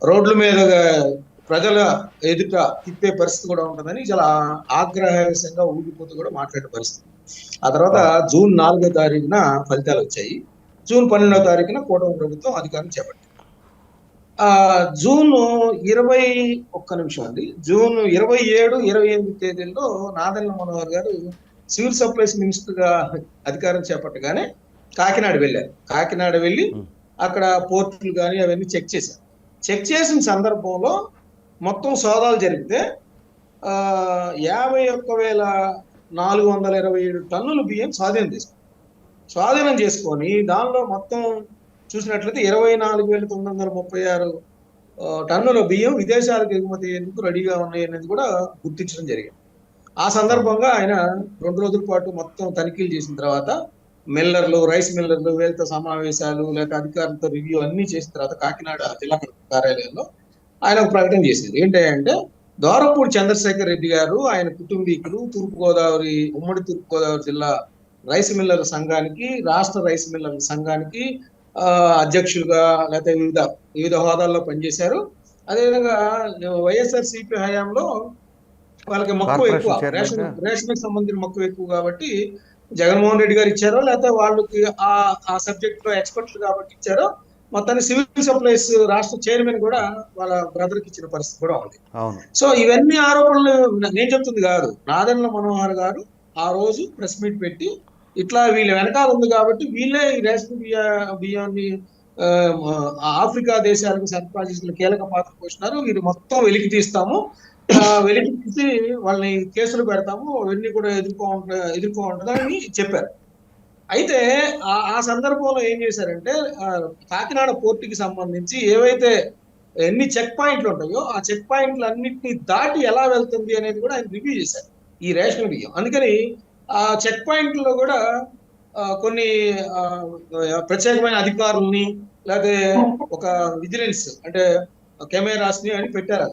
రోడ్ల మీద ప్రజల ఎదుట తిప్పే పరిస్థితి కూడా ఉంటుందని చాలా ఆగ్రహంగా ఊగిపోతూ కూడా మాట్లాడే పరిస్థితి. ఆ తర్వాత జూన్ 4వ తారీఖున ఫలితాలు వచ్చాయి. జూన్ 12వ తారీఖున కూటమి ప్రభుత్వం అధికారం చేపట్టింది. జూన్ 27, 28 తేదీల్లో నాదెండ్ల మనోహర్ గారు సివిల్ సప్లైస్ మినిస్టర్ గా అధికారం చేపట్టగానే కాకినాడ వెళ్ళారు. కాకినాడ వెళ్ళి అక్కడ పోర్టులు కానీ అవన్నీ చెక్ చేశారు. చెక్ చేసిన సందర్భంలో మొత్తం సోదాలు జరిగితే 51,427 టన్నులు బియ్యం స్వాధీనం చేసుకొని దానిలో మొత్తం చూసినట్లయితే 24,936 టన్నుల బియ్యం విదేశాలకు ఎగుమతి అయ్యేందుకు రెడీగా ఉన్నాయి అనేది కూడా గుర్తించడం జరిగింది. ఆ సందర్భంగా ఆయన 2 రోజుల పాటు మొత్తం తనిఖీలు చేసిన తర్వాత మిల్లర్లు, రైస్ మిల్లర్లు, వీళ్ళతో సమావేశాలు, లేక అధికారులతో రివ్యూ అన్ని చేసిన తర్వాత కాకినాడ జిల్లా కార్యాలయంలో ఆయన ఒక ప్రకటన చేశారు. ఏంటంటే, ద్వారంపూడి చంద్రశేఖర్ రెడ్డి గారు, ఆయన కుటుంబీకులు ఉమ్మడి తూర్పుగోదావరి జిల్లా రైస్ మిల్లర్ సంఘానికి, రాష్ట్ర రైస్ మిల్లర్ సంఘానికి అధ్యక్షులుగా లేకపోతే వివిధ హోదాల్లో పనిచేశారు. అదేవిధంగా వైఎస్ఆర్సీపీ హయాంలో వాళ్ళకి మక్కువ ఎక్కువ, కార్పొరేషన్ చైర్మన్ రేషన్ సంబంధించిన మక్కువ ఎక్కువ కాబట్టి జగన్మోహన్ రెడ్డి గారు ఇచ్చారో, లేకపోతే వాళ్ళకి ఆ సబ్జెక్ట్ లో ఎక్స్పర్ట్లు కాబట్టి ఇచ్చారో, మొత్తాన్ని సివిల్ సప్లైస్ రాష్ట్ర చైర్మన్ కూడా వాళ్ళ బ్రదర్ కి ఇచ్చిన పరిస్థితి కూడా ఉంది. అవును. సో ఇవన్నీ ఆరోపణలు నేను చెప్తుంది కాదు, నాదెండ్ల మనోహర్ గారు ఆ రోజు ప్రెస్ మీట్ పెట్టి ఇట్లా వీళ్ళ వెనకాల ఉంది కాబట్టి వీళ్ళే ఈ రేషన్ బియ్యాన్ని ఆఫ్రికా దేశాలకు సరఫరా చేసిన కీలక పాత్ర పోషినారు, వీరు మొత్తం వెలికి తీస్తాము, వెలికి తీసి వాళ్ళని కేసులు పెడతాము, అవన్నీ కూడా ఎదుర్కోంటుందని చెప్పారు. అయితే ఆ సందర్భంలో ఏం చేశారంటే కాకినాడ పోర్టుకి సంబంధించి ఏవైతే ఎన్ని చెక్ పాయింట్లు ఉంటాయో ఆ చెక్ పాయింట్లు అన్నింటినీ దాటి ఎలా వెళ్తుంది అనేది కూడా ఆయన రివ్యూ చేశారు ఈ రేషన్ బియ్యం. అందుకని ఆ చెక్ పాయింట్లో కూడా కొన్ని ప్రత్యేకమైన అధికారుల్ని లేకపోతే ఒక విజిలెన్స్ అంటే కెమెరాస్ ని అని పెట్టారు.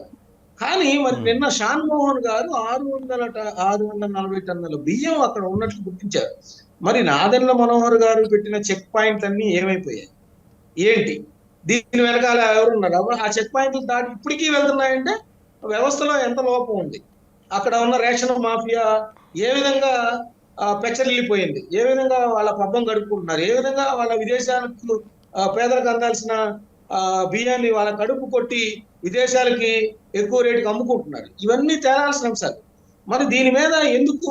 కానీ మరి నిన్న షాన్మోహన్ గారు 640 టన్నుల బియ్యం అక్కడ ఉన్నట్లు గుర్తించారు. మరి నాదెండ్ల మనోహర్ గారు పెట్టిన చెక్ పాయింట్ అన్ని ఏమైపోయాయి ఏంటి, దీని వెనకాల ఎవరున్నారు? ఆ చెక్ పాయింట్లు దాటి ఇప్పటికీ వెళ్తున్నాయంటే వ్యవస్థలో ఎంత లోపం ఉంది, అక్కడ ఉన్న రేషన్ మాఫియా ఏ విధంగా పెచ్చరిల్లిపోయింది, ఏ విధంగా వాళ్ళ పబ్బం గడుపుకుంటున్నారు, ఏ విధంగా వాళ్ళ విదేశాలకు పేదలకు అందాల్సిన బియ్యాన్ని వాళ్ళ కడుపు కొట్టి విదేశాలకి ఎక్కువ రేటుకి అమ్ముకుంటున్నారు. ఇవన్నీ తేలాల్సిన అంశాలు. మరి దీని మీద ఎందుకు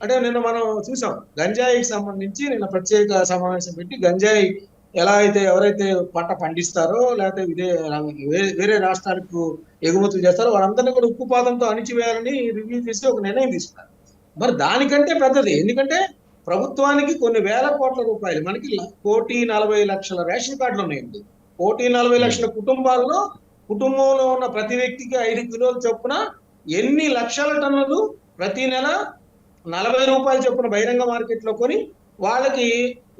అంటే నిన్న మనం చూసాం గంజాయికి సంబంధించి నిన్న ప్రత్యేక సమావేశం పెట్టి గంజాయి ఎలా అయితే ఎవరైతే పంట పండిస్తారో లేకపోతే వేరే రాష్ట్రాలకు ఎగుమతులు చేస్తారో వాళ్ళందరినీ కూడా ఉక్కుపాతంతో అణిచివేయాలని రివ్యూ చేసి ఒక నిర్ణయం తీసుకున్నారు. మరి దానికంటే పెద్దది, ఎందుకంటే ప్రభుత్వానికి కొన్ని వేల కోట్ల రూపాయలు, మనకి 1,40,00,000 రేషన్ కార్డులు ఉన్నాయండి. 1,40,00,000 కుటుంబంలో ఉన్న ప్రతి వ్యక్తికి 5 కిలోల చొప్పున ఎన్ని లక్షల టన్నులు ప్రతి నెల 40 రూపాయల చొప్పున బహిరంగ మార్కెట్ లో కొని వాళ్ళకి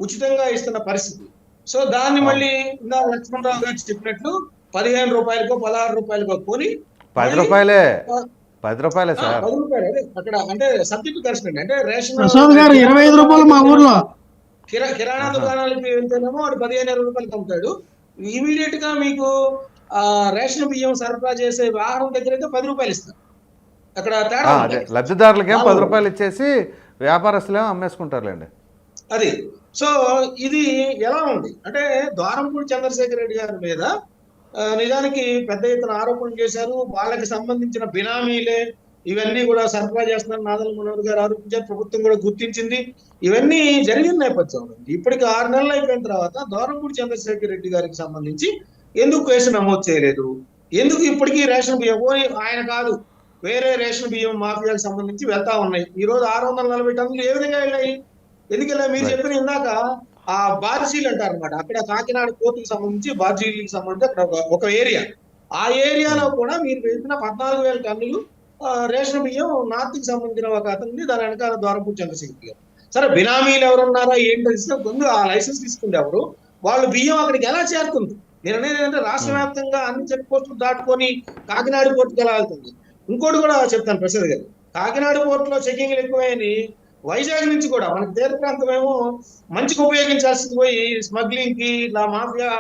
ఉచితంగా ఇస్తున్న పరిస్థితి. సో దాన్ని మళ్ళీ ఇందా లక్ష్మణరావు గారు చెప్పినట్లు 15 రూపాయలకో 16 రూపాయలకో కొని 10 రూపాయలే సార్. 10 రూపాయలు అక్కడ అంటే సబ్జెక్ట్ కరెక్ట్ అంటే రేషన్ 25 రూపాయలు మా ఊర్లో కిరాణా దుకాణాలకి వెళ్తేనేమో వాడు 15-20 రూపాయలకి అమ్ముతాడు. ఇమీడియట్ గా మీకు రేషన్ బియ్యం సరఫరా చేసే వాహనం దగ్గర అయితే 10 రూపాయలు ఇస్తారు. అక్కడ తేడా లబ్ధిదారులకేమో 10 రూపాయలు ఇచ్చేసి వ్యాపారస్తులేమో అమ్మేసుకుంటారులేండి. అది సో ఇది ఎలా ఉంది అంటే ద్వారంపూడి చంద్రశేఖర్ రెడ్డి గారి మీద నిజానికి పెద్ద ఎత్తున ఆరోపణలు చేశారు. వాళ్ళకి సంబంధించిన బినామీలే ఇవన్నీ కూడా సరఫరా చేస్తున్నారు నాదెండ్ల మనోహర్ గారు ఆరోపించారు. ప్రభుత్వం కూడా గుర్తించింది. ఇవన్నీ జరిగిన నేపథ్యంలో ఇప్పటికి 6 నెలలు అయిపోయిన తర్వాత ద్వారంపూడి చంద్రశేఖర్ రెడ్డి గారికి సంబంధించి ఎందుకు కేసు నమోదు చేయలేదు? ఎందుకు ఇప్పటికీ రేషన్ బియ్యం ఆయన కాదు వేరే రేషన్ బియ్యం మాఫియాకి సంబంధించి వెళ్తా ఉన్నాయి. ఈ రోజు 640 టన్నులు ఏ విధంగా వెళ్ళాయి? ఎందుకు వెళ్ళాయి? మీరు చెప్పిన ఇందాక ఆ బార్జీలు అంటారు అనమాట. అక్కడ కాకినాడ పోర్టుకి సంబంధించి బార్జీలకి సంబంధించి అక్కడ ఒక ఏరియా, ఆ ఏరియాలో కూడా మీరు పెట్టిన 14,000 టన్నులు రేషన్ బియ్యం నార్త్ కి సంబంధించిన ఒక అతన్ని దాని వెనకాల ద్వారంపూడి చంద్రశేఖర్ గారు. సరే బినామీలు ఎవరున్నారా ఏంటో ముందు ఆ లైసెన్స్ తీసుకుంటే ఎవరు, వాళ్ళు బియ్యం అక్కడికి ఎలా చేరుతుంది? నేను అనేది ఏంటంటే రాష్ట్ర వ్యాప్తంగా అన్ని చెక్ పోస్టులు దాటుకొని కాకినాడ పోర్టుకి ఎలా వెళ్తుంది? ఇంకోటి కూడా చెప్తాను ప్రసాద్ గారు, కాకినాడ పోర్టులో చెకింగ్లు ఎక్కువని వైజాగ్ నుంచి కూడా మనకి తీర ప్రాంతం ఏమో మంచిగా ఉపయోగించాల్సింది పోయి స్మగ్లింగ్ కి ఇలా మాఫియా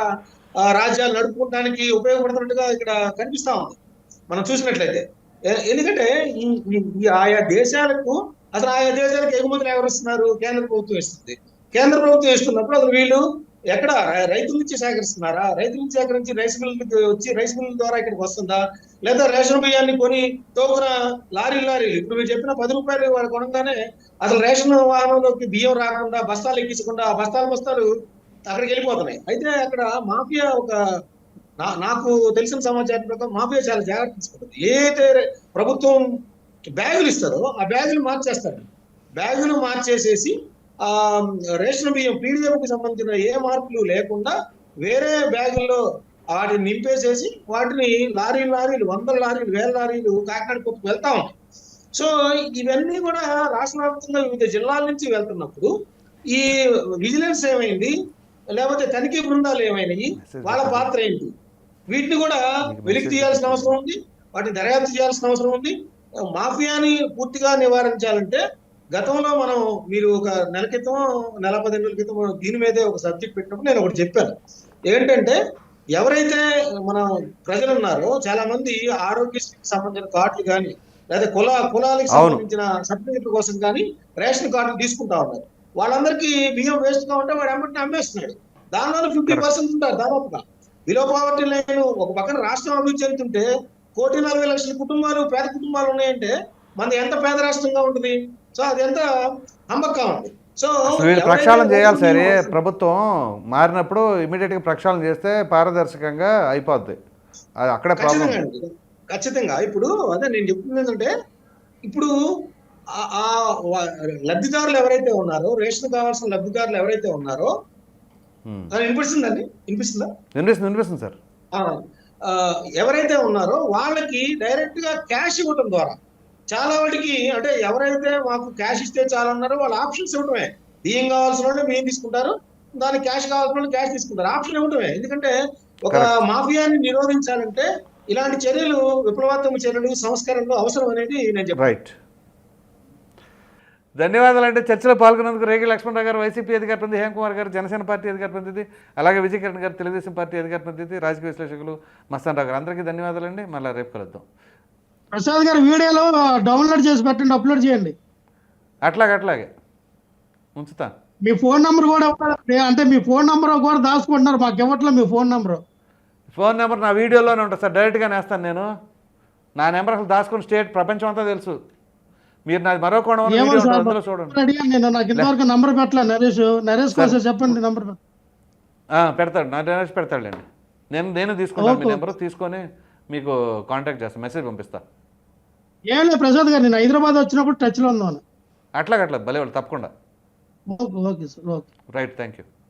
రాజ్యాలు నడుపుకోవడానికి ఉపయోగపడుతున్నట్టుగా ఇక్కడ కనిపిస్తా ఉంది మనం చూసినట్లయితే. ఎందుకంటే ఈ ఆయా దేశాలకు అసలు ఆయా దేశాలకు ఎగుమతులు ఎవరు ఇస్తున్నారు? కేంద్ర ప్రభుత్వం ఇస్తుంది. కేంద్ర ప్రభుత్వం ఇస్తున్నప్పుడు అసలు వీళ్ళు ఎక్కడ రైతుల నుంచి సేకరిస్తున్నారా? రైతుల నుంచి సేకరించి రైస్ మిల్లుకి వచ్చి రైస్ మిల్ ద్వారా ఇక్కడికి వస్తుందా? లేదా రేషన్ బియ్యాన్ని కొని తోపున లారీలు ఇప్పుడు మీరు చెప్పిన 10 రూపాయలు వాడు కొనగానే అసలు రేషన్ వాహనంలోకి బియ్యం రాకుండా బస్తాలు ఎక్కించకుండా ఆ బస్తాలు అక్కడికి వెళ్ళిపోతున్నాయి. అయితే అక్కడ మాఫియా నాకు తెలిసిన సమాచారం ప్రకారం మాఫియా చాలా జాగ్రత్త తీసుకుంటుంది. ఏదైతే ప్రభుత్వం బ్యాగులు ఇస్తారో ఆ బ్యాగులు మార్చేస్తారు. బ్యాగులు మార్చేసేసి రేషన్ బియ్యం పీడిఎంకి సంబంధించిన ఏ మార్పులు లేకుండా వేరే బ్యాగుల్లో వాటిని నింపేసేసి వాటిని లారీలు 100 లారీలు 1000 లారీలు కాకినాడ పోర్టుకు వెళ్తా ఉంటాయి. సో ఇవన్నీ కూడా రాష్ట్ర వ్యాప్తంగా వివిధ జిల్లాల నుంచి వెళ్తున్నప్పుడు ఈ విజిలెన్స్ ఏమైంది, లేకపోతే తనిఖీ బృందాలు ఏమైనాయి, వాళ్ళ పాత్ర ఏంటి? వీటిని కూడా వెలికి తీయాల్సిన అవసరం ఉంది, వాటిని దర్యాప్తు చేయాల్సిన అవసరం ఉంది. మాఫియాని పూర్తిగా నివారించాలంటే గతంలో మీరు ఒక నెల క్రితం 15 రోజుల క్రితం దీని మీదే ఒక సబ్జెక్ట్ పెట్టినప్పుడు నేను ఒకటి చెప్పాను. ఏంటంటే ఎవరైతే మన ప్రజలు ఉన్నారో చాలా మంది ఆరోగ్యశ్రీకి సంబంధించిన కార్డులు కానీ లేదా కులాలకు అవును. సంబంధించిన సర్టిఫికెట్ల కోసం కానీ రేషన్ కార్డులు తీసుకుంటా ఉన్నారు. వాళ్ళందరికీ బియ్యం వేస్ట్ గా ఉంటే వాడు వెంటనే అమ్మేస్తున్నాడు. దానివల్ల 50% ఉంటారు దాదాపుగా. బిలో పావర్టీ లైన్ ఒక పక్కన రాష్ట్రం అభివృద్ధి చెందుతుంటే 1,40,00,000 కుటుంబాలు పేద కుటుంబాలు ఉన్నాయంటే మనది ఎంత పేద రాష్ట్రంగా ఉంటుంది. సో అది ఎంత హంబక్కా ఉంది. సో అసలు వీళ్ళు ప్రక్షాళన చేయాలి సార్. ప్రభుత్వం మారినప్పుడు ఇమీడియట్గా ప్రక్షాళన చేస్తే పారదర్శకంగా అయిపోద్ది. అది అక్కడే ప్రాబ్లం. ఖచ్చితంగా అండి, ఖచ్చితంగా. ఇప్పుడు అదే నేను చెప్తుంది ఏంటంటే, ఇప్పుడు లబ్ధిదారులు ఎవరైతే ఉన్నారో, రేషన్ కావాల్సిన లబ్ధిదారులు ఎవరైతే ఉన్నారో, వినిపిస్తుందండి, వినిపిస్తుందా? వినిపిస్తుంది సార్. ఎవరైతే ఉన్నారో వాళ్ళకి డైరెక్ట్ గా క్యాష్ ఇవ్వటం ద్వారా చాలా వాటికి, అంటే ఎవరైతే మాకు క్యాష్ ఇస్తే చాలన్నారో వాళ్ళ ఆప్షన్స్ ఇవ్వటమే. బియ్యం కావాల్సిన వాళ్ళు బియ్యం తీసుకుంటారు, దానికి క్యాష్ కావాల్సిన వాళ్ళు క్యాష్ తీసుకుంటారు. ఆప్షన్ ఇవ్వటమే. ఎందుకంటే ఒక మాఫియాని నిరోధించాలంటే ఇలాంటి చర్యలు, విప్లవాత్మక చర్యలు, సంస్కరణలు అవసరం అనేది నేను చెప్పాను. రైట్. ధన్యవాదాలు అండి. చర్చలో పాల్గొన్నందుకు రేగి లక్ష్మణరావు గారు వైసీపీ అధికార ప్రతినిధి, హేమకుమార్ గారు జనసేన పార్టీ అధికార ప్రతినిధి, అలాగే విజయ్ కిరణ్ గారు తెలుగుదేశం పార్టీ అధికార ప్రతినిధి, రాజకీయ విశ్లేషకులు మస్తాన్ రావు గారు, అందరికీ ధన్యవాదాలండి. మళ్ళీ రేపు కలుద్దాం. ప్రసాద్ గారు వీడియోలో డౌన్లోడ్ చేసి పెట్టండి, అప్లోడ్ చేయండి. అట్లాగే ఉంచుతా. మీ ఫోన్ నంబర్ కూడా అంటే మీ ఫోన్ నంబర్ కూడా దాచుకుంటున్నారు, మాకు ఇవ్వట్లే మీ ఫోన్ నంబరు. ఫోన్ నెంబర్ నా వీడియోలోనే ఉంటుంది సార్, డైరెక్ట్గా వేస్తాను నేను. నా నెంబర్ అసలు దాచుకుని స్టేట్ ప్రపంచం అంతా తెలుసు. మీరు నాది మరో కోణం అందులో చూడండి. అడిగాను నేను, నాకు ఇంతవరకు నంబర్ పెట్టలే. నరేష్ కోసం చెప్పండి నంబర్. పెడతాడు, నా నరేష్ పెడతాడులేండి. నేను తీసుకుంటాను మీ నెంబర్, తీసుకొని మీకు కాంటాక్ట్ చేస్తాను, మెసేజ్ పంపిస్తా. ఏం లేదు ప్రసాద్ గారు, నేను హైదరాబాద్ వచ్చినప్పుడు టచ్లో ఉందాను. అట్లా భలే వాళ్ళు తప్పకుండా. Okay sir, okay. Right, thank you.